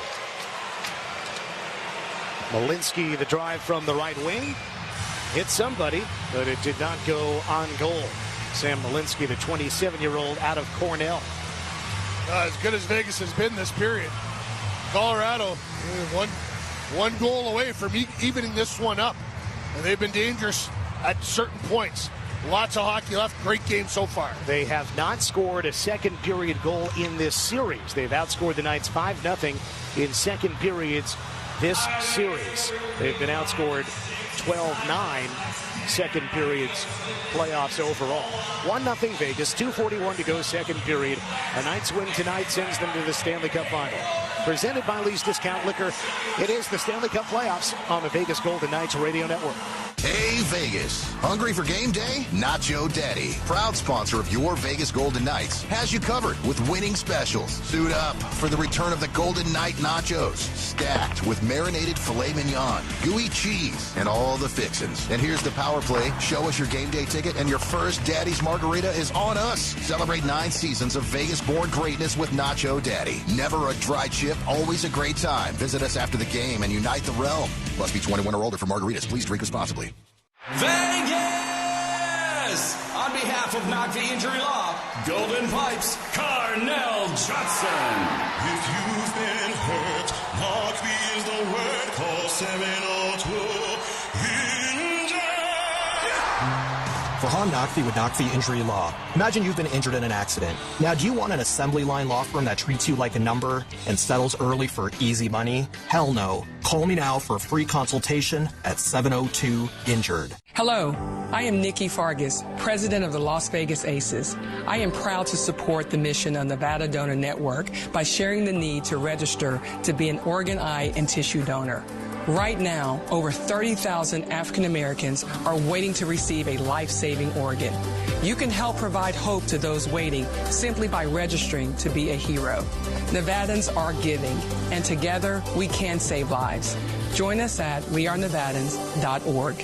Speaker 2: Malinsky, the drive from the right wing. Hit somebody, but it did not go on goal. Sam Malinsky, the 27-year-old out of Cornell.
Speaker 3: As good as Vegas has been this period, Colorado one goal away from evening this one up. And they've been dangerous at certain points. Lots of hockey left. Great game so far.
Speaker 2: They have not scored a second period goal in this series. They've outscored the Knights 5-0 in second periods this series. They've been outscored 12-9 second periods playoffs overall. 1-0 Vegas, 2:41 to go second period. A Knights win tonight sends them to the Stanley Cup Final. Presented by Lee's Discount Liquor, it is the Stanley Cup Playoffs on the Vegas Golden Knights Radio Network.
Speaker 6: Hey, Vegas. Hungry for game day? Nacho Daddy, proud sponsor of your Vegas Golden Knights, has you covered with winning specials. Suit up for the return of the Golden Knight Nachos, stacked with marinated filet mignon, gooey cheese, and all the fixins. And here's the power play. Show us your game day ticket, and your first Daddy's Margarita is on us. Celebrate 9 seasons of Vegas-born greatness with Nacho Daddy. Never a dry chip, always a great time. Visit us after the game and unite the realm. Must be 21 or older for margaritas. Please drink responsibly.
Speaker 4: Vegas! On behalf of Knock the Injury Law, Golden Pipes, Carnell Johnson.
Speaker 10: If you've been hurt, Knock the is the word. Call 702 Injured.
Speaker 1: For Han Nakfi with Nakfi Injury Law. Imagine you've been injured in an accident. Now, do you want an assembly line law firm that treats you like a number and settles early for easy money? Hell no. Call me now for a free consultation at 702-INJURED.
Speaker 20: Hello, I am Nikki Fargas, president of the Las Vegas Aces. I am proud to support the mission of Nevada Donor Network by sharing the need to register to be an organ, eye, and tissue donor. Right now, over 30,000 African Americans are waiting to receive a life-saving organ. You can help provide hope to those waiting simply by registering to be a hero. Nevadans are giving, and together we can save lives. Join us at wearenevadans.org.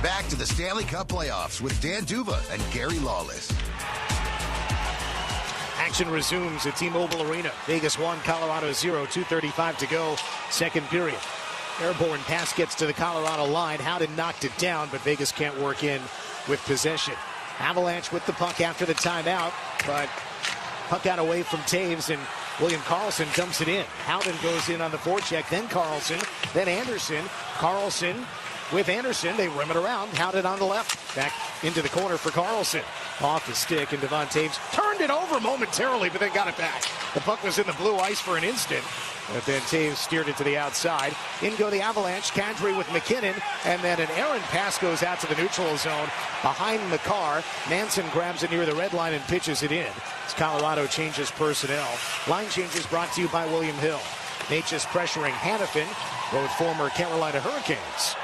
Speaker 6: Back to the Stanley Cup playoffs with Dan Duva and Gary Lawless.
Speaker 2: Action resumes at T-Mobile Arena. Vegas 1, Colorado 0, 2:35 to go, second period. Airborne pass gets to the Colorado line. Howden knocked it down, but Vegas can't work in with possession. Avalanche with the puck after the timeout, but puck out away from Taves, and William Karlsson dumps it in. Howden goes in on the forecheck, then Karlsson, then Anderson. Karlsson with Anderson, they rim it around. Howden on the left, back into the corner for Karlsson. Off the stick, and Devon Taves turned it over momentarily, but then got it back. The puck was in the blue ice for an instant, but then Taves steered it to the outside. In go the Avalanche, Kadri with McKinnon, and then an errant pass goes out to the neutral zone behind McCarr. Manson grabs it near the red line and pitches it in. As Colorado changes personnel. Line changes brought to you by William Hill. Natchez pressuring Hannafin, both former Carolina Hurricanes.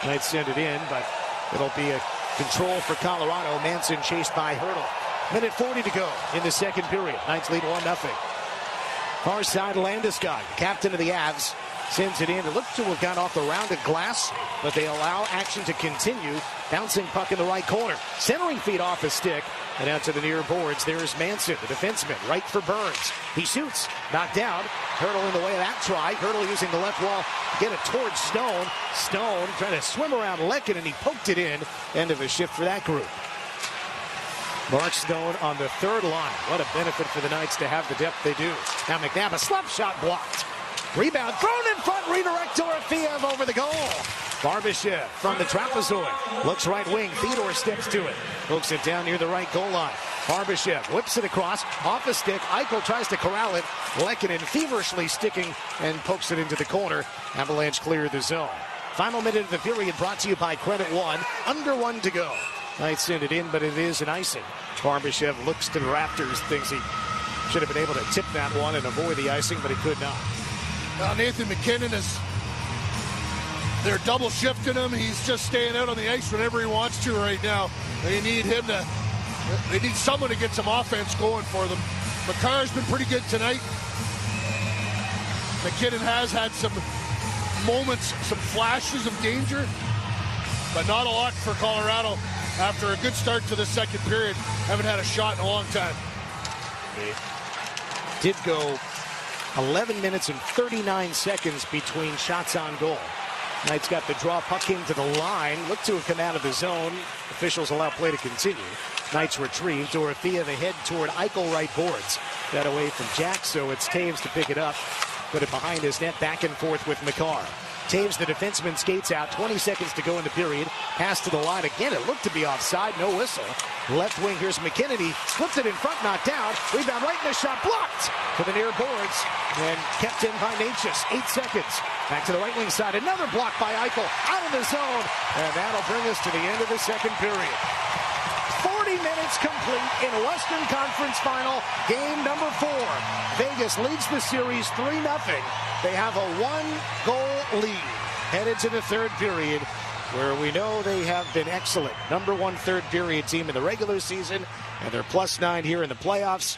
Speaker 2: Knights send it in, but it'll be a control for Colorado. Manson chased by Hurdle. Minute 40 to go in the second period. Knights lead 1-0. Far side, Landeskog, captain of the Avs, sends it in. It looked to have gone off the rounded glass, but they allow action to continue. Bouncing puck in the right corner. Centering feed off his stick. And out to the near boards, there's Manson, the defenseman, right for Burns. He shoots, knocked down. Hurdle in the way of that try. Hurdle using the left wall to get it towards Stone. Stone trying to swim around Lekin, and he poked it in. End of a shift for that group. Mark Stone on the third line. What a benefit for the Knights to have the depth they do. Now McNabb, a slap shot blocked. Rebound thrown in front, redirect to Orfiev over the goal. Barbashev from the trapezoid. Looks right wing. Theodore steps to it. Hooks it down near the right goal line. Barbashev whips it across. Off the stick. Eichel tries to corral it. Lehkonen feverishly sticking and pokes it into the corner. Avalanche clear the zone. Final minute of the period brought to you by Credit One. Under 1 to go. Knights send it in, but it is an icing. Barbashev looks to the Raptors. Thinks he should have been able to tip that one and avoid the icing, but he could not.
Speaker 3: Now Nathan McKinnon they're double shifting him. He's just staying out on the ice whenever he wants to right now. They need someone to get some offense going for them. McCarr's been pretty good tonight. McKinnon has had some moments, some flashes of danger, but not a lot for Colorado. After a good start to the second period, haven't had a shot in a long time.
Speaker 2: It did go 11 minutes and 39 seconds between shots on goal. Knights got the draw, puck into the line, looked to have come out of the zone. Officials allow play to continue. Knights retrieve. Dorothea the head toward Eichel right boards. Got away from Jack, so it's Taves to pick it up. Put it behind his net, back and forth with McCarr. Taves, the defenseman, skates out. 20 seconds to go in the period. Pass to the line again. It looked to be offside. No whistle. Left wing, here's McKinnon. He slips it in front, knocked down. Rebound right in the shot. Blocked to the near boards. And kept in by Natchez. 8 seconds. Back to the right wing side. Another block by Eichel. Out of the zone. And that'll bring us to the end of the second period. 40 minutes complete in Western Conference Final, game number 4. Vegas leads the series 3-0. They have a 1-goal lead headed to the third period, where we know they have been excellent. Number 1 third period team in the regular season, and they're +9 here in the playoffs.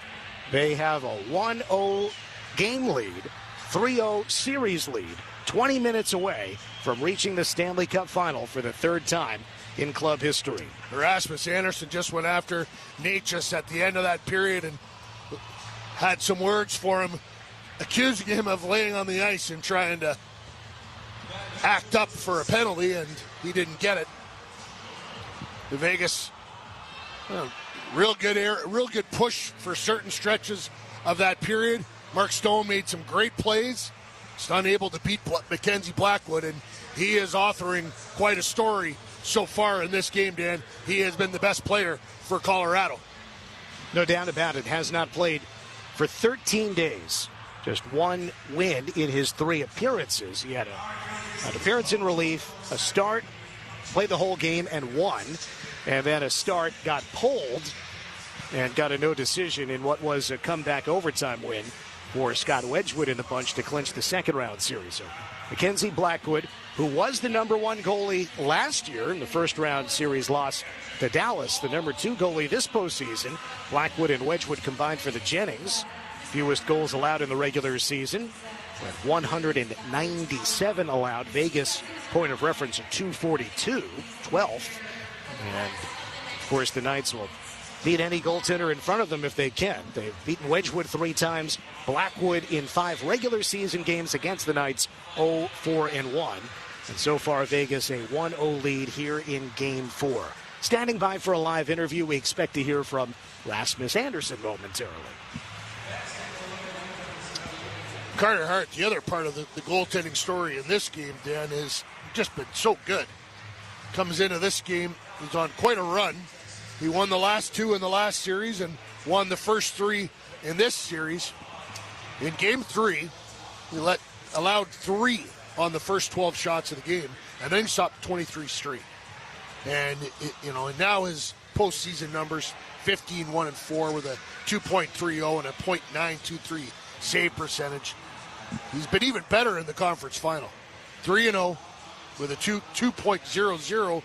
Speaker 2: They have a 1-0 game lead, 3-0 series lead, 20 minutes away from reaching the Stanley Cup Final for the third time in club history.
Speaker 3: Rasmus Andersson just went after Natchez at the end of that period and had some words for him, accusing him of laying on the ice and trying to act up for a penalty, and he didn't get it. The Vegas, real good push for certain stretches of that period. Mark Stone made some great plays. He's unable to beat Mackenzie Blackwood, and he is authoring quite a story so far in this game, Dan. He has been the best player for Colorado.
Speaker 2: No doubt about it. Has not played for 13 days. Just one win in his 3 appearances. He had an appearance in relief, a start, played the whole game and won. And then a start, got pulled, and got a no decision in what was a comeback overtime win for Scott Wedgwood in the bunch to clinch the second round series. So Mackenzie Blackwood, who was the number 1 goalie last year in the first round series loss to Dallas, the number 2 goalie this postseason. Blackwood and Wedgwood combined for the Jennings. Fewest goals allowed in the regular season, with 197 allowed. Vegas, point of reference, at 242, 12th. And, of course, the Knights will beat any goaltender in front of them if they can. They've beaten Wedgwood 3 times, Blackwood in 5 regular season games against the Knights, 0-4-1. And so far, Vegas a 1-0 lead here in Game 4. Standing by for a live interview, we expect to hear from Rasmus Andersson momentarily.
Speaker 3: Carter Hart, the other part of the goaltending story in this game, Dan, has just been so good. Comes into this game, he's on quite a run. He won the last 2 in the last series and won the first 3 in this series. In Game 3, he allowed 3 on the first 12 shots of the game, and then stopped 23 straight. And and now his postseason numbers: 15-1-4 with a 2.30 and a .923 save percentage. He's been even better in the conference final. 3-0 with a 2.00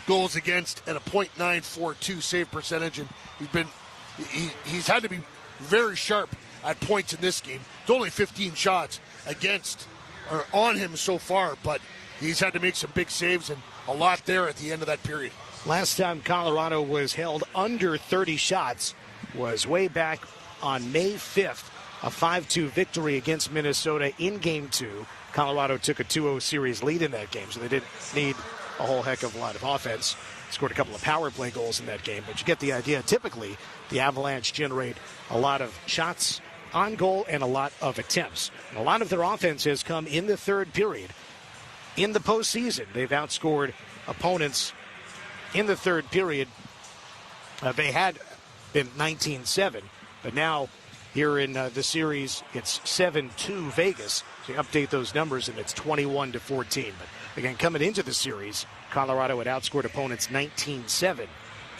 Speaker 3: goals against and a .942 save percentage, and he's had to be very sharp at points in this game. It's only 15 shots against or on him so far, but he's had to make some big saves and a lot there at the end of that period.
Speaker 2: Last time Colorado was held under 30 shots was way back on May 5th, a 5-2 victory against Minnesota in Game 2. Colorado took a 2-0 series lead in that game, so they didn't need a whole heck of a lot of offense. Scored a couple of power play goals in that game, but you get the idea. Typically, the Avalanche generate a lot of shots on goal and a lot of attempts. And a lot of their offense has come in the third period. In the postseason, they've outscored opponents in the third period. They had been 19-7, but now here in the series, it's 7-2 Vegas. So you update those numbers, and it's 21-14. But again, coming into the series, Colorado had outscored opponents 19-7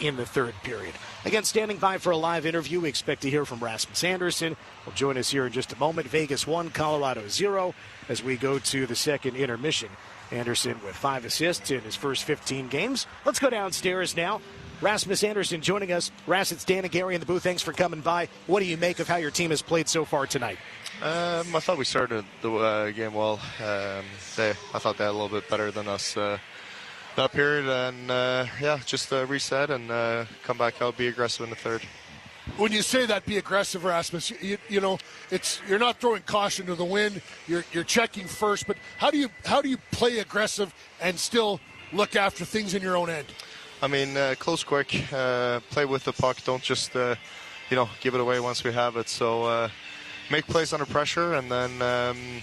Speaker 2: in the third period. Again, standing by for a live interview, we expect to hear from Rasmus Andersson. Will join us here in just a moment. Vegas 1, Colorado 0 as we go to the second intermission. Andersson with 5 assists in his first 15 games. Let's go downstairs now. Rasmus Andersson joining us. Ras, it's Dan and Gary in the booth. Thanks for coming by. What do you make of how your team has played so far tonight?
Speaker 7: I thought we started the game well. I thought they had a little bit better than us that period, and just reset and come back out, be aggressive in the third.
Speaker 3: When you say that, be aggressive, Rasmus, you know you're not throwing caution to the wind. You're checking first, but how do you play aggressive and still look after things in your own end?
Speaker 7: I mean, close quick, play with the puck. Don't just give it away once we have it. So make plays under pressure, and then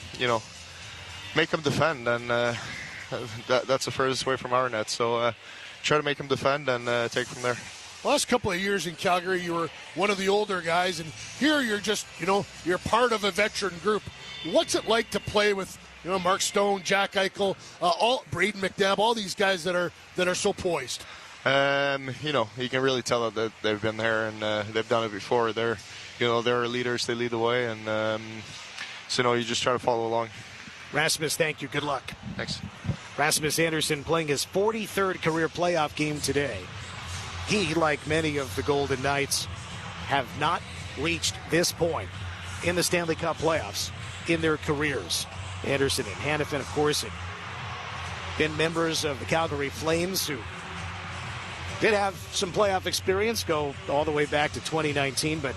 Speaker 7: make them defend, and that's the furthest away from our net. So try to make them defend and take from there.
Speaker 3: Last couple of years in Calgary, you were one of the older guys, and here you're just, you're part of a veteran group. What's it like to play with, Mark Stone, Jack Eichel, Braden McNabb, all these guys that are so poised?
Speaker 7: You can really tell that they've been there and they've done it before. They're leaders. They lead the way, and you just try to follow along.
Speaker 2: Rasmus, thank you. Good luck.
Speaker 7: Thanks.
Speaker 2: Rasmus Andersson playing his 43rd career playoff game today. He, like many of the Golden Knights, have not reached this point in the Stanley Cup playoffs in their careers. Andersson and Hannafin, of course, have been members of the Calgary Flames, who did have some playoff experience, go all the way back to 2019, but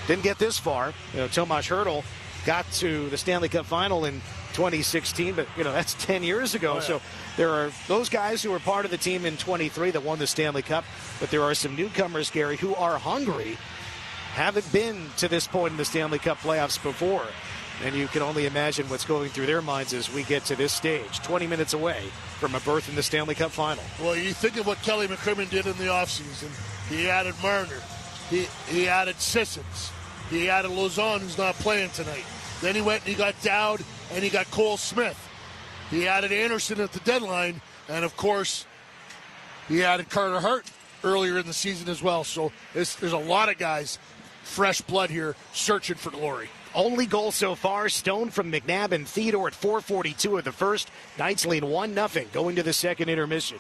Speaker 2: didn't get this far. Tomas Hertl got to the Stanley Cup final in 2016, but that's 10 years ago. Oh, yeah. So there are those guys who were part of the team in 23 that won the Stanley Cup, but there are some newcomers, Gary, who are hungry, haven't been to this point in the Stanley Cup playoffs before. And you can only imagine what's going through their minds as we get to this stage, 20 minutes away from a berth in the Stanley Cup final.
Speaker 3: Well, you think of what Kelly McCrimmon did in the offseason. He added Marner. He added Sissons. He added Lauzon, who's not playing tonight. Then he went and he got Dowd and he got Cole Smith. He added Andersson at the deadline, and of course, he added Carter Hart earlier in the season as well. So there's a lot of guys fresh blood here searching for glory.
Speaker 2: Only goal so far, Stone from McNabb and Theodore at 4:42 of the first. Knights lead 1-0 going to the second intermission.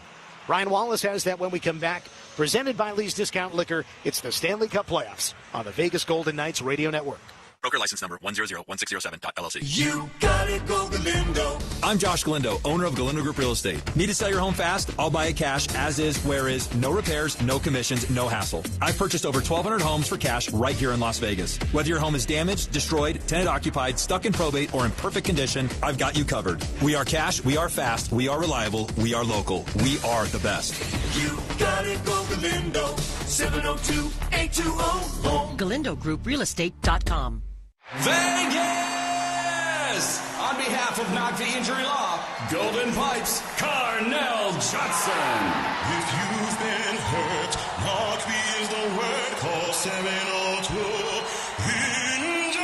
Speaker 2: Ryan Wallace has that when we come back. Presented by Lee's Discount Liquor, it's the Stanley Cup Playoffs on the Vegas Golden Knights Radio Network.
Speaker 13: Broker license number 1001607.LLC.
Speaker 10: You gotta go Galindo.
Speaker 14: I'm Josh Galindo, owner of Galindo Group Real Estate. Need to sell your home fast? I'll buy it cash, as is, where is, no repairs, no commissions, no hassle. I've purchased over 1,200 homes for cash right here in Las Vegas. Whether your home is damaged, destroyed, tenant occupied, stuck in probate, or in perfect condition, I've got you covered. We are cash, we are fast, we are reliable, we are local. We are the best.
Speaker 10: You gotta go Galindo. 702-820-HOME.
Speaker 9: GalindoGroupRealestate.com.
Speaker 4: Vegas! On behalf of Knock the Injury Law, Golden Pipes, Carnell Johnson.
Speaker 10: If you've been hurt, Knock the is the word. Call 702-INJURED.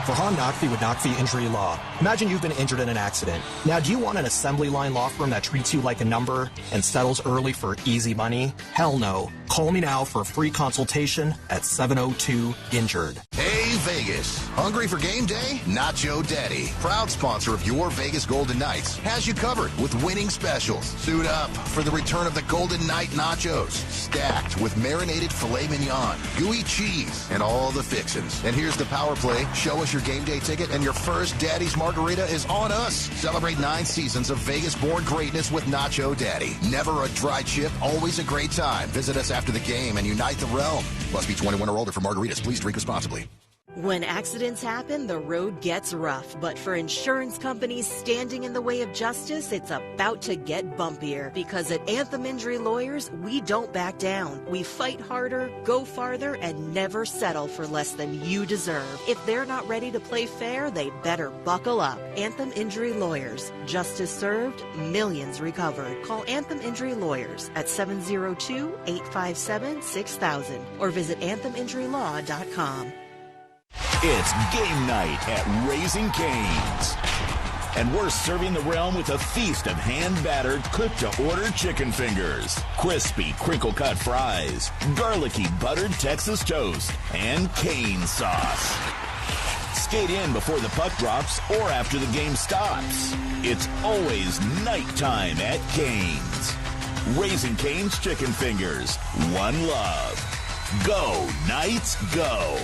Speaker 1: For Han Knockfee with Knockfee Injury Law. Imagine you've been injured in an accident. Now, do you want an assembly line law firm that treats you like a number and settles early for easy money? Hell no. Call me now for a free consultation at 702-INJURED.
Speaker 6: Hey, Vegas. Hungry for game day? Nacho Daddy, proud sponsor of your Vegas Golden Knights, has you covered with winning specials. Suit up for the return of the Golden Knight Nachos, stacked with marinated filet mignon, gooey cheese, and all the fixins. And here's the power play. Show us your game day ticket, and your first Daddy's Margarita is on us. Celebrate 9 seasons of Vegas-born greatness with Nacho Daddy. Never a dry chip, always a great time. Visit us after the game and unite the realm. Must be 21 or older for margaritas. Please drink responsibly.
Speaker 9: When accidents happen, the road gets rough. But for insurance companies standing in the way of justice, it's about to get bumpier. Because at Anthem Injury Lawyers, we don't back down. We fight harder, go farther, and never settle for less than you deserve. If they're not ready to play fair, they better buckle up. Anthem Injury Lawyers. Justice served, millions recovered. Call Anthem Injury Lawyers at 702-857-6000 or visit antheminjurylaw.com.
Speaker 8: It's game night at Raising Cane's. And we're serving the realm with a feast of hand-battered, cooked-to-order chicken fingers, crispy, crinkle-cut fries, garlicky, buttered Texas toast, and cane sauce. Skate in before the puck drops or after the game stops. It's always nighttime at Cane's. Raising Cane's chicken fingers. One love. Go, Knights, go.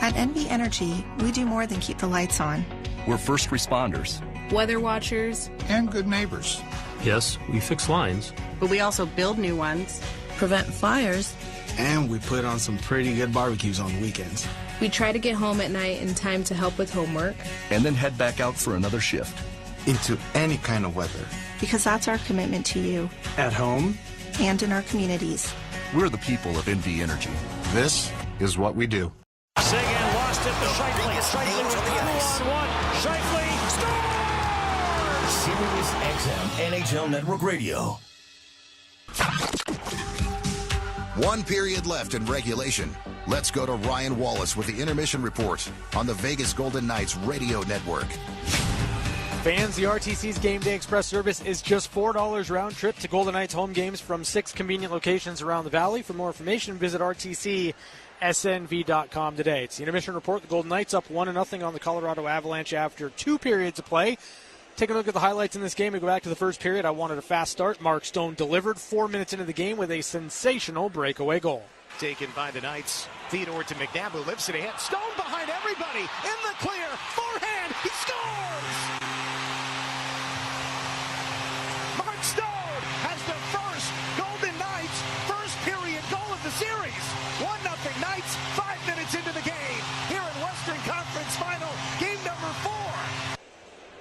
Speaker 21: At NV Energy, we do more than keep the lights on.
Speaker 22: We're first responders,
Speaker 23: weather watchers,
Speaker 24: and good neighbors.
Speaker 22: Yes, we fix lines,
Speaker 23: but we also build new ones, prevent fires,
Speaker 24: and we put on some pretty good barbecues on the weekends.
Speaker 23: We try to get home at night in time to help with homework,
Speaker 22: and then head back out for another shift.
Speaker 24: Into any kind of weather.
Speaker 21: Because that's our commitment to you.
Speaker 24: At home.
Speaker 21: And in our communities.
Speaker 22: We're the people of NV Energy.
Speaker 24: This is what we do.
Speaker 11: Seguin lost it to Scheifele. Scheifele with 2-on-1. Scheifele scores!
Speaker 8: Sirius XM NHL Network Radio.
Speaker 6: 1 period left in regulation. Let's go to Ryan Wallace with the intermission report on the Vegas Golden Knights Radio Network.
Speaker 26: Fans, the RTC's Game Day Express service is just $4 round trip to Golden Knights home games from 6 convenient locations around the valley. For more information, visit rtcsnv.com today. It's the intermission report. The Golden Knights up 1-0 on the Colorado Avalanche after 2 periods of play. Take a look at the highlights in this game. We go back to the first period. I wanted a fast start. Mark Stone delivered 4 minutes into the game with a sensational breakaway goal.
Speaker 2: Taken by the Knights. Theodore to McNabb, who lifts it ahead. Stone behind everybody. In the clear. Forehand. He scores! Mark Stone has the first Golden Knights first period goal of the series. 1-0 Knights, 5 minutes into the game. Here in Western Conference Final, game number 4.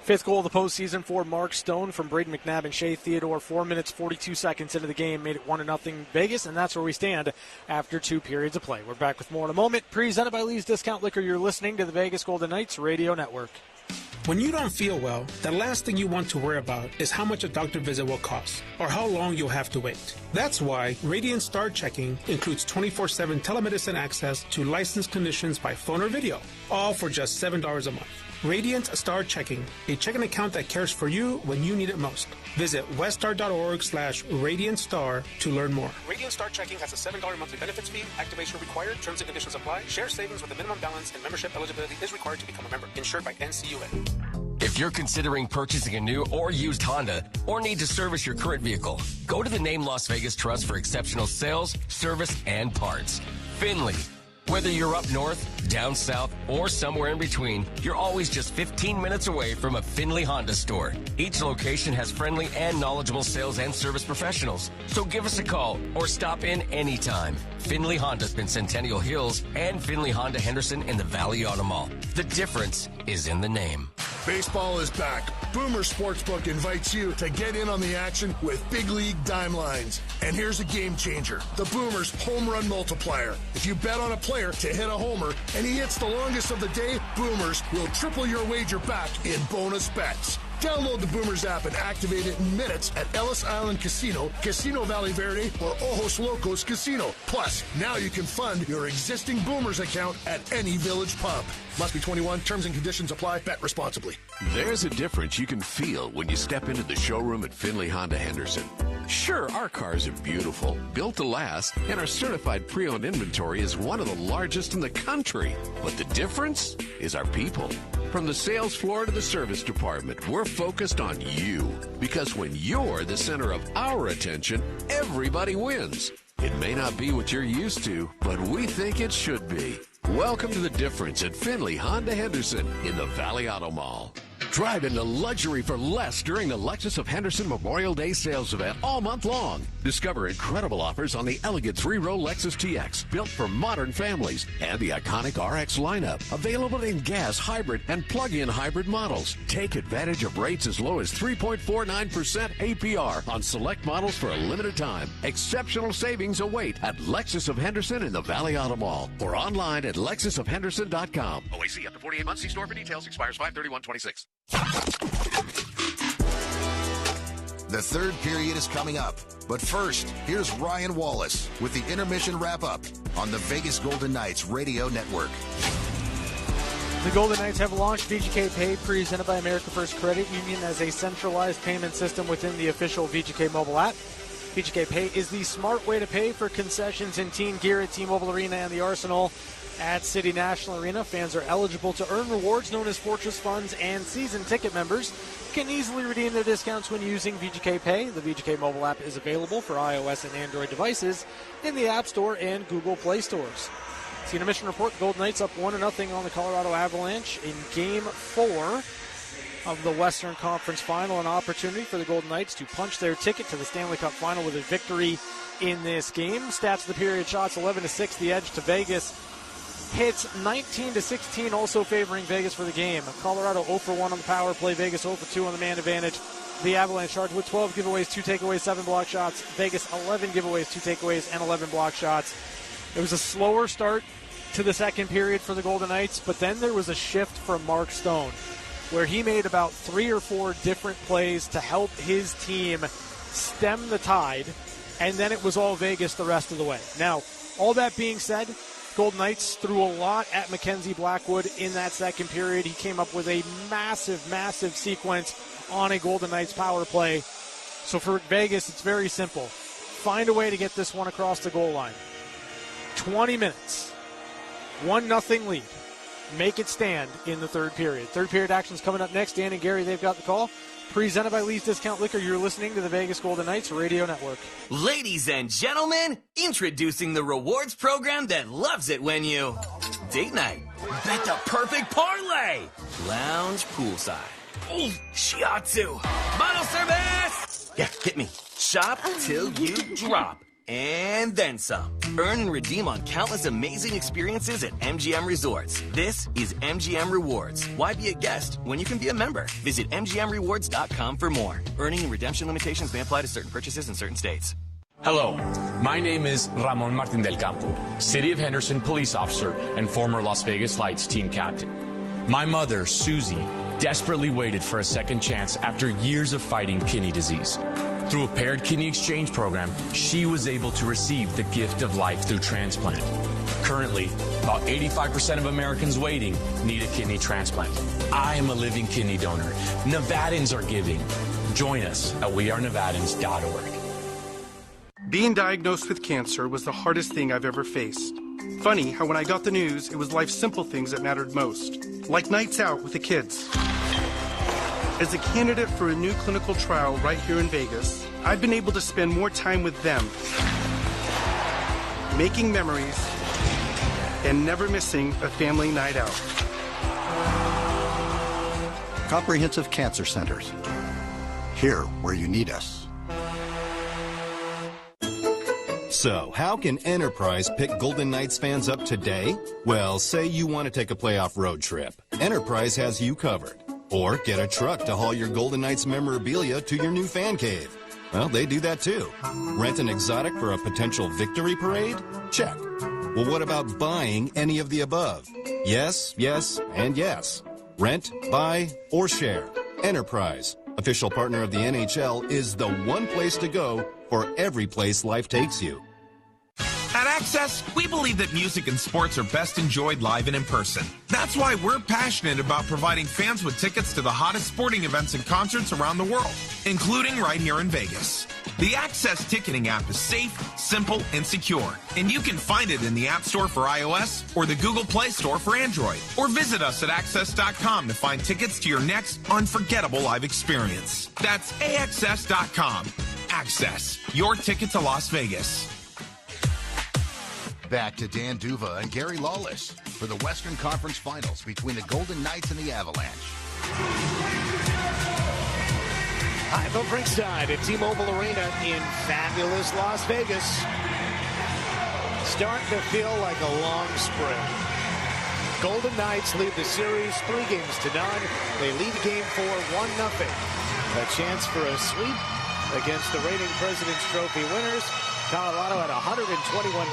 Speaker 26: 5th goal of the postseason for Mark Stone from Braden McNabb and Shea Theodore. 4 minutes, 42 seconds into the game, made it 1-0 Vegas, and that's where we stand after 2 periods of play. We're back with more in a moment. Presented by Lee's Discount Liquor, you're listening to the Vegas Golden Knights Radio Network.
Speaker 27: When you don't feel well, the last thing you want to worry about is how much a doctor visit will cost or how long you'll have to wait. That's why Radiant Star Checking includes 24/7 telemedicine access to licensed clinicians by phone or video, all for just $7 a month. Radiant Star Checking, a checking account that cares for you when you need it most. Visit weststar.org/RadiantStar to learn more. Radiant Star Checking has a $7 monthly benefits fee. Activation required. Terms and conditions apply. Share savings with a minimum balance and membership eligibility is required to become a member. Insured by NCUA.
Speaker 5: If you're considering purchasing a new or used Honda or need to service your current vehicle, go to the Name Las Vegas Trust for exceptional sales, service, and parts. Finley. Whether you're up north, down south, or somewhere in between, you're always just 15 minutes away from a Finley Honda store. Each location has friendly and knowledgeable sales and service professionals. So give us a call or stop in anytime. Finley Honda's in Centennial Hills and Finley Honda Henderson in the Valley Auto Mall. The difference is in the name.
Speaker 3: Baseball is back. Boomer Sportsbook invites you to get in on the action with Big League Dime Lines. And here's a game changer. The Boomers Home Run Multiplier. If you bet on a player to hit a homer and he hits the longest of the day, Boomers will triple your wager back in bonus bets. Download the Boomers app and activate it in minutes at Ellis Island Casino, Casino Valley Verde, or Ojos Locos Casino. Plus, now you can fund your existing Boomers account at any Village pub. Must be 21. Terms and conditions apply. Bet responsibly.
Speaker 12: There's a difference you can feel when you step into the showroom at Finley Honda Henderson. Sure, our cars are beautiful, built to last, and our certified pre-owned inventory is one of the largest in the country. But the difference is our people. From the sales floor to the service department, we're focused on you. Because when you're the center of our attention, everybody wins. It may not be what you're used to, but we think it should be. Welcome to the difference at Finley Honda Henderson in the Valley Auto Mall. Drive into luxury for less during the Lexus of Henderson Memorial Day sales event all month long. Discover incredible offers on the elegant 3-row Lexus TX, built for modern families, and the iconic RX lineup, available in gas, hybrid, and plug-in hybrid models. Take advantage of rates as low as 3.49% APR on select models for a limited time. Exceptional savings await at Lexus of Henderson in the Valley Auto Mall or online at lexusofhenderson.com.
Speaker 13: OAC up to 48 months. See store for details. Expires 5/31/26.
Speaker 6: The third period is coming up. But first, here's Ryan Wallace with the intermission wrap-up on the Vegas Golden Knights Radio Network.
Speaker 26: The Golden Knights have launched VGK Pay, presented by America First Credit Union, as a centralized payment system within the official VGK mobile app. VGK Pay is the smart way to pay for concessions in team gear at T-Mobile Arena and the Arsenal. At City National Arena, fans are eligible to earn rewards known as Fortress Funds, and season ticket members can easily redeem their discounts when using VGK Pay. The VGK mobile app is available for iOS and Android devices in the App Store and Google Play stores. See an mission report. Golden Knights up 1-0 on the Colorado Avalanche in Game 4 of the Western Conference Final. An opportunity for the Golden Knights to punch their ticket to the Stanley Cup Final with a victory in this game. Stats of the period: shots 11-6, the edge to Vegas. Hits 19-16, also favoring Vegas for the game. Colorado 0-for-1 on the power play. Vegas 0-for-2 on the man advantage. The Avalanche charged with 12 giveaways, 2 takeaways, 7 block shots. Vegas 11 giveaways, 2 takeaways, and 11 block shots. It was a slower start to the second period for the Golden Knights, but then there was a shift from Mark Stone, where he made about 3 or 4 different plays to help his team stem the tide, and then it was all Vegas the rest of the way. Now, all that being said, Golden Knights threw a lot at Mackenzie Blackwood in that second period. He came up with a massive, massive sequence on a Golden Knights power play. So for Vegas, it's very simple. Find a way to get this one across the goal line. 20 minutes. 1-0 lead. Make it stand in the third period. Third period action's coming up next. Dan and Gary, they've got the call. Presented by Lee's Discount Liquor, you're listening to the Vegas Golden Knights Radio Network.
Speaker 15: Ladies and gentlemen, introducing the rewards program that loves it when you date night, bet the perfect parlay, lounge poolside, shiatsu, bottle service. Yeah, hit me. Shop till you drop. And then some. Earn and redeem on countless amazing experiences at MGM Resorts. This is MGM Rewards. Why be a guest when you can be a member? Visit MGMRewards.com for more. Earning and redemption limitations may apply to certain purchases in certain states.
Speaker 16: Hello, my name is Ramon Martin del Campo, City of Henderson police officer and former Las Vegas Lights team captain. My mother, Susie, desperately waited for a second chance after years of fighting kidney disease. Through a paired kidney exchange program, she was able to receive the gift of life through transplant. Currently, about 85% of Americans waiting need a kidney transplant. I am a living kidney donor. Nevadans are giving. Join us at wearenevadans.org.
Speaker 7: Being diagnosed with cancer was the hardest thing I've ever faced. Funny how when I got the news, it was life's simple things that mattered most, like nights out with the kids. As a candidate for a new clinical trial right here in Vegas, I've been able to spend more time with them, making memories, and never missing a family night out.
Speaker 14: Comprehensive Cancer Centers. Here where you need us.
Speaker 17: So, how can Enterprise pick Golden Knights fans up today? Well, say you want to take a playoff road trip. Enterprise has you covered. Or get a truck to haul your Golden Knights memorabilia to your new fan cave. Well, they do that too. Rent an exotic for a potential victory parade? Check. Well, what about buying any of the above? Yes, yes, and yes. Rent, buy, or share. Enterprise, official partner of the NHL, is the one place to go for every place life takes you.
Speaker 18: At Access, we believe that music and sports are best enjoyed live and in person. That's why we're passionate about providing fans with tickets to the hottest sporting events and concerts around the world, including right here in Vegas. The Access ticketing app is safe, simple, and secure, and you can find it in the App Store for iOS or the Google Play Store for Android. Or visit us at access.com to find tickets to your next unforgettable live experience. That's AXS.com. Access, your ticket to Las Vegas.
Speaker 6: Back to Dan Duva and Gary Lawless for the Western Conference Finals between the Golden Knights and the Avalanche.
Speaker 2: Hi, from Ringside at T-Mobile Arena in fabulous Las Vegas. Starting to feel like a long spring. Golden Knights lead the series 3-0. They lead game 4, 1-0. A chance for a sweep against the reigning President's Trophy winners. Colorado had 121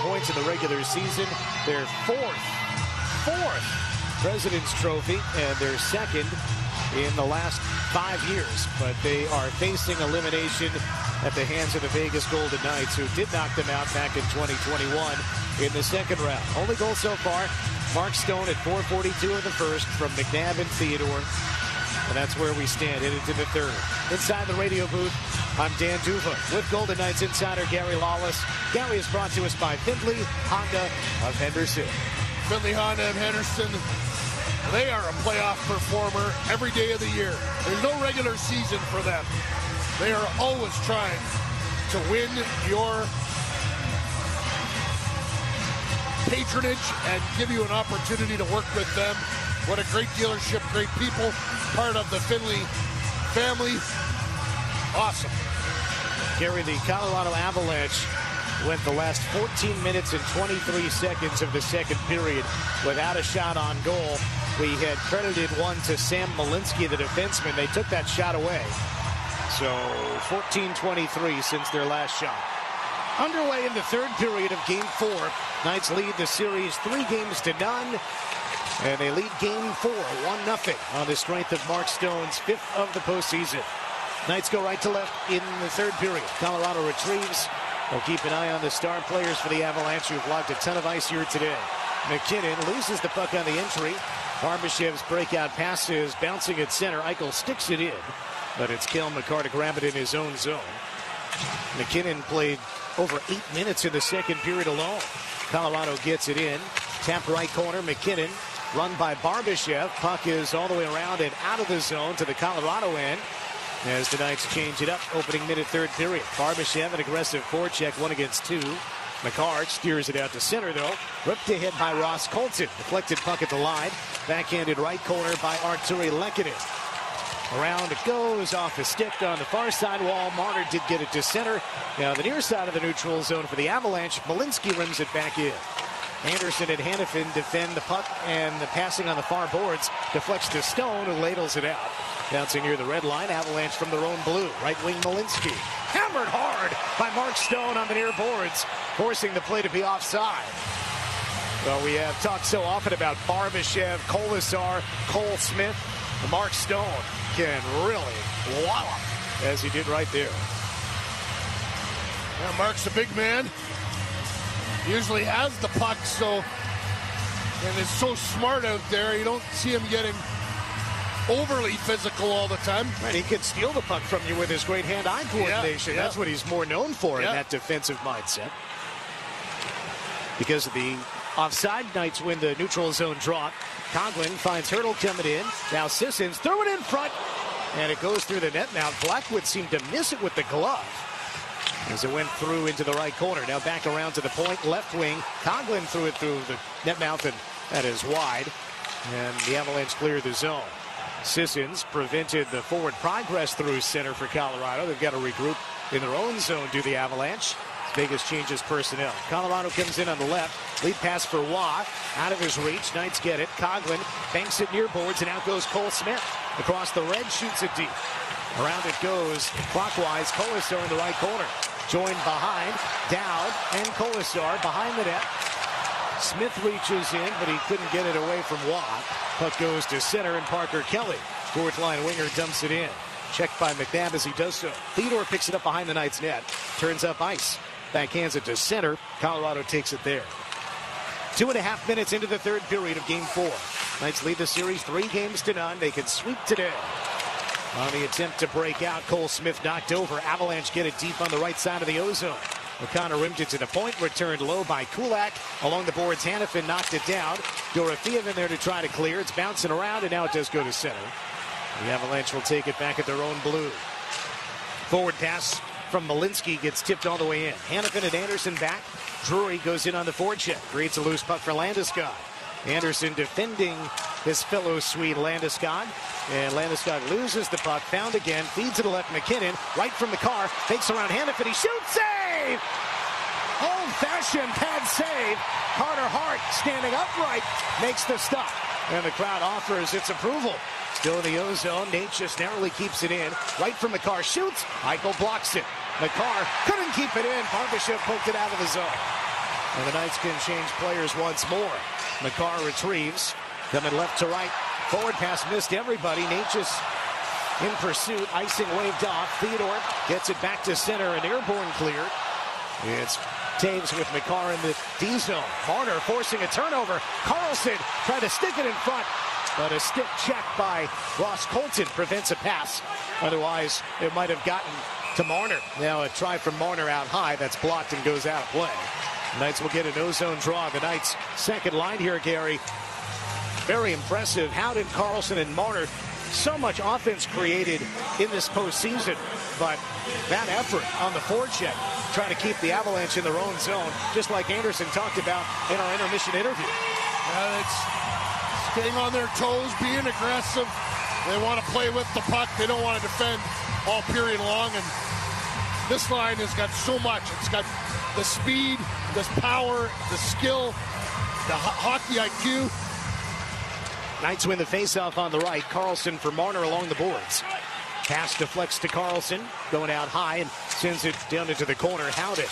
Speaker 2: points in the regular season. Their fourth President's Trophy, and their second in the last 5 years. But they are facing elimination at the hands of the Vegas Golden Knights, who did knock them out back in 2021 in the second round. Only goal so far, Mark Stone at 4:42 of the first from McNabb and Theodore. And that's where we stand, headed to the third. Inside the radio booth, I'm Dan Duva with Golden Knights insider Gary Lawless. Gary is brought to us by Findlay Honda of Henderson.
Speaker 3: Findlay Honda of Henderson, they are a playoff performer every day of the year. There's no regular season for them. They are always trying to win your patronage and give you an opportunity to work with them. What a great dealership, great people, part of the Findlay family. Awesome.
Speaker 2: Gary, the Colorado Avalanche went the last 14 minutes and 23 seconds of the second period without a shot on goal. We had credited one to Sam Malinsky, the defenseman. They took that shot away. So 14-23 since their last shot. Underway in the third period of Game 4. Knights lead the series 3-0. And they lead Game 4, 1-0 on the strength of Mark Stone's 5th of the postseason. Knights go right to left in the third period. Colorado retrieves. We'll keep an eye on the star players for the Avalanche, who've logged a ton of ice here today. McKinnon loses the puck on the entry. Barbashev's breakout pass is bouncing at center. Eichel sticks it in, but it's Cale Makar to grab it in his own zone. McKinnon played over 8 minutes in the second period alone. Colorado gets it in. Tap right corner, McKinnon. Run by Barbashev. Puck is all the way around and out of the zone to the Colorado end as the Knights change it up. Opening minute, third period. Barbashev, an aggressive forecheck, 1 against 2. Makar steers it out to center, though. Ripped ahead by Ross Colton. Deflected puck at the line. Backhanded right corner by Arturi Lehkonen. Around it goes, off a stick on the far side wall. Marner did get it to center. Now the near side of the neutral zone for the Avalanche. Malinsky rims it back in. Anderson and Hannafin defend the puck, and the passing on the far boards deflects to Stone, who ladles it out. Bouncing near the red line, Avalanche from their own blue. Right wing Malinsky. Hammered hard by Mark Stone on the near boards, forcing the play to be offside. Well, we have talked so often about Barbashev, Kolasar, Cole Smith. Mark Stone can really wallop, as he did right there.
Speaker 3: Yeah, Mark's a big man. Usually has the puck, so and is so smart out there. You don't see him getting overly physical all the time.
Speaker 2: Right, he can steal the puck from you with his great hand-eye coordination.
Speaker 3: Yeah.
Speaker 2: That's what he's more known for in that defensive mindset. Because of the offside, Knights win the neutral zone draw. Coughlin finds Hurdle coming in. Now Sissons threw it in front, and it goes through the net. Now Blackwood seemed to miss it with the glove as it went through into the right corner. Now back around to the point, left wing. Coughlin threw it through the net mouth, and that is wide. And the Avalanche cleared the zone. Sissons prevented the forward progress through center for Colorado. They've got to regroup in their own zone, do the Avalanche. Vegas changes personnel. Colorado comes in on the left. Lead pass for Waugh. Out of his reach. Knights get it. Coughlin banks it near boards, and out goes Cole Smith. Across the red, shoots it deep. Around it goes clockwise. Colasar in the right corner. Joined behind. Dowd and Colasar behind the net. Smith reaches in, but he couldn't get it away from Waugh. Puck goes to center, and Parker Kelly, fourth line winger, dumps it in. Checked by McNabb as he does so. Theodore picks it up behind the Knights net. Turns up ice. Backhands it to center. Colorado takes it there. 2.5 minutes into the third period of Game 4. Knights lead the series 3-0. They can sweep today. On the attempt to break out, Cole Smith knocked over. Avalanche get it deep on the right side of the O-zone. O'Connor rimmed it to the point, returned low by Kulak. Along the boards, Hanifin knocked it down. Dorofeev in there to try to clear. It's bouncing around, and now it does go to center. The Avalanche will take it back at their own blue. Forward pass from Malinsky gets tipped all the way in. Hanifin and Anderson back. Drury goes in on the forecheck. Creates a loose puck for Landeskog. Anderson defending his fellow Swede Landeskog. And Landeskog loses the puck. Found again. Feeds to the left. McKinnon right from the car. Fakes around Hanifin. He shoots. Save! Old-fashioned pad save. Carter Hart standing upright makes the stop. And the crowd offers its approval. Still in the O-zone. Nate just narrowly keeps it in. Right from McCarr shoots. Eichel blocks it. McCarr couldn't keep it in. Barbashev poked it out of the zone. And the Knights can change players once more. McCarr retrieves. Coming left to right. Forward pass missed everybody. Nate just in pursuit. Icing waved off. Theodore gets it back to center. An airborne cleared. It's Taves with McCarr in the D-zone. Marner forcing a turnover. Carlson tried to stick it in front. But a stick check by Ross Colton prevents a pass. Otherwise, it might have gotten to Marner. Now a try from Marner out high. That's blocked and goes out of play. The Knights will get an O-zone draw. The Knights' second line here, Gary. Very impressive. Howden, Carlson, and Marner. So much offense created in this postseason. But that effort on the forecheck, trying to keep the Avalanche in their own zone, just like Anderson talked about in our intermission interview.
Speaker 3: It's staying on their toes, being aggressive. They want to play with the puck. They don't want to defend all period long. And this line has got so much. It's got the speed, the power, the skill, the hockey IQ.
Speaker 2: Knights win the faceoff on the right. Carlson for Marner along the boards. Pass deflects to Carlson, going out high and sends it down into the corner. Howden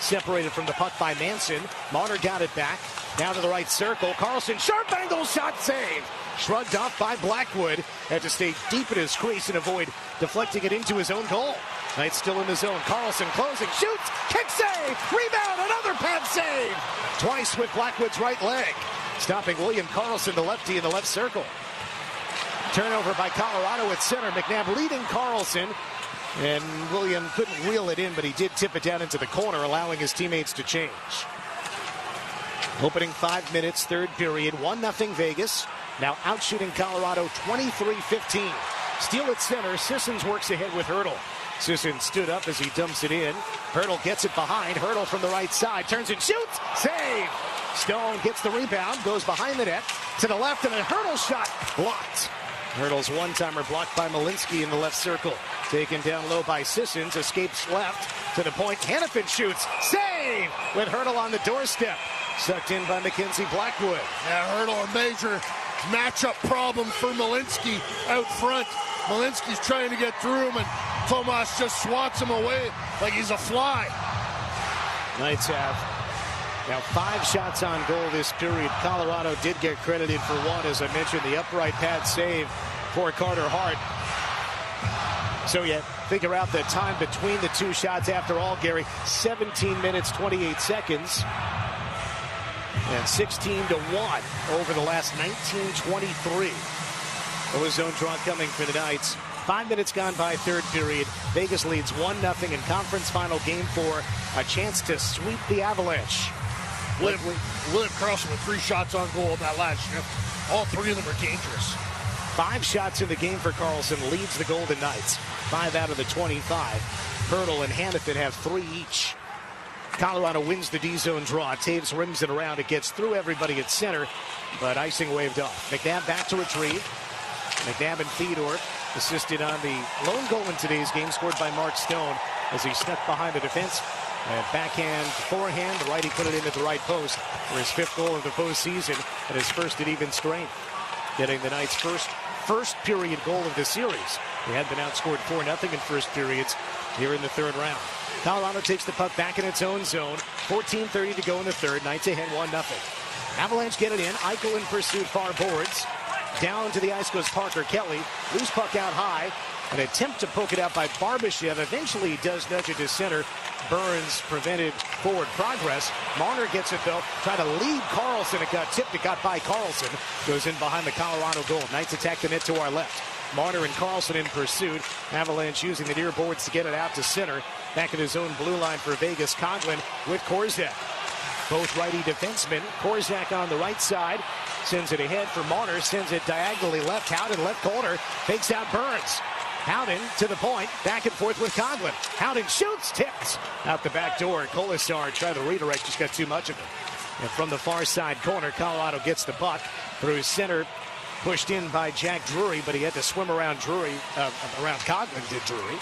Speaker 2: separated from the puck by Manson. Marner got it back. Now to the right circle. Carlson, sharp angle shot save. Shrugged off by Blackwood. Had to stay deep in his crease and avoid deflecting it into his own goal. Knights still in the zone. Carlson closing, shoots, kick save, rebound, another pad save. Twice with Blackwood's right leg. Stopping William Carlson, the lefty in the left circle. Turnover by Colorado at center. McNabb leading Carlson. And William couldn't reel it in, but he did tip it down into the corner, allowing his teammates to change. Opening 5 minutes, third period, 1-0 Vegas. Now outshooting Colorado 23-15. Steal at center. Sissons works ahead with Hurdle. Sissons stood up as he dumps it in. Hurdle gets it behind. Hurdle from the right side. Turns and shoots. Save. Stone gets the rebound. Goes behind the net. To the left, and a Hurdle shot. Blocked. Hurdle's one-timer blocked by Malinsky in the left circle. Taken down low by Sissons. Escapes left. To the point. Hanifin shoots. Save. With Hurdle on the doorstep. Sucked in by Mackenzie Blackwood.
Speaker 3: Yeah, Hurdle a major matchup problem for Malinsky out front. Malinsky's trying to get through him, and Tomas just swats him away like he's a fly.
Speaker 2: Knights have now 5 shots on goal this period. Colorado did get credited for one, as I mentioned, the upright pad save for Carter Hart. So you figure out the time between the 2 shots after all, Gary. 17 minutes, 28 seconds. and 16-1 over the last 19-23. The zone draw coming for the Knights. 5 minutes gone by third period. Vegas leads 1-0 in conference final game 4. A chance to sweep the Avalanche.
Speaker 3: William Karlsson with 3 shots on goal in that last shift. All 3 of them are dangerous.
Speaker 2: 5 shots in the game for Karlsson, leads the Golden Knights. 5 out of the 25. Hurdle and Hannafin have 3 each. Colorado wins the D-zone draw. Taves rims it around. It gets through everybody at center, but icing waved off. McNabb back to retrieve. McNabb and Theodore assisted on the lone goal in today's game, scored by Mark Stone as he stepped behind the defense. Backhand, forehand, the righty put it into the right post for his 5th goal of the postseason and his first at even strength. Getting the Knights' first period goal of the series. They had been outscored 4-0 in first periods here in the third round. Colorado takes the puck back in its own zone. 14:30 to go in the third. Knights ahead 1-0. Avalanche get it in. Eichel in pursuit, far boards. Down to the ice goes Parker Kelly. Loose puck out high. An attempt to poke it out by Barbashev. Eventually he does nudge it to center. Burns prevented forward progress. Marner gets it though. Trying to lead Karlsson. It got tipped. It got by Karlsson. Goes in behind the Colorado goal. Knights attack the net to our left. Marner and Karlsson in pursuit. Avalanche using the near boards to get it out to center. Back in his own blue line for Vegas. Coughlin with Korczak. Both righty defensemen. Korczak on the right side. Sends it ahead for Marner. Sends it diagonally left. Howden left corner. Fakes out Burns. Howden to the point. Back and forth with Coughlin. Howden shoots. Tipped out the back door. Kolasar tried to redirect. Just got too much of it. And from the far side corner, Colorado gets the puck through center. Pushed in by Jack Drury, but he had to swim around Drury. Around Coughlin did Drury.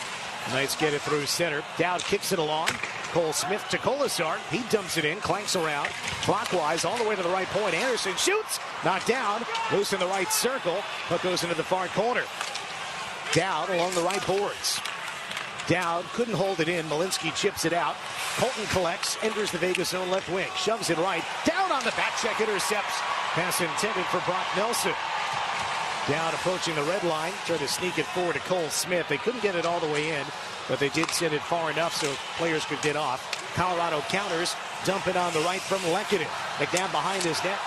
Speaker 2: The Knights get it through center. Dowd kicks it along. Cole Smith to Kolasar. He dumps it in, clanks around, clockwise, all the way to the right point. Anderson shoots, knocked down, loose in the right circle. Puck goes into the far corner. Dowd along the right boards. Dowd couldn't hold it in. Malinsky chips it out. Colton collects, enters the Vegas zone left wing, shoves it right. Down on the back check, intercepts. Pass intended for Brock Nelson. Down approaching the red line, tried to sneak it forward to Cole Smith. They couldn't get it all the way in, but they did send it far enough so players could get off. Colorado counters, dump it on the right from Lehkonen. McNabb behind his net,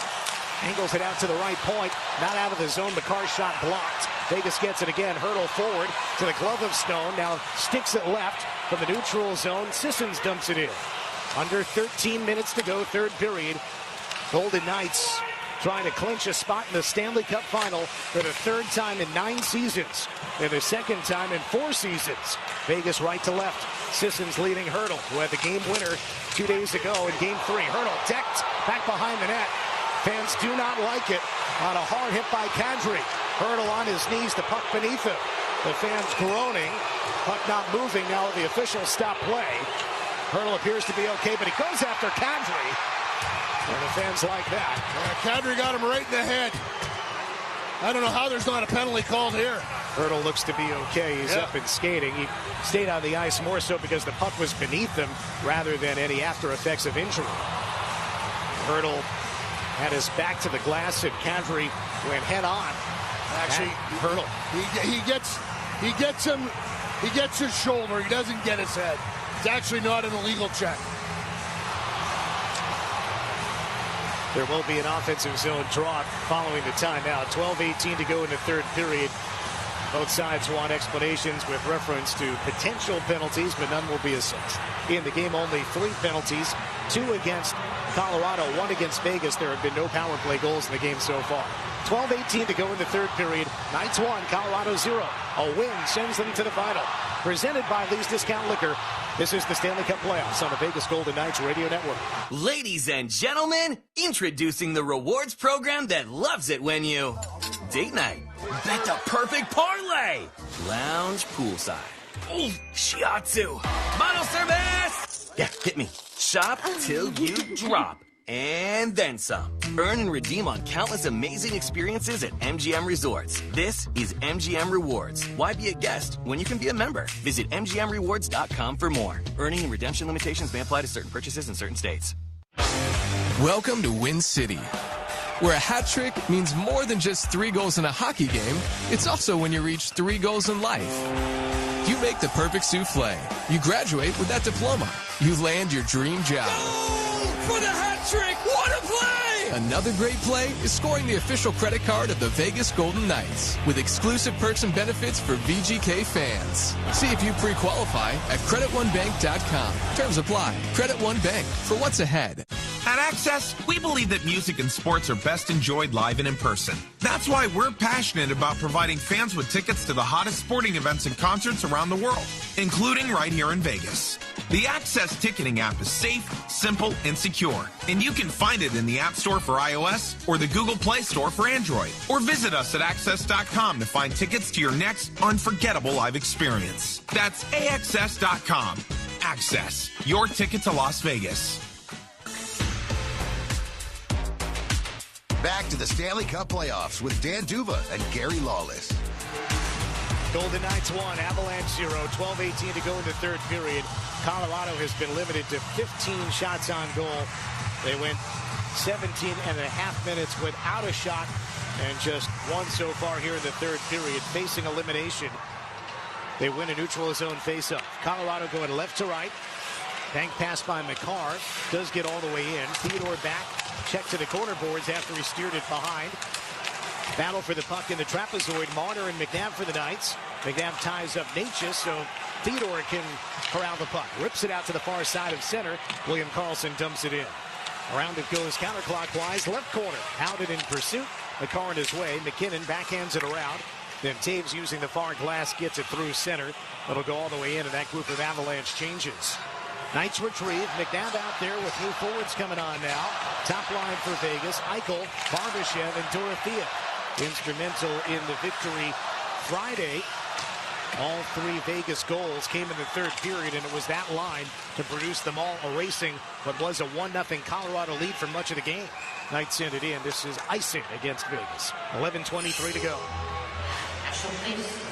Speaker 2: angles it out to the right point. Not out of the zone, McCarr's shot blocked. Vegas gets it again, hurdle forward to the glove of Stone. Now sticks it left from the neutral zone. Sissons dumps it in. Under 13 minutes to go, third period. Golden Knights trying to clinch a spot in the Stanley Cup Final for the 3rd time in 9 seasons. And the 2nd time in 4 seasons. Vegas right to left. Sissons leading Hurdle, who had the game winner 2 days ago in Game 3. Hurdle decked back behind the net. Fans do not like it on a hard hit by Kadri. Hurdle on his knees, the puck beneath him. The fans groaning. Puck not moving now the official stop play. Hurdle appears to be okay, but he goes after Kadri. And the fans like that.
Speaker 3: Kadri got him right in the head. I don't know how there's not a penalty called here.
Speaker 2: Hurdle looks to be okay. He's up and skating. He stayed on the ice more so because the puck was beneath him rather than any after effects of injury. Hurdle had his back to the glass and Kadri went head on.
Speaker 3: Actually,
Speaker 2: Hurdle.
Speaker 3: He gets his shoulder. He doesn't get his head. It's actually not an illegal check.
Speaker 2: There will be an offensive zone draw following the timeout. 12:18 to go in the third period. Both sides want explanations with reference to potential penalties, but none will be assessed. In the game, only 3 penalties, 2 against Colorado, 1 against Vegas. There have been no power play goals in the game so far. 12:18 to go in the third period. Knights 1, Colorado 0. A win sends them to the final. Presented by Lee's Discount Liquor. This is the Stanley Cup Playoffs on the Vegas Golden Knights Radio Network.
Speaker 15: Ladies and gentlemen, introducing the rewards program that loves it when you date night, bet the perfect parlay, lounge poolside, shiatsu, bottle service. Yeah, hit me. Shop till you drop. And then some. Earn and redeem on countless amazing experiences at MGM Resorts. This is MGM Rewards. Why be a guest when you can be a member? Visit MGMRewards.com for more. Earning and redemption limitations may apply to certain purchases in certain states.
Speaker 1: Welcome to Win City, where a hat trick means more than just 3 goals in a hockey game. It's also when you reach 3 goals in life. You make the perfect souffle. You graduate with that diploma. You land your dream job.
Speaker 4: For the hat trick, what a play!
Speaker 1: Another great play is scoring the official credit card of the Vegas Golden Knights with exclusive perks and benefits for VGK fans. See if you pre-qualify at CreditOneBank.com. Terms apply. Credit One Bank, for what's ahead.
Speaker 18: At Access, we believe that music and sports are best enjoyed live and in person. That's why we're passionate about providing fans with tickets to the hottest sporting events and concerts around the world, including right here in Vegas. The Access ticketing app is safe, simple, and secure, and you can find it in the App Store for iOS or the Google Play Store for Android. Or visit us at Access.com to find tickets to your next unforgettable live experience. That's AXS.com. Access, your ticket to Las Vegas.
Speaker 6: Back to the Stanley Cup playoffs with Dan Duva and Gary Lawless.
Speaker 2: Golden Knights 1, Avalanche 0, 12:18 to go in the third period. Colorado has been limited to 15 shots on goal. They went 17 and a half minutes without a shot and just one so far here in the third period, facing elimination. They win a neutral zone faceoff. Colorado going left to right. Bank pass by McCarr. Does get all the way in. Theodore back. Check to the corner boards after he steered it behind. Battle for the puck in the trapezoid. Marner and McNabb for the Knights. McNabb ties up Natchez, so Theodore can corral the puck. Rips it out to the far side of center. William Karlsson dumps it in. Around it goes counterclockwise. Left corner. Howden in pursuit. McCarr in his way. McKinnon backhands it around. Then Taves using the far glass gets it through center. It'll go all the way in, and that group of Avalanche changes. Knights retrieve. McNabb out there with new forwards coming on now. Top line for Vegas. Eichel, Barbashev, and Dorothea. Instrumental in the victory Friday. All three Vegas goals came in the third period, and it was that line to produce them all, erasing what was a 1-0 Colorado lead for much of the game. Knights send it in. This is icing against Vegas. 11:23 to go.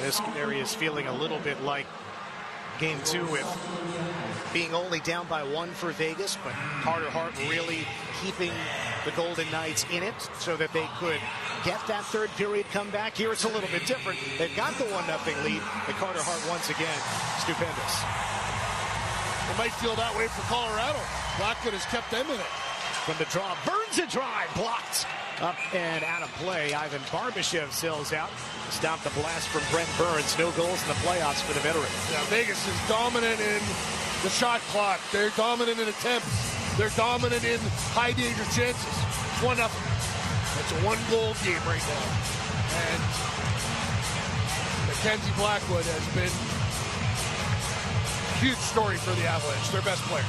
Speaker 2: This area is feeling a little bit like Game 2 with being only down by 1 for Vegas, but Carter Hart really keeping the Golden Knights in it so that they could get that third period comeback. Here it's a little bit different. They've got the 1-0 lead, but Carter Hart once again stupendous.
Speaker 3: It might feel that way for Colorado. Blackwood has kept them in it.
Speaker 2: From the draw, Burns a drive, blocked. Up and out of play. Ivan Barbashev sails out. Stop the blast from Brent Burns. No goals in the playoffs for the veteran.
Speaker 3: Yeah, Vegas is dominant in the shot clock. They're dominant in attempts. They're dominant in high danger chances. It's 1-0. It's a one-goal game right now. And Mackenzie Blackwood has been a huge story for the Avalanche. Their best player.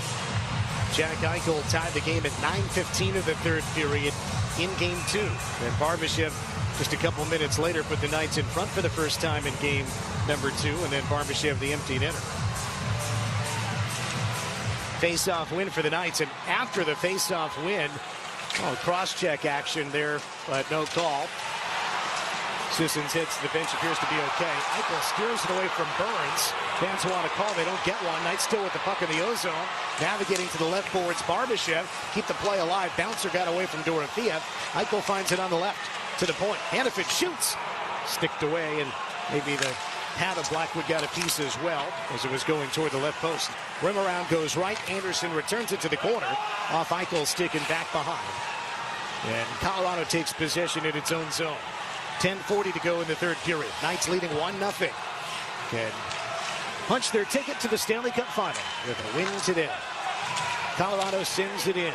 Speaker 2: Jack Eichel tied the game at 9:15 of the third period in Game 2. And Barbashev, just a couple minutes later, put the Knights in front for the first time in game number 2. And then Barbashev, the empty netter. Face-off win for the Knights. And after the face-off win, cross-check action there, but no call. Sissons hits the bench, appears to be okay. Eichel steers it away from Burns. Fans want a call, they don't get one. Knights still with the puck in the O-zone. Navigating to the left boards, Barbashev. Keep the play alive. Bouncer got away from Dorothea. Eichel finds it on the left to the point. Hannaford shoots. Sticked away, and maybe the pad of Blackwood got a piece as well as it was going toward the left post. Rim around goes right. Anderson returns it to the corner. Off Eichel's stick and back behind. And Colorado takes possession in its own zone. 10:40 to go in the third period. Knights leading 1-0. Can punch their ticket to the Stanley Cup Final with a win today. Colorado sends it in.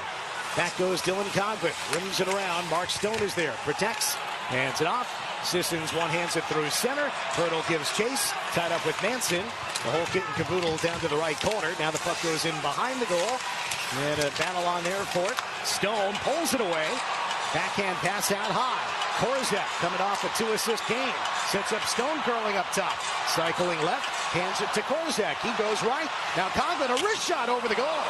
Speaker 2: Back goes Dylan Coghlan. Rims it around. Mark Stone is there. Protects. Hands it off. Sissons one-hands it through center. Hurdle gives chase. Tied up with Manson. The whole kit and caboodle down to the right corner. Now the puck goes in behind the goal. And a battle on there for it. Stone pulls it away. Backhand pass out high. Korzak coming off a 2-assist game. Sets up Stone curling up top. Cycling left. Hands it to Korzak. He goes right. Now Coghlan, a wrist shot over the goal.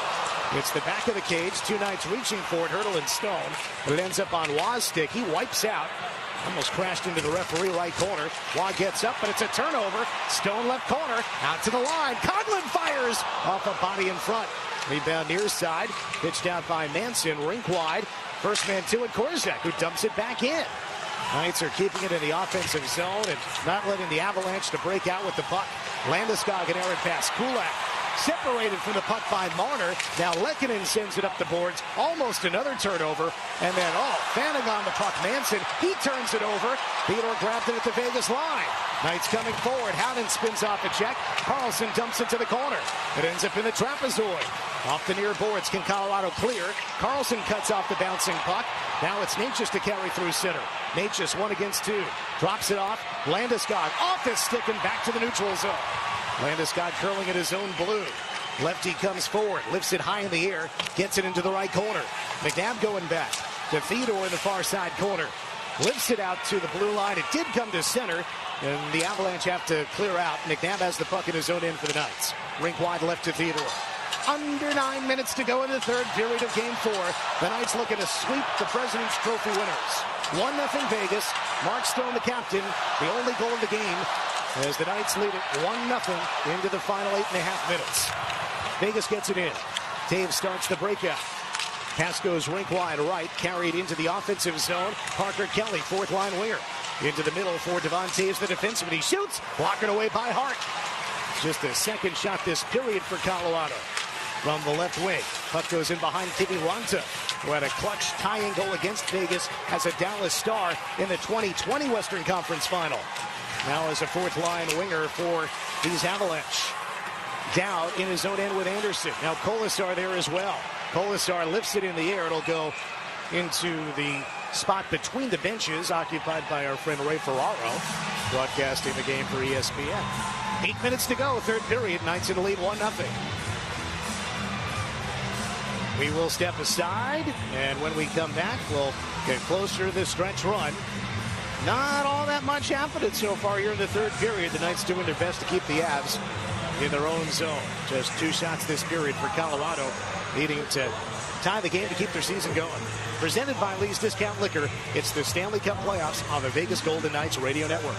Speaker 2: It's the back of the cage. Two Knights reaching for it. Hurdle and Stone. But it ends up on Waugh's stick. He wipes out. Almost crashed into the referee right corner. Waugh gets up, but it's a turnover. Stone left corner. Out to the line. Coghlan fires off a body in front. Rebound near side. Pitched out by Manson. Rink wide. First man to it, Korzak, who dumps it back in. Knights are keeping it in the offensive zone and not letting the Avalanche to break out with the puck. Landeskog, an errant pass. Kulak Separated from the puck by Marner. Now Lehkonen sends it up the boards. Almost another turnover. And then, fanning on the puck. Manson, he turns it over. Theodore grabbed it at the Vegas line. Knights coming forward. Howden spins off a check. Carlson dumps it to the corner. It ends up in the trapezoid. Off the near boards. Can Colorado clear? Carlson cuts off the bouncing puck. Now it's Natchez to carry through center. Natchez 1 against 2. Drops it off. Landeskog off his stick and back to the neutral zone. Landeskog curling at his own blue. Lefty comes forward, lifts it high in the air, gets it into the right corner. McNabb going back to Theodore in the far side corner. Lifts it out to the blue line. It did come to center, and the Avalanche have to clear out. McNabb has the puck in his own end for the Knights. Rink wide left to Theodore. Under 9 minutes to go in the third period of Game 4. The Knights looking to sweep the President's Trophy winners. 1-0 Vegas. Mark Stone, the captain, the only goal of the game, as the Knights lead it 1-0 into the final 8.5 minutes. Vegas gets it in. Taves starts the breakout. Pass goes rink wide right, carried into the offensive zone. Parker Kelly, fourth line winger. Into the middle for Devon Taves, the defenseman. He shoots, blocked away by Hart. Just a second shot this period for Colorado. From the left wing, puck goes in behind Timmy Ronta, who had a clutch tying goal against Vegas as a Dallas Star in the 2020 Western Conference Final. Now as a fourth line winger for these Avalanche. Dow in his own end with Anderson. Now Kolasar there as well. Kolasar lifts it in the air. It'll go into the spot between the benches, occupied by our friend Ray Ferraro, broadcasting the game for ESPN. 8 minutes to go, third period. Knights in the lead 1-0. We will step aside, and when we come back, we'll get closer to this stretch run. Not all that much happening so far here in the third period. The Knights doing their best to keep the Avs in their own zone. Just 2 shots this period for Colorado, needing to tie the game to keep their season going. Presented by Lee's Discount Liquor, it's the Stanley Cup Playoffs on the Vegas Golden Knights Radio Network.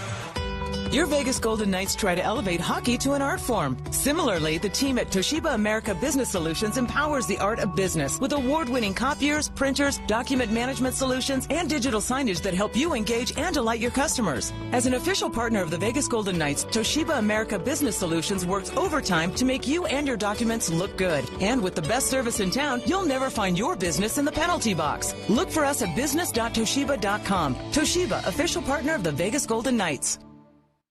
Speaker 4: Your Vegas Golden Knights try to elevate hockey to an art form. Similarly, the team at Toshiba America Business Solutions empowers the art of business with award-winning copiers, printers, document management solutions, and digital signage that help you engage and delight your customers. As an official partner of the Vegas Golden Knights, Toshiba America Business Solutions works overtime to make you and your documents look good. And with the best service in town, you'll never find your business in the penalty box. Look for us at business.toshiba.com. Toshiba, official partner of the Vegas Golden Knights.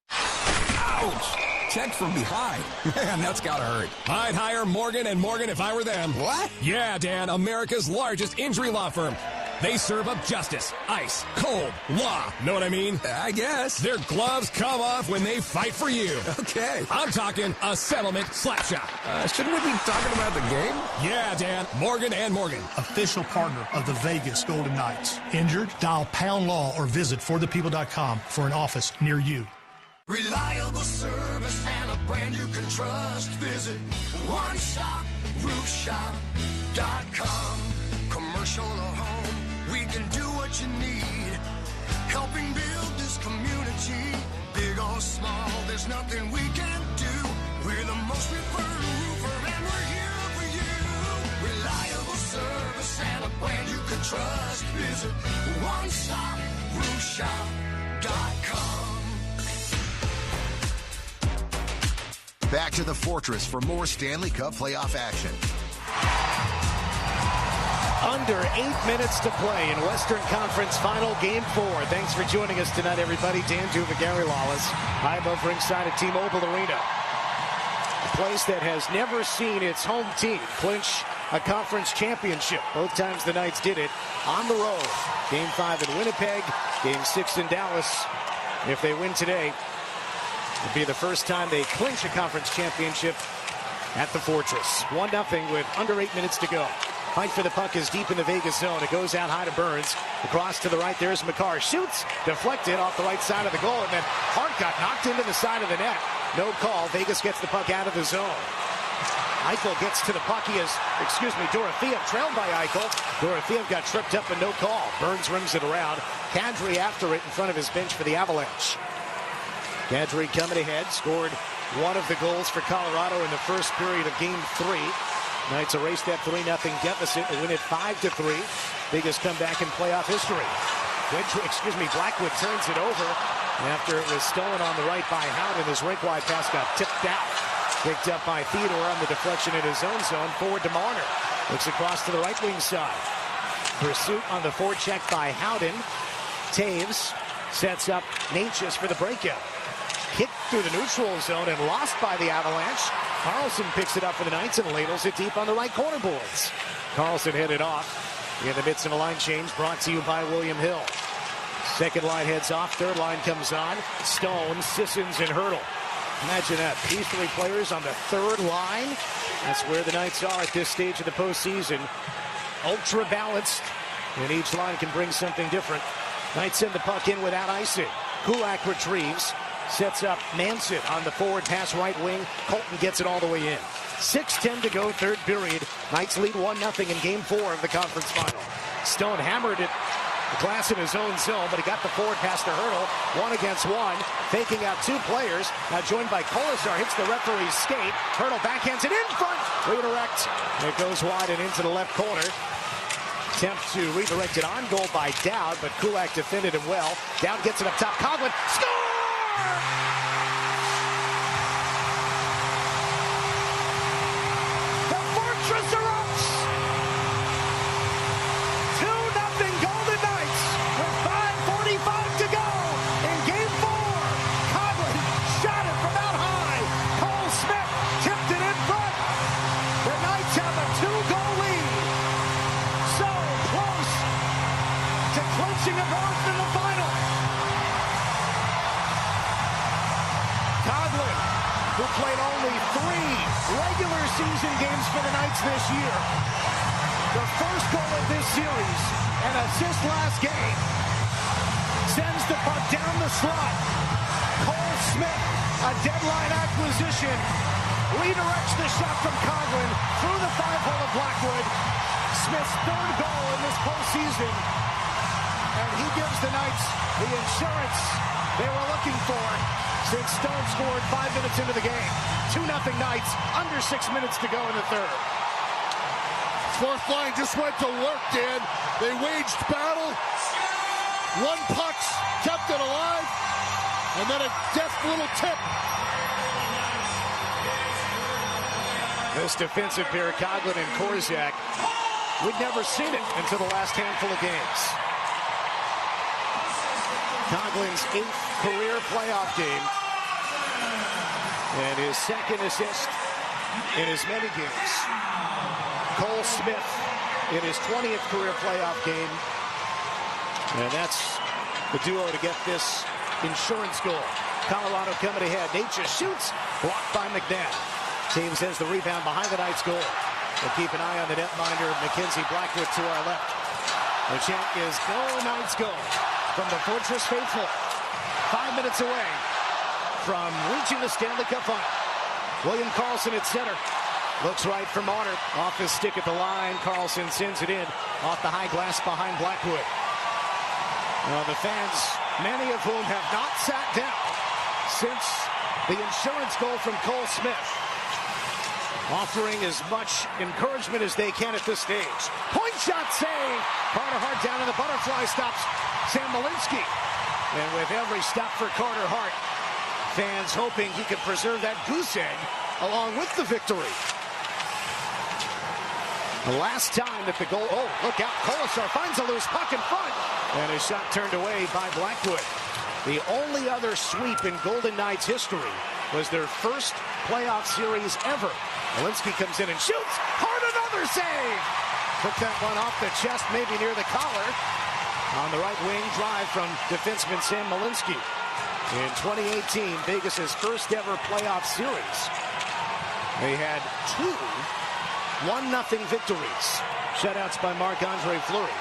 Speaker 9: Ouch! Checked from behind. Man, that's gotta hurt. I'd hire Morgan & Morgan if I were them. What? Yeah, Dan, America's largest injury law firm. They serve up justice, ice, cold, law. Know what I mean? I guess. Their gloves come off when they fight for you. Okay. I'm talking a settlement slap shot. Shouldn't we be talking about the game? Yeah, Dan, Morgan & Morgan.
Speaker 10: Official partner of the Vegas Golden Knights. Injured? Dial Pound Law or visit forthepeople.com for an office near you.
Speaker 19: Reliable service and a brand you can trust. Visit OneShopRoofShop.com. Commercial or home, we can do what you need. Helping build this community. Big or small, there's nothing we can't do. We're the most preferred roofer and we're here for you. Reliable service and a brand you can trust. Visit OneShopRoofShop.com.
Speaker 6: Back to the Fortress for more Stanley Cup playoff action.
Speaker 2: Under 8 minutes to play in Western Conference Final Game 4. Thanks for joining us tonight, everybody. Dan Duva, Gary Lawless. High above ringside at T-Mobile Arena. A place that has never seen its home team clinch a conference championship. Both times the Knights did it on the road. Game 5 in Winnipeg, Game 6 in Dallas. If they win today, it'll be the first time they clinch a conference championship at the Fortress. 1-0 with under 8 minutes to go. Fight for the puck is deep in the Vegas zone. It goes out high to Burns. Across to the right, there's McCarr. Shoots, deflected off the right side of the goal, and then Hart got knocked into the side of the net. No call. Vegas gets the puck out of the zone. Eichel gets to the puck. Dorofeev trailed by Eichel. Dorofeev got tripped up and no call. Burns rims it around. Kadri after it in front of his bench for the Avalanche. Kadri coming ahead, scored one of the goals for Colorado in the first period of Game 3. Knights erase that 3-0 deficit and win it 5-3. Biggest comeback in playoff history. Blackwood turns it over after it was stolen on the right by Howden. His rink-wide pass got tipped out. Picked up by Theodore on the deflection in his own zone. Forward to Marner. Looks across to the right wing side. Pursuit on the forecheck by Howden. Taves sets up Natchez for the breakout. Kicked through the neutral zone and lost by the Avalanche. Carlson picks it up for the Knights and ladles it deep on the right corner boards. Carlson headed off in the midst of a line change brought to you by William Hill. Second line heads off. Third line comes on. Stone, Sissons, and Hurdle. Imagine that. These three players on the third line. That's where the Knights are at this stage of the postseason. Ultra balanced. And each line can bring something different. Knights send the puck in without icing. Kulak retrieves. Sets up Manson on the forward pass right wing. Colton gets it all the way in. 6:10 to go, third period. Knights lead 1-0 in Game 4 of the conference final. Stone hammered it. The glass in his own zone, but he got the forward pass to Hurdle. 1-against-1, faking out two players. Now joined by Kolasar, hits the referee's skate. Hurdle backhands it in front. Redirect. It goes wide and into the left corner. Attempt to redirect it on goal by Dowd, but Kulak defended him well. Dowd gets it up top. Coughlin. Score! The Fortress erupts! 2-0 Golden Knights with 5:45 to go in Game 4. Coughlin shot it from out high. Cole Smith tipped it in front. The Knights have a 2-goal lead. So close to clinching a berth in the final. Coughlin, who played only 3 regular season games for the Knights this year. The first goal of this series, an assist last game, sends the puck down the slot. Cole Smith, a deadline acquisition, redirects the shot from Coughlin through the 5-hole of Blackwood. Smith's 3rd goal in this postseason, and he gives the Knights the insurance they were looking for since Stone scored 5 minutes into the game. 2-0 Knights, under 6 minutes to go in the third.
Speaker 3: Fourth line just went to work, Dan. They waged battle. One puck kept it alive, and then a deft little tip.
Speaker 2: This defensive pair, Coughlin and Korczak, we'd never seen it until the last handful of games. Coughlin's 8th career playoff game and his 2nd assist in as many games. Cole Smith in his 20th career playoff game, and that's the duo to get this insurance goal. Colorado coming ahead. Natchez shoots, blocked by McNabb. Taves has the rebound behind the Knights goal. We'll keep an eye on the netminder, Mackenzie Blackwood to our left. The chant is go Knights go from the Fortress faithful. 5 minutes away from reaching the Stanley Cup final. William Karlsson at center. Looks right for Marner. Off his stick at the line. Karlsson sends it in. Off the high glass behind Blackwood. Now the fans, many of whom have not sat down since the insurance goal from Cole Smith, offering as much encouragement as they can at this stage. Point shot save. Carter Hart down in the butterfly stops Sam Malinsky. And with every stop for Carter Hart, fans hoping he could preserve that goose egg along with the victory. The last time that the goal, oh, look out, Kolasar finds a loose puck in front, and his shot turned away by Blackwood. The only other sweep in Golden Knights history was their first playoff series ever. Malinsky comes in and shoots, hard, another save! Took that one off the chest, maybe near the collar. On the right wing, drive from defenseman Sam Malinsky. In 2018, Vegas' first ever playoff series. They had 2 1-0 victories. Shutouts by Marc-Andre Fleury.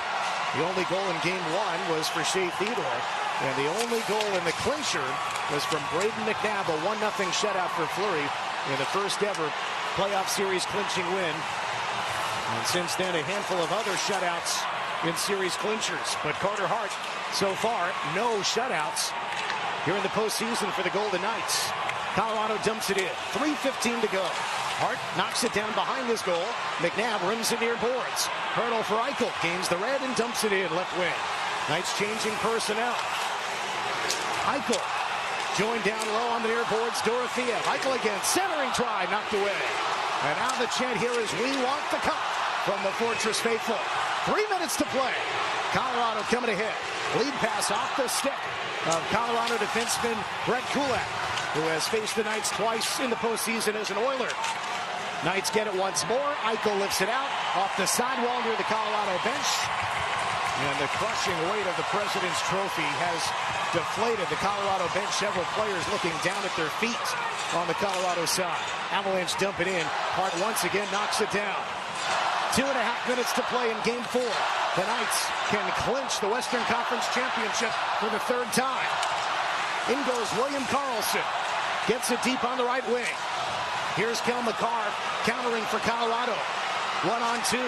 Speaker 2: The only goal in Game 1 was for Shea Theodore. And the only goal in the clincher was from Braden McNabb, a 1-0 shutout for Fleury in the first ever playoff series clinching win. And since then, a handful of other shutouts in series clinchers. But Carter Hart, so far, no shutouts here in the postseason for the Golden Knights. Colorado dumps it in. 3:15 to go. Hart knocks it down behind his goal. McNabb rims it near boards. Hurdle for Eichel. Gains the red and dumps it in left wing. Knights changing personnel. Eichel Joined down low on the near boards, Dorothea. Eichel again, centering try, knocked away. And now the chant here is "We want the cup" from the Fortress faithful. 3 minutes to play. Colorado coming ahead. Lead pass off the stick of Colorado defenseman Brett Kulak, who has faced the Knights twice in the postseason as an Oiler. Knights get it once more. Eichel lifts it out off the sidewall near the Colorado bench. And the crushing weight of the President's Trophy has deflated the Colorado bench. Several players looking down at their feet on the Colorado side. Avalanche dump it in. Hart once again knocks it down. 2.5 minutes to play in Game 4. The Knights can clinch the Western Conference Championship for the third time. In goes William Karlsson. Gets it deep on the right wing. Here's Kel McCarr countering for Colorado. 1-on-2.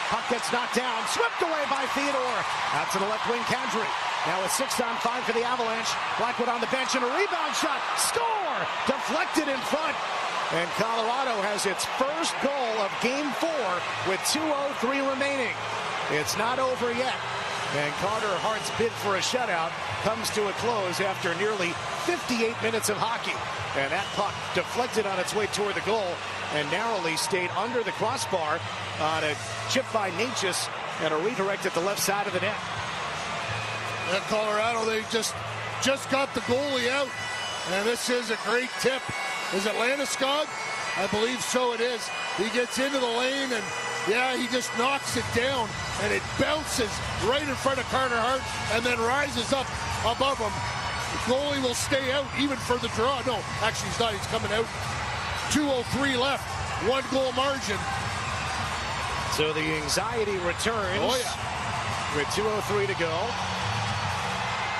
Speaker 2: Puck gets knocked down. Swept away by Theodore. Out to the left wing, Kadri. Now a 6-on-5 for the Avalanche. Blackwood on the bench and a rebound shot. Score! Deflected in front. And Colorado has its first goal of Game 4 with 2:03 remaining. It's not over yet. And Carter Hart's bid for a shutout comes to a close after nearly 58 minutes of hockey. And that puck deflected on its way toward the goal and narrowly stayed under the crossbar on a chip by Natchez and a redirect at the left side of the net.
Speaker 3: And Colorado, they just got the goalie out. And this is a great tip. Is it Landeskog? I believe so it is. He gets into the lane and, yeah, he just knocks it down. And it bounces right in front of Carter Hart and then rises up above him. The goalie will stay out even for the draw. No, actually he's not. He's coming out. 2:03 left. 1 goal margin.
Speaker 2: So the anxiety returns.
Speaker 3: Oh, yeah.
Speaker 2: With 2:03 to go.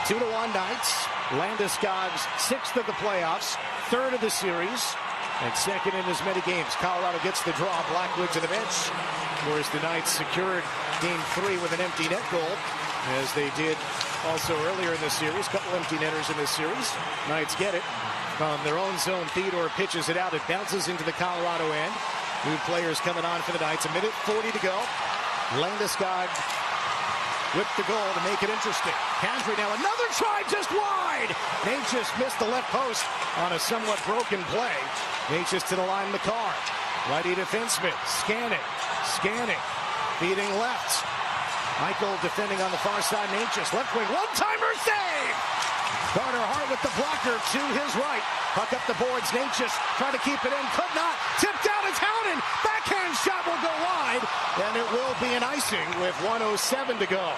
Speaker 2: 2-1 Knights. Landeskog's 6th of the playoffs, 3rd of the series, and 2nd in as many games. Colorado gets the draw. Blackwood to the bench. Whereas the Knights secured Game 3 with an empty net goal, as they did also earlier in the series. Couple empty netters in this series. Knights get it. From their own zone, Theodore pitches it out. It bounces into the Colorado end. New players coming on for the Knights. 1:40 to go. Landeskog with the goal to make it interesting. Kadri now another try just wide. Natchez missed the left post on a somewhat broken play. Natchez to the line, McCarr. Righty defenseman. Scanning. Feeding left. Eichel defending on the far side. Natchez left wing. One-timer save. Carter Hart with the blocker to his right. Puck up the boards. Natchez trying to keep it in. Could not. Tipped out. It's Howden. Backhand shot will go wide. And it will be an icing with 1:07 to go.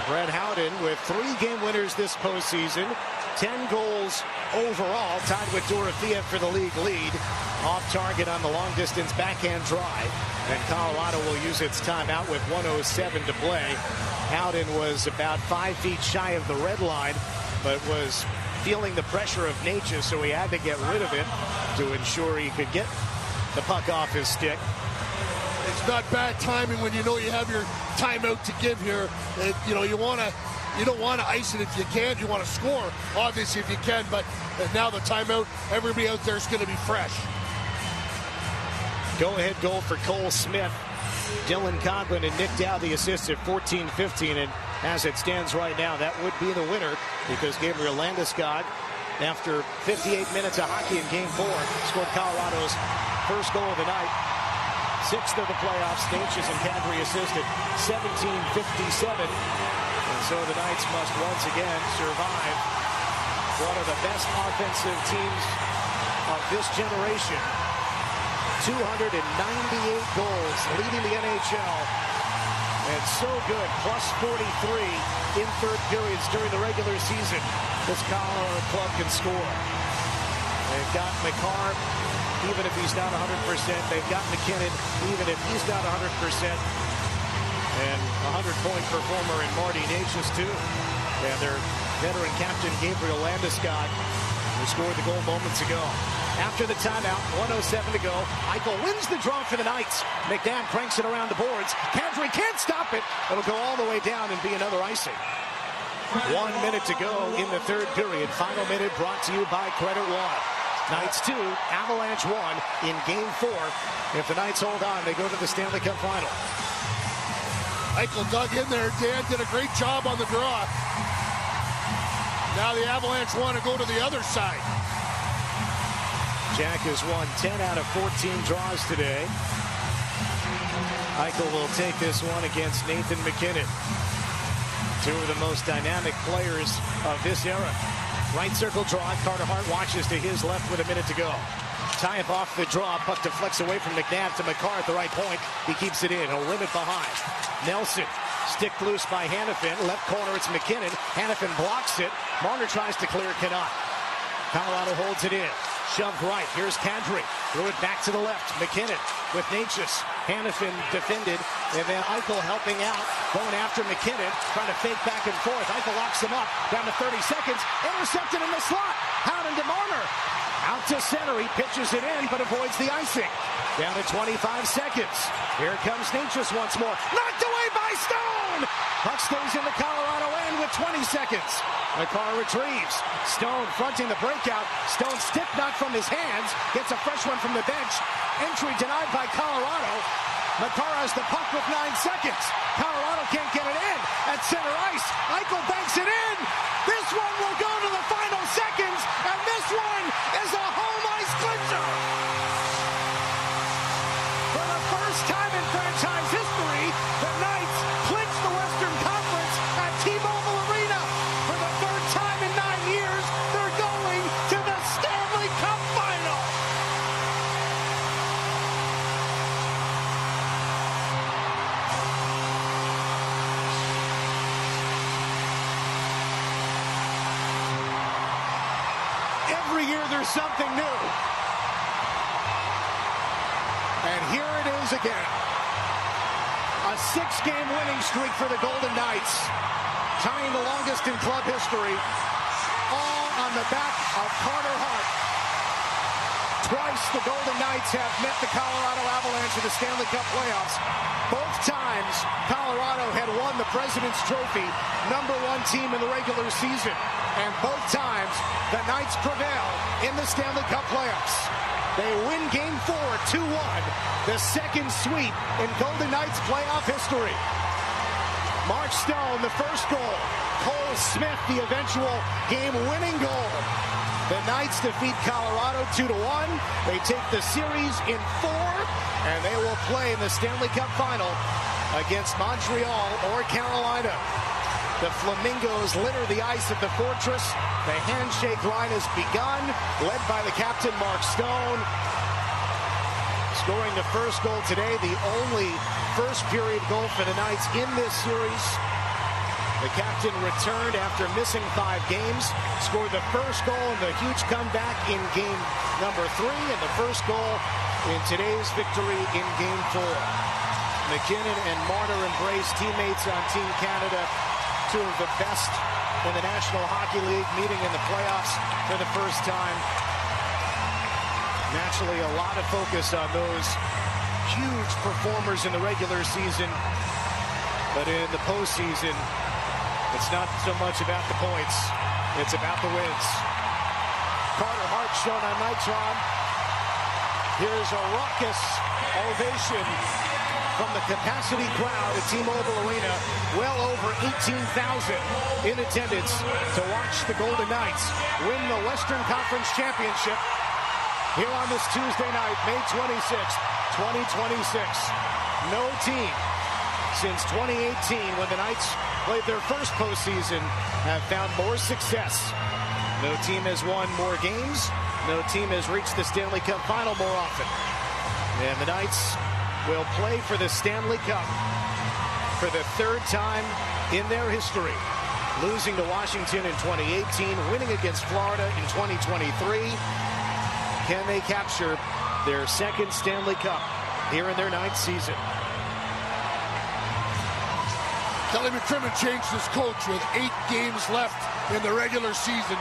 Speaker 2: Brett Howden with 3 game winners this postseason. 10 goals overall. Tied with Dorothea for the league lead. Off target on the long distance backhand drive. And Colorado will use its timeout with 1:07 to play. Howden was about 5 feet shy of the red line, but was feeling the pressure of Natchez, so he had to get rid of it to ensure he could get the puck off his stick.
Speaker 3: It's not bad timing when you know you have your timeout to give here. You don't want to ice it if you can. You want to score, obviously, if you can. But now the timeout, everybody out there is going to be fresh.
Speaker 2: Go-ahead goal for Cole Smith. Dylan Coghlan and Nick Dow the assist at 14-15, and as it stands right now, that would be the winner because Gabriel Landeskog, after 58 minutes of hockey in Game 4, scored Colorado's first goal of the night. 6th of the playoffs. Natchez and Kadri assisted. 17-57. And so the Knights must once again survive. One of the best offensive teams of this generation. 298 goals, leading the NHL. And so good, plus 43 in third periods during the regular season. This Colorado club can score. They've got McCarr, even if he's not 100%. They've got McKinnon, even if he's not 100%. And a 100-point performer in Marty Natchez, too. And their veteran captain, Gabriel Landeskog, who scored the goal moments ago. After the timeout, 1:07 to go. Eichel wins the draw for the Knights. McNabb cranks it around the boards. Kadri can't stop it. It'll go all the way down and be another icing. 1 minute to go in the third period. Final minute brought to you by Credit One. Knights 2, Avalanche 1 in Game 4. If the Knights hold on, they go to the Stanley Cup Final.
Speaker 3: Eichel dug in there. Dan did a great job on the draw. Now the Avalanche want to go to the other side.
Speaker 2: Jack has won 10 out of 14 draws today. Eichel will take this one against Nathan MacKinnon. Two of the most dynamic players of this era. Right circle draw. Carter Hart watches to his left with a minute to go. Tie up off the draw. Puck deflects away from McNabb to McCarr at the right point. He keeps it in. He'll rim it behind. Nelson. Stick loose by Hanifin. Left corner, it's McKinnon. Hanifin blocks it. Marner tries to clear, cannot. Colorado holds it in. Shoved right. Here's Kadri. Threw it back to the left. McKinnon with Natchez. Hanifin defended. And then Eichel helping out. Going after McKinnon. Trying to fake back and forth. Eichel locks him up. Down to 30 seconds. Intercepted in the slot. Howden to Marner. Out to center. He pitches it in, but avoids the icing. Down to 25 seconds. Here comes Natchez once more. Knocked away by Stone! Puck stays in the Colorado end with 20 seconds. McCarr retrieves. Stone fronting the breakout. Stone stick knocked from his hands. Gets a fresh one from the bench. Entry denied by Colorado. McCarr has the puck with 9 seconds. Colorado can't get it in at center ice. Eichel banks it in. This one will go to the final seconds, and this one is a home ice clincher. For the first time in franchise history, the Knights clinch the Western Conference at T-Mobile Arena. For the third time in 9 years, they're going to the Stanley Cup Final. Every year there's something new. And here it is again. A 6-game winning streak for the Golden Knights. Tying the longest in club history. All on the back of Carter Hart. Twice the Golden Knights have met the Colorado Avalanche in the Stanley Cup playoffs. Both times Colorado had won the President's Trophy, #1 team in the regular season. And both times the Knights prevail in the Stanley Cup playoffs. They win Game 4, 2-1, the second sweep in Golden Knights playoff history. Mark Stone, the first goal. Cole Smith, the eventual game-winning goal. The Knights defeat Colorado 2-1. They take the series in 4, and they will play in the Stanley Cup Final against Montreal or Carolina. The Flamingos litter the ice at the Fortress. The handshake line has begun, led by the captain, Mark Stone. Scoring the first goal today, the only first-period goal for the Knights in this series. The captain returned after missing 5 games, scored the first goal in the huge comeback in game number 3, and the first goal in today's victory in game 4. McKinnon and Marner embrace teammates on Team Canada. Two of the best in the National Hockey League meeting in the playoffs for the first time. Naturally, a lot of focus on those huge performers in the regular season. But in the postseason, it's not so much about the points. It's about the wins. Carter Hart shown on Nitron. Here's a raucous ovation from the capacity crowd at T-Mobile Arena. Well over 18,000 in attendance to watch the Golden Knights win the Western Conference Championship here on this Tuesday night, May 26th, 2026. No team since 2018, when the Knights played their first postseason, have found more success. No team has won more games. No team has reached the Stanley Cup Final more often. And the Knights will play for the Stanley Cup for the 3rd time in their history. Losing to Washington in 2018, winning against Florida in 2023. Can they capture their 2nd Stanley Cup here in their 9th season?
Speaker 3: Kelly McCrimmon changed his coach with 8 games left in the regular season.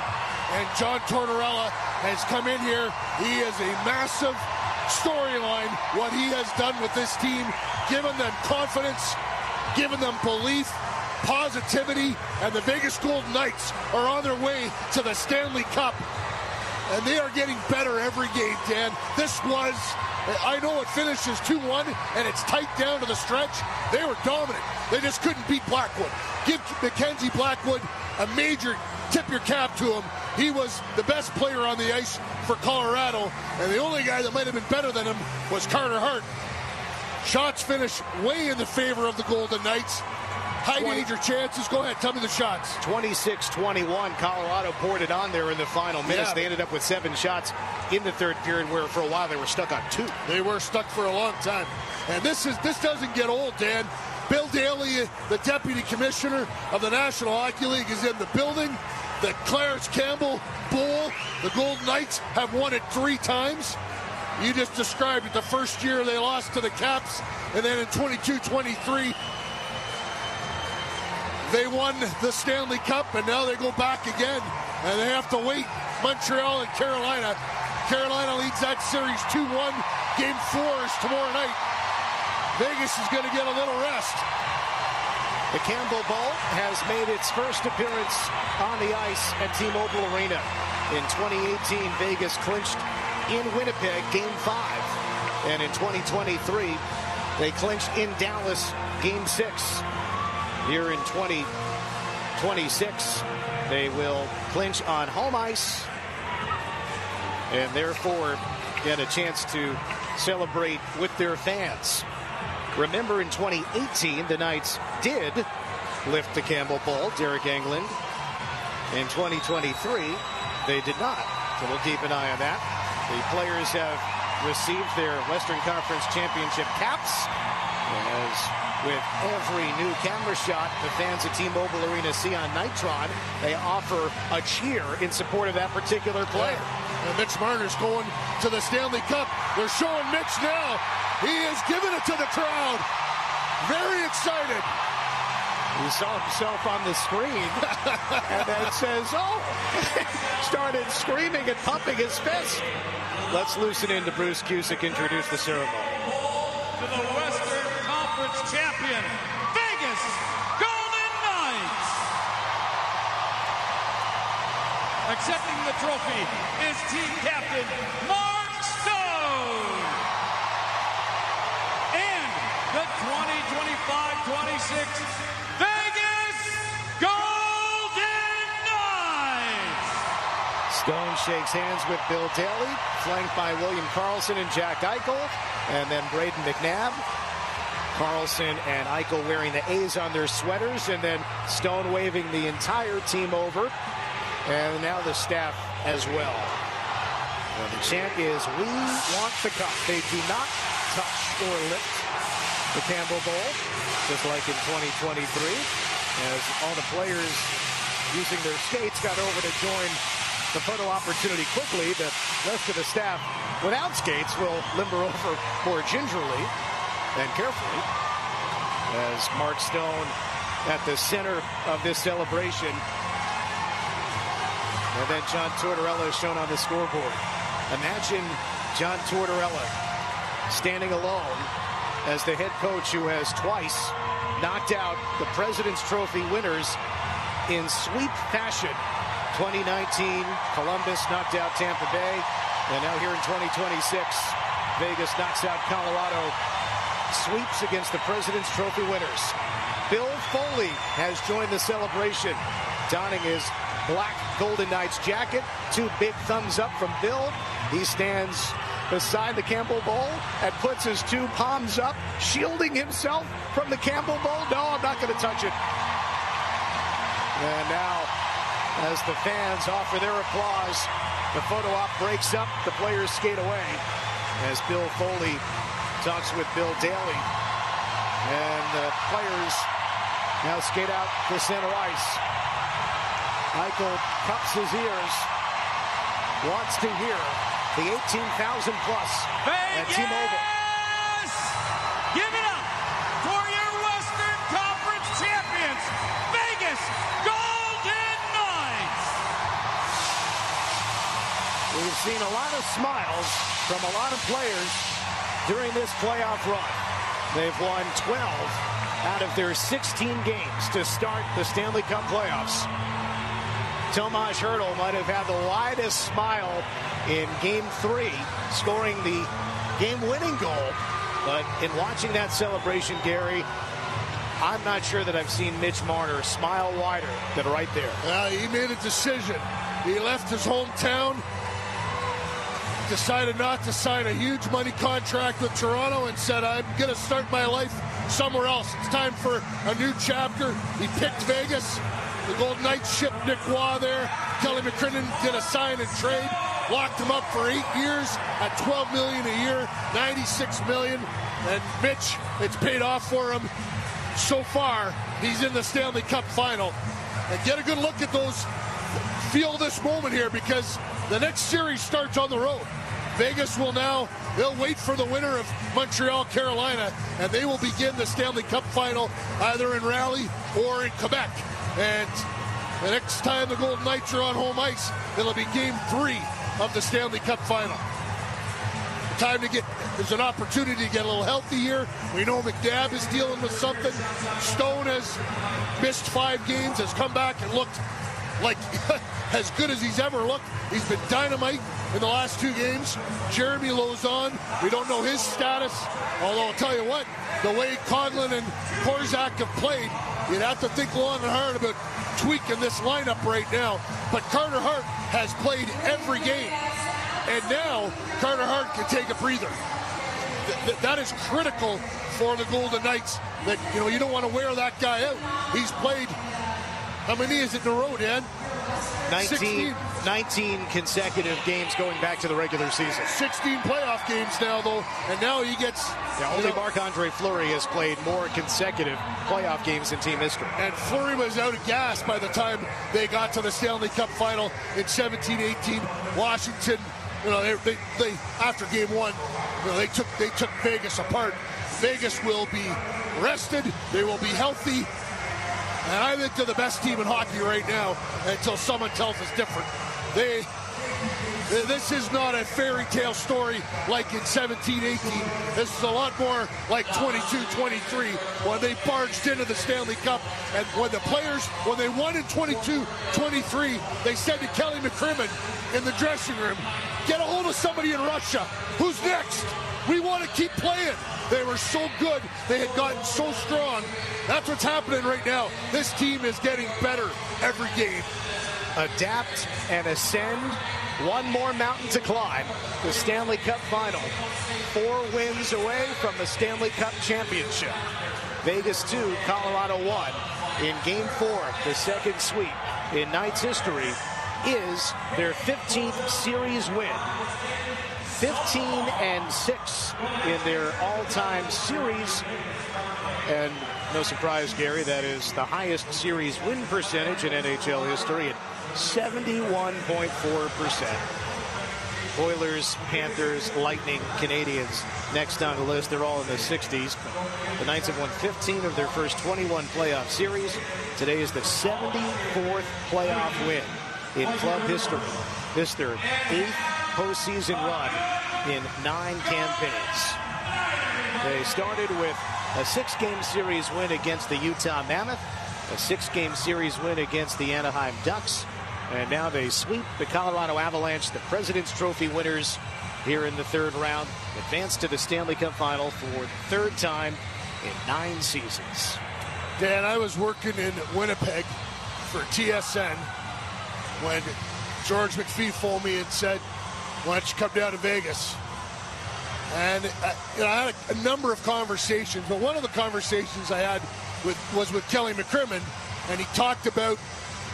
Speaker 3: And John Tortorella has come in here. He is a massive storyline, what he has done with this team, given them confidence, given them belief, positivity, and the Vegas Golden Knights are on their way to the Stanley Cup. And they are getting better every game, Dan. This was, I know it finishes 2-1, and it's tight down to the stretch. They were dominant. They just couldn't beat Blackwood. Give Mackenzie Blackwood a major tip your cap to him. He was the best player on the ice for Colorado, and the only guy that might have been better than him was Carter Hart. Shots finished way in the favor of the Golden Knights. High danger chances. Go ahead, tell me the shots.
Speaker 2: 26-21. Colorado poured it on there in the final minutes.
Speaker 3: Yeah.
Speaker 2: They ended up with 7 shots in the third period, where for a while they were stuck on 2.
Speaker 3: They were stuck for a long time. And this doesn't get old, Dan. Bill Daly, the deputy commissioner of the National Hockey League, is in the building. The Clarence Campbell Bowl, the Golden Knights have won it 3 times. You just described it. The first year they lost to the Caps, and then in 22-23 they won the Stanley Cup, and now they go back again, and they have to wait. Montreal and Carolina. Carolina leads that series 2-1. Game 4 is tomorrow night. Vegas is going to get a little rest.
Speaker 2: The Campbell Bowl has made its first appearance on the ice at T-Mobile Arena. In 2018, Vegas clinched in Winnipeg Game 5. And in 2023, they clinched in Dallas Game 6. Here in 2026, they will clinch on home ice and therefore get a chance to celebrate with their fans. Remember, in 2018, the Knights did lift the Campbell Bowl, Derek Englund. In 2023, they did not. So we'll keep an eye on that. The players have received their Western Conference Championship caps. As with every new camera shot the fans at T-Mobile Arena see on Nitron, they offer a cheer in support of that particular player.
Speaker 3: And Mitch Marner's going to the Stanley Cup. They're showing Mitch now. He is giving it to the crowd. Very excited.
Speaker 2: He saw himself on the screen and then says, oh, started screaming and pumping his fist. Let's loosen into Bruce Cusick, introduce the ceremony.
Speaker 11: To the Western Conference champion, Vegas Golden Knights. Accepting the trophy is team captain Mark Stone. And the 2025-26 Vegas Golden Knights.
Speaker 2: Stone shakes hands with Bill Daly, flanked by William Karlsson and Jack Eichel, and then Braden McNabb. Karlsson and Eichel wearing the A's on their sweaters, and then Stone waving the entire team over, and now the staff as well. And the chant is, we want the cup. They do not touch or lift the Campbell Bowl, just like in 2023, as all the players using their skates got over to join the photo opportunity quickly. The rest of the staff without skates will limber over more gingerly and carefully, as Mark Stone at the center of this celebration. And then John Tortorella is shown on the scoreboard. Imagine John Tortorella standing alone as the head coach who has twice knocked out the President's Trophy winners in sweep fashion. 2019, Columbus knocked out Tampa Bay, and now here in 2026, Vegas knocks out Colorado. Sweeps against the President's Trophy winners. Bill Foley has joined the celebration, donning his black Golden Knights jacket. 2 big thumbs up from Bill. He stands beside the Campbell Bowl and puts his 2 palms up, shielding himself from the Campbell Bowl. No, I'm not going to touch it. And now, as the fans offer their applause, the photo op breaks up. The players skate away as Bill Foley talks with Bill Daly. And the players now skate out to center ice. Eichel cups his ears, wants to hear the 18,000 plus at T-Mobile.
Speaker 11: Give it up for your Western Conference champions, Vegas Golden Knights.
Speaker 2: We've seen a lot of smiles from a lot of players during this playoff run. They've won 12 out of their 16 games to start the Stanley Cup playoffs. Tomas Hertl might have had the widest smile in Game 3, scoring the game-winning goal. But in watching that celebration, Gary, I'm not sure that I've seen Mitch Marner smile wider than right there.
Speaker 3: He made a decision. He left his hometown, decided not to sign a huge money contract with Toronto, and said, I'm going to start my life somewhere else. It's time for a new chapter. He picked Vegas. The Golden Knights shipped Nick Waugh there. Kelly McCrimmon did a sign and trade. Locked him up for 8 years at $12 million a year, $96 million. And Mitch, it's paid off for him. So far, he's in the Stanley Cup final. And get a good look at those. Feel this moment here, because the next series starts on the road. Vegas will now, they'll wait for the winner of Montreal, Carolina, and they will begin the Stanley Cup final either in Raleigh or in Quebec. And the next time the Golden Knights are on home ice, it'll be Game 3 of the Stanley Cup final. There's an opportunity to get a little healthy here. We know McNabb is dealing with something. Stone has missed 5 games, has come back and looked like as good as he's ever looked. He's been dynamite in the last 2 games. Jeremy Lauzon, we don't know his status, although I'll tell you what, the way Coghlan and Korczak have played, you'd have to think long and hard about tweaking this lineup right now. But Carter Hart has played every game, and now Carter Hart can take a breather. That is critical for the Golden Knights, that you don't want to wear that guy out. He's played, how many is it in a row, Dan?
Speaker 2: 19 consecutive games going back to the regular season.
Speaker 3: 16 playoff games now, though, and now he gets...
Speaker 2: only Marc-Andre Fleury has played more consecutive playoff games in team history.
Speaker 3: And Fleury was out of gas by the time they got to the Stanley Cup final in 17-18. Washington, they after game 1, they took Vegas apart. Vegas will be rested. They will be healthy. And I think they're the best team in hockey right now until someone tells us different. This is not a fairy tale story like in 17-18. This is a lot more like 22-23 when they barged into the Stanley Cup. And when the players, when they won in 22-23, they said to Kelly McCrimmon in the dressing room, get a hold of somebody in Russia. Who's next? We want to keep playing. They were so good. They had gotten so strong. That's what's happening right now. This team is getting better every game.
Speaker 2: Adapt and ascend. One more mountain to climb. The Stanley Cup final. 4 wins away from the Stanley Cup championship. Vegas 2, Colorado 1. In Game 4, the second sweep in Knights history is their 15th series win. 15-6 in their all-time series. And no surprise, Gary, that is the highest series win percentage in NHL history at 71.4%. Oilers, Panthers, Lightning, Canadians next on the list. They're all in the 60s. The Knights have won 15 of their first 21 playoff series. Today is the 74th playoff win in club history. This their 8th postseason run in 9 campaigns. They started with a 6-game series win against the Utah Mammoth, a 6-game series win against the Anaheim Ducks, and now they sweep the Colorado Avalanche, the President's Trophy winners, here in the 3rd round, advance to the Stanley Cup final for the 3rd time in 9 seasons.
Speaker 3: Dan, I was working in Winnipeg for TSN when George McPhee phoned me and said, why don't you come down to Vegas? And I had a number of conversations, but one of the conversations I had was with Kelly McCrimmon, and he talked about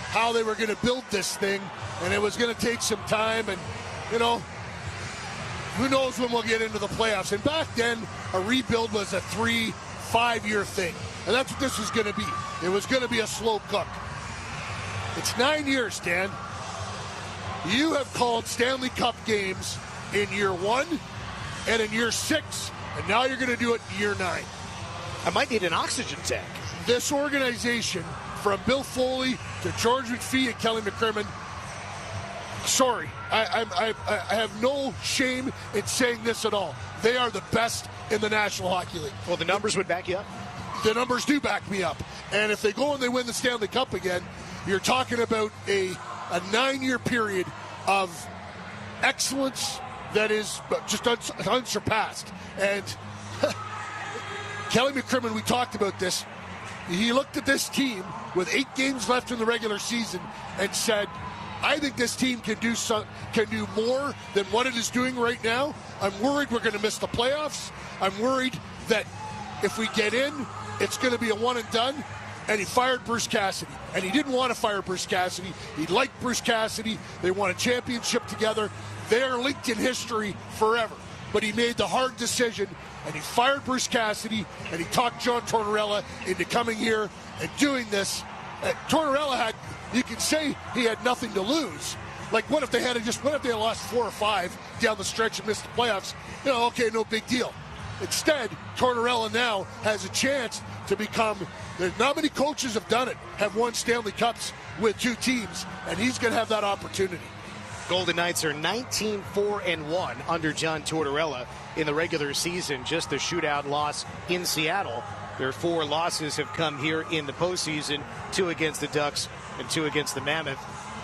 Speaker 3: how they were going to build this thing, and it was going to take some time, and, who knows when we'll get into the playoffs. And back then, a rebuild was a 3-5 year thing, and that's what this was going to be. It was going to be a slow cook. It's 9 years, Dan. You have called Stanley Cup games in year 1 and in year 6, and now you're going to do it in year 9.
Speaker 2: I might need an oxygen tank.
Speaker 3: This organization, from Bill Foley to George McPhee and Kelly McCrimmon, sorry, I have no shame in saying this at all. They are the best in the National Hockey League.
Speaker 2: Well, the numbers would back you up.
Speaker 3: The numbers do back me up. And if they go and they win the Stanley Cup again, you're talking about a 9-year period of excellence that is just unsurpassed. And Kelly McCrimmon, we talked about this. he looked at this team with 8 games left in the regular season and said, I think this team can do more than what it is doing right now. I'm worried we're going to miss the playoffs. I'm worried that if we get in, it's going to be a one and done. And he fired Bruce Cassidy. And he didn't want to fire Bruce Cassidy. He liked Bruce Cassidy. They won a championship together. They are linked in history forever. But he made the hard decision, and he fired Bruce Cassidy, and he talked John Tortorella into coming here and doing this. Tortorella had, you could say he had nothing to lose. Like, what if they had lost 4 or 5 down the stretch and missed the playoffs? Okay, no big deal. Instead, Tortorella now has a chance to become, there's not many coaches have done it, have won Stanley Cups with 2 teams, and he's going to have that opportunity.
Speaker 2: Golden Knights are 19-4-1 under John Tortorella in the regular season, just the shootout loss in Seattle. Their 4 losses have come here in the postseason, 2 against the Ducks and 2 against the Mammoth.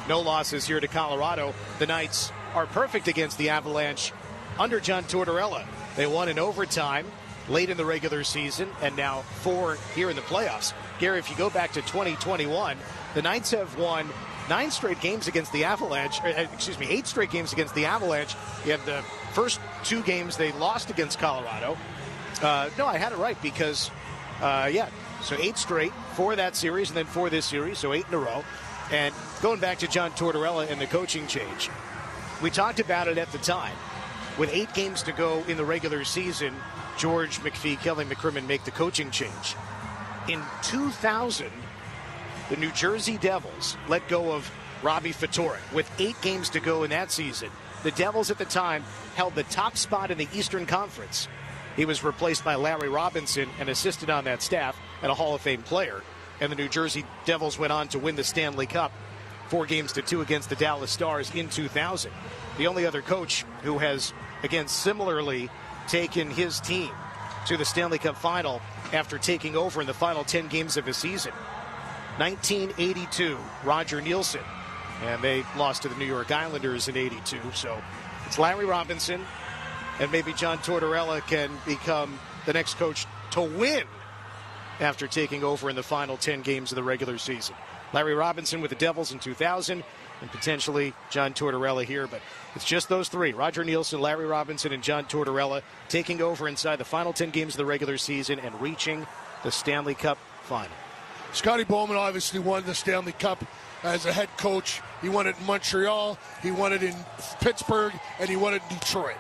Speaker 2: No losses here to Colorado. The Knights are perfect against the Avalanche under John Tortorella. They won in overtime late in the regular season, and now 4 here in the playoffs. Gary, if you go back to 2021, the Knights have won 9 straight games against the Avalanche, 8 straight games against the Avalanche. You have the first 2 games they lost against Colorado. No, I had it right because, so 8 straight for that series and then for this series, so 8 in a row. And going back to John Tortorella and the coaching change, we talked about it at the time. With 8 games to go in the regular season, George McPhee, Kelly McCrimmon make the coaching change. In 2000, the New Jersey Devils let go of Robbie Ftorek. With 8 games to go in that season, the Devils at the time held the top spot in the Eastern Conference. He was replaced by Larry Robinson, an assistant on that staff and a Hall of Fame player. And the New Jersey Devils went on to win the Stanley Cup 4-2 against the Dallas Stars in 2000. The only other coach who has, again, similarly taken his team to the Stanley Cup final after taking over in the final 10 games of his season. 1982, Roger Nielsen, and they lost to the New York Islanders in 82. So it's Larry Robinson, and maybe John Tortorella can become the next coach to win after taking over in the final 10 games of the regular season. Larry Robinson with the Devils in 2000, and potentially John Tortorella here, but it's just those 3, Roger Nielsen, Larry Robinson, and John Tortorella, taking over inside the final 10 games of the regular season and reaching the Stanley Cup final.
Speaker 3: Scotty Bowman obviously won the Stanley Cup as a head coach. He won it in Montreal, he won it in Pittsburgh, and he won it in Detroit.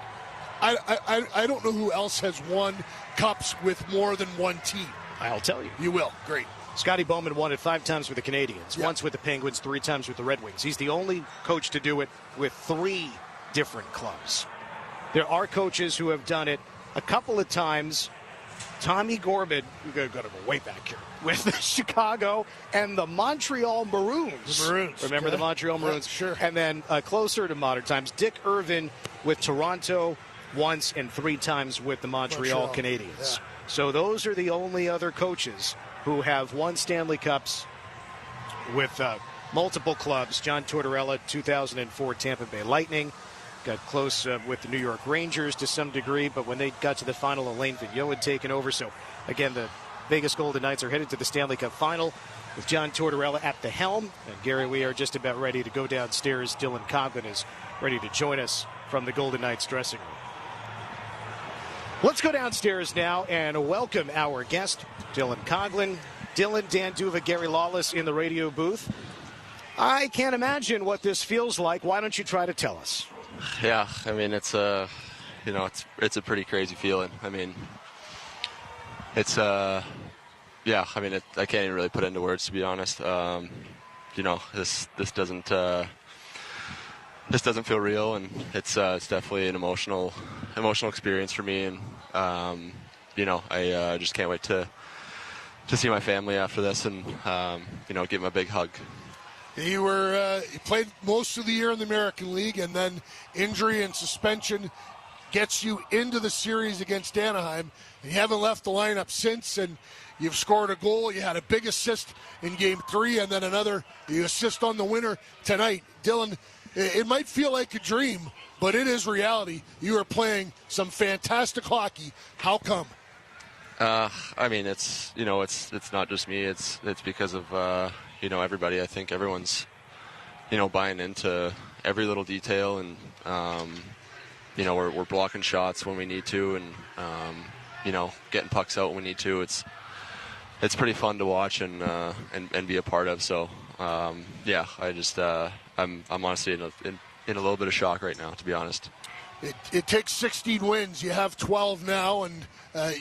Speaker 3: I don't know who else has won cups with more than one team.
Speaker 2: I'll tell you.
Speaker 3: You will. Great.
Speaker 2: Scotty Bowman won it 5 times with the Canadiens, once with the Penguins, 3 times with the Red Wings. He's the only coach to do it with 3 different clubs. There are coaches who have done it a couple of times. Tommy Gorman, we've got to go way back here, with the Chicago and the Montreal Maroons.
Speaker 3: The Maroons.
Speaker 2: Remember the Montreal Maroons?
Speaker 3: Sure.
Speaker 2: And then closer to modern times, Dick Irvin with Toronto once and 3 times with the Montreal Canadiens.
Speaker 3: Yeah.
Speaker 2: So those are the only other coaches who have won Stanley Cups with multiple clubs. John Tortorella, 2004 Tampa Bay Lightning. Got close with the New York Rangers to some degree, but when they got to the final, Alain Vigneault had taken over. So, again, the Vegas Golden Knights are headed to the Stanley Cup final with John Tortorella at the helm. And, Gary, we are just about ready to go downstairs. Dylan Coghlan is ready to join us from the Golden Knights dressing room. Let's go downstairs now and welcome our guest, Dylan Coghlan. Dylan, Dan Duva, Gary Lawless in the radio booth. I can't imagine what this feels like. Why don't you try to tell us?
Speaker 8: Yeah, I mean, it's a pretty crazy feeling. I mean, it's I can't even really put it into words, to be honest. This doesn't feel real, and it's definitely an emotional experience for me, and I just can't wait to see my family after this and give them a big hug.
Speaker 3: You played most of the year in the American League, and then injury and suspension gets you into the series against Anaheim. And you haven't left the lineup since, and you've scored a goal. You had a big assist in Game 3, and then you assist on the winner tonight. Dylan, it might feel like a dream, but it is reality. You are playing some fantastic hockey. How come?
Speaker 8: I mean, it's not just me. It's because of everybody. I think everyone's buying into every little detail, and we're blocking shots when we need to, and getting pucks out when we need to. It's pretty fun to watch and be a part of. So yeah, I'm honestly in a little bit of shock right now, to be honest.
Speaker 3: It takes 16 wins. You have 12 now, and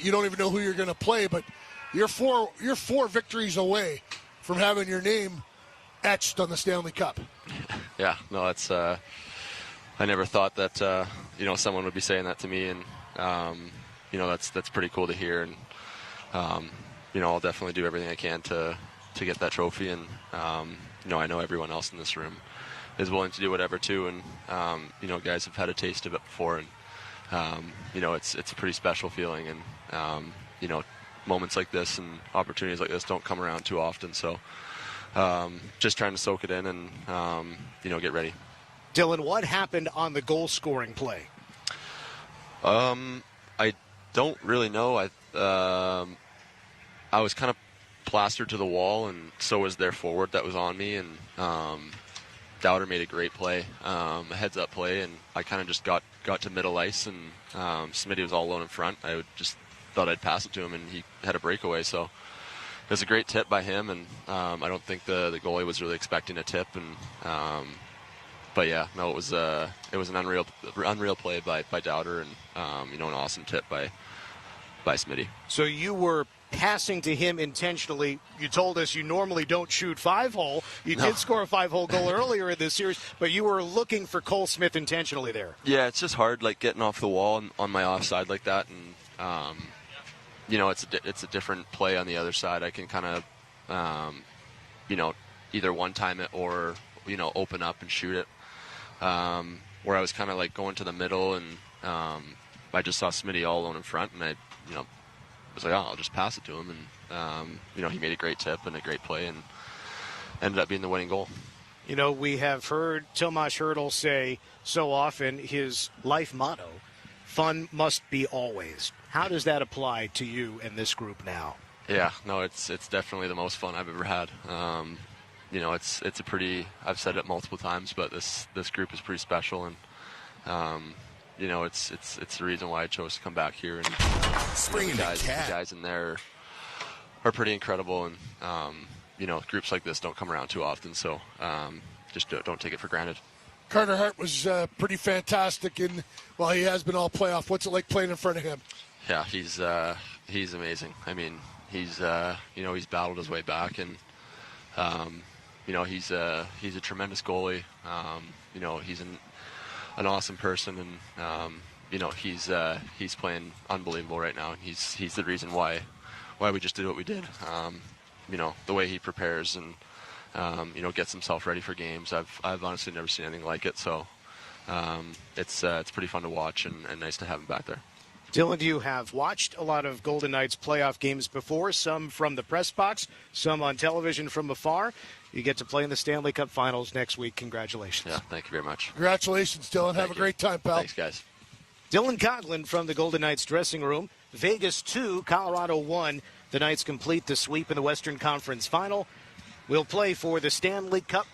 Speaker 3: you don't even know who you're going to play. But you're four victories away from having your name etched on the Stanley Cup.
Speaker 8: Yeah, no, that's. I never thought that someone would be saying that to me, and that's pretty cool to hear. And I'll definitely do everything I can to get that trophy. And I know everyone else in this room is willing to do whatever too, and guys have had a taste of it before, and it's a pretty special feeling, and moments like this and opportunities like this don't come around too often, so just trying to soak it in and get ready.
Speaker 2: Dylan, what happened on the goal scoring play?
Speaker 8: I don't really know. I was kind of plastered to the wall, and so was their forward that was on me, and Dowder made a great play, a heads-up play, and I kind of just got to middle ice, and Smitty was all alone in front. I just thought I'd pass it to him, and he had a breakaway, so it was a great tip by him, and I don't think the goalie was really expecting a tip, and but yeah, no, it was an unreal play by Dowder, and an awesome tip by Smitty.
Speaker 2: So you were passing to him intentionally. You told us you normally don't shoot 5-hole. You did score a 5-hole goal earlier in this series, but you were looking for Cole Smith intentionally there.
Speaker 8: Yeah, it's just hard, like getting off the wall on my offside like that, and it's a different play on the other side. I can kind of either one time it or open up and shoot it. Where I was kind of like going to the middle, and I just saw Smitty all alone in front, and I was like, I'll just pass it to him, and he made a great tip and a great play, and ended up being the winning goal.
Speaker 2: We have heard Tomas Hertl say so often his life motto, "Fun must be always." How does that apply to you and this group now?
Speaker 8: Yeah, no, it's definitely the most fun I've ever had. It's a pretty. I've said it multiple times, but this group is pretty special, and it's the reason why I chose to come back here. And the guys in there are pretty incredible, and groups like this don't come around too often, so just don't take it for granted.
Speaker 3: Carter Hart was pretty fantastic, and he has been all playoff. What's it like playing in front of him?
Speaker 8: Yeah, he's amazing. I mean, he's battled his way back, and he's a tremendous goalie. He's an awesome person, and he's playing unbelievable right now, and he's the reason why we just did what we did. The way he prepares and gets himself ready for games, I've honestly never seen anything like it. So it's pretty fun to watch, and nice to have him back there.
Speaker 2: Dylan, you have watched a lot of Golden Knights playoff games before, some from the press box, some on television from afar. You get to play in the Stanley Cup Finals next week. Congratulations.
Speaker 8: Yeah, thank you very much.
Speaker 3: Congratulations, Dylan. Have a great time, pal.
Speaker 8: Thanks, guys.
Speaker 2: Dylan Coughlin from the Golden Knights dressing room. Vegas 2, Colorado 1. The Knights complete the sweep in the Western Conference Final. We'll play for the Stanley Cup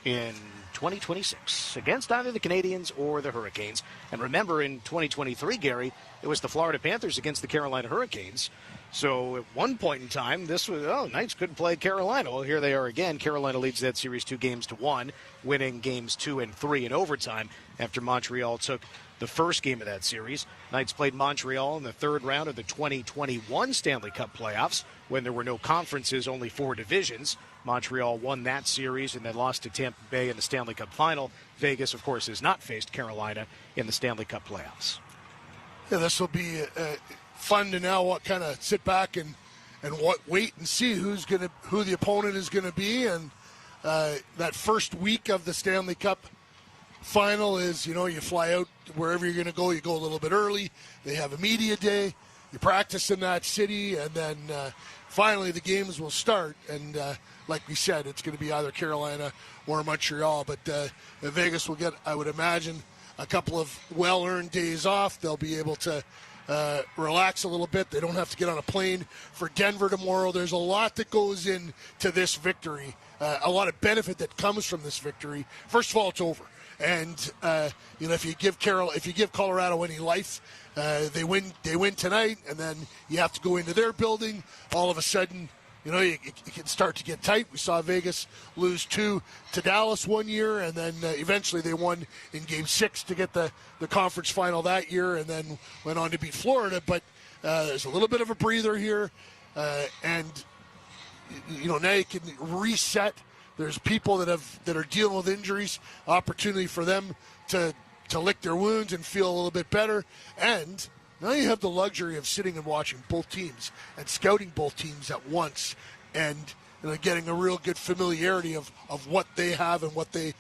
Speaker 2: in 2026 against either the Canadiens or the Hurricanes. And remember, in 2023, Gary, it was the Florida Panthers against the Carolina Hurricanes. So at one point in time, this was, Knights couldn't play Carolina. Well, here they are again. Carolina leads that series 2-1, winning games 2 and 3 in overtime after Montreal took the first game of that series. Knights played Montreal in the third round of the 2021 Stanley Cup playoffs when there were no conferences, only 4 divisions. Montreal won that series and then lost to Tampa Bay in the Stanley Cup final. Vegas, of course, has not faced Carolina in the Stanley Cup playoffs.
Speaker 3: Yeah, this will be fun to now kind of sit back and wait and see who the opponent is going to be. And that first week of the Stanley Cup final is, you fly out wherever you're going to go. You go a little bit early. They have a media day. You practice in that city, and then finally the games will start. And like we said, it's going to be either Carolina or Montreal. But Vegas will get, I would imagine, a couple of well-earned days off. They'll be able to relax a little bit. They don't have to get on a plane for Denver tomorrow. There's a lot that goes into this victory, a lot of benefit that comes from this victory. First of all, it's over. And if you give Colorado any life, they win tonight, and then you have to go into their building. All of a sudden, you can start to get tight. We saw Vegas lose 2 to Dallas one year, and then eventually they won in Game 6 to get the conference final that year, and then went on to beat Florida. But there's a little bit of a breather here, and now you can reset. There's people that are dealing with injuries, opportunity for them to lick their wounds and feel a little bit better. And now you have the luxury of sitting and watching both teams and scouting both teams at once, and getting a real good familiarity of what they have and what they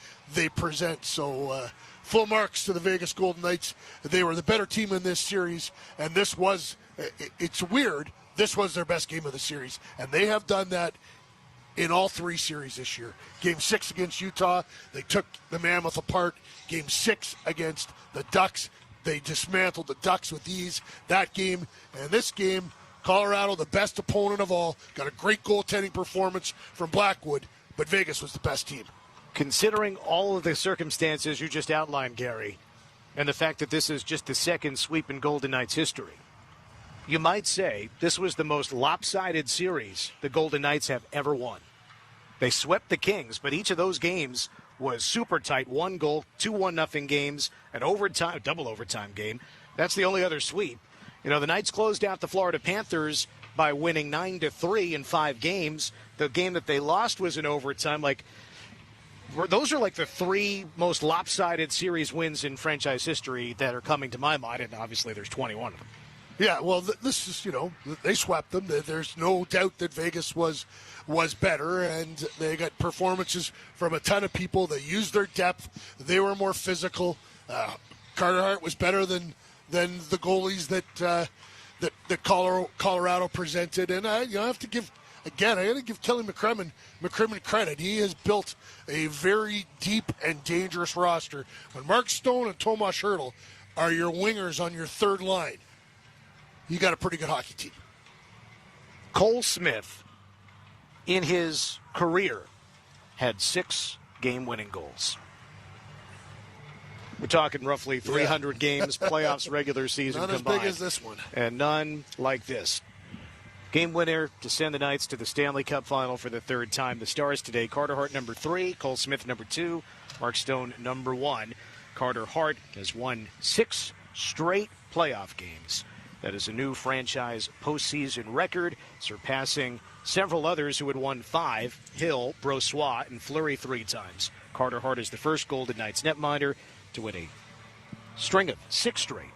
Speaker 3: present. So full marks to the Vegas Golden Knights. They were the better team in this series, and it's weird, this was their best game of the series, and they have done that in all 3 series this year. Game 6 against Utah, they took the Mammoth apart. Game 6 against the Ducks, they dismantled the Ducks with ease. That game and this game, Colorado, the best opponent of all, got a great goaltending performance from Blackwood, but Vegas was the best team.
Speaker 2: Considering all of the circumstances you just outlined, Gary, and the fact that this is just the second sweep in Golden Knights history, you might say this was the most lopsided series the Golden Knights have ever won. They swept the Kings, but each of those games was super tight. 1 goal, 2-1-0 games, an overtime, double overtime game. That's the only other sweep. The Knights closed out the Florida Panthers by winning 9-3 in 5 games. The game that they lost was in overtime. Those are like the 3 most lopsided series wins in franchise history that are coming to my mind, and obviously there's 21 of them.
Speaker 3: Yeah, well, this is, they swept them. There's no doubt that Vegas was better, and they got performances from a ton of people. They used their depth. They were more physical. Carter Hart was better than the goalies that Colorado presented. And I have to give, again, I got to give Kelly McCrimmon credit. He has built a very deep and dangerous roster. When Mark Stone and Tomas Hertl are your wingers on your third line, you got a pretty good hockey team.
Speaker 2: Cole Smith, in his career, had 6 game-winning goals. We're talking roughly 300 games, playoffs, regular season
Speaker 3: not
Speaker 2: combined.
Speaker 3: Not as big as this one.
Speaker 2: And none like this. Game winner to send the Knights to the Stanley Cup final for the 3rd time. The Stars today, Carter Hart number 3, Cole Smith number 2, Mark Stone number 1. Carter Hart has won 6 straight playoff games. That is a new franchise postseason record, surpassing several others who had won 5, Hill, Brossoit, and Fleury 3 times. Carter Hart is the first Golden Knights netminder to win a string of 6 straight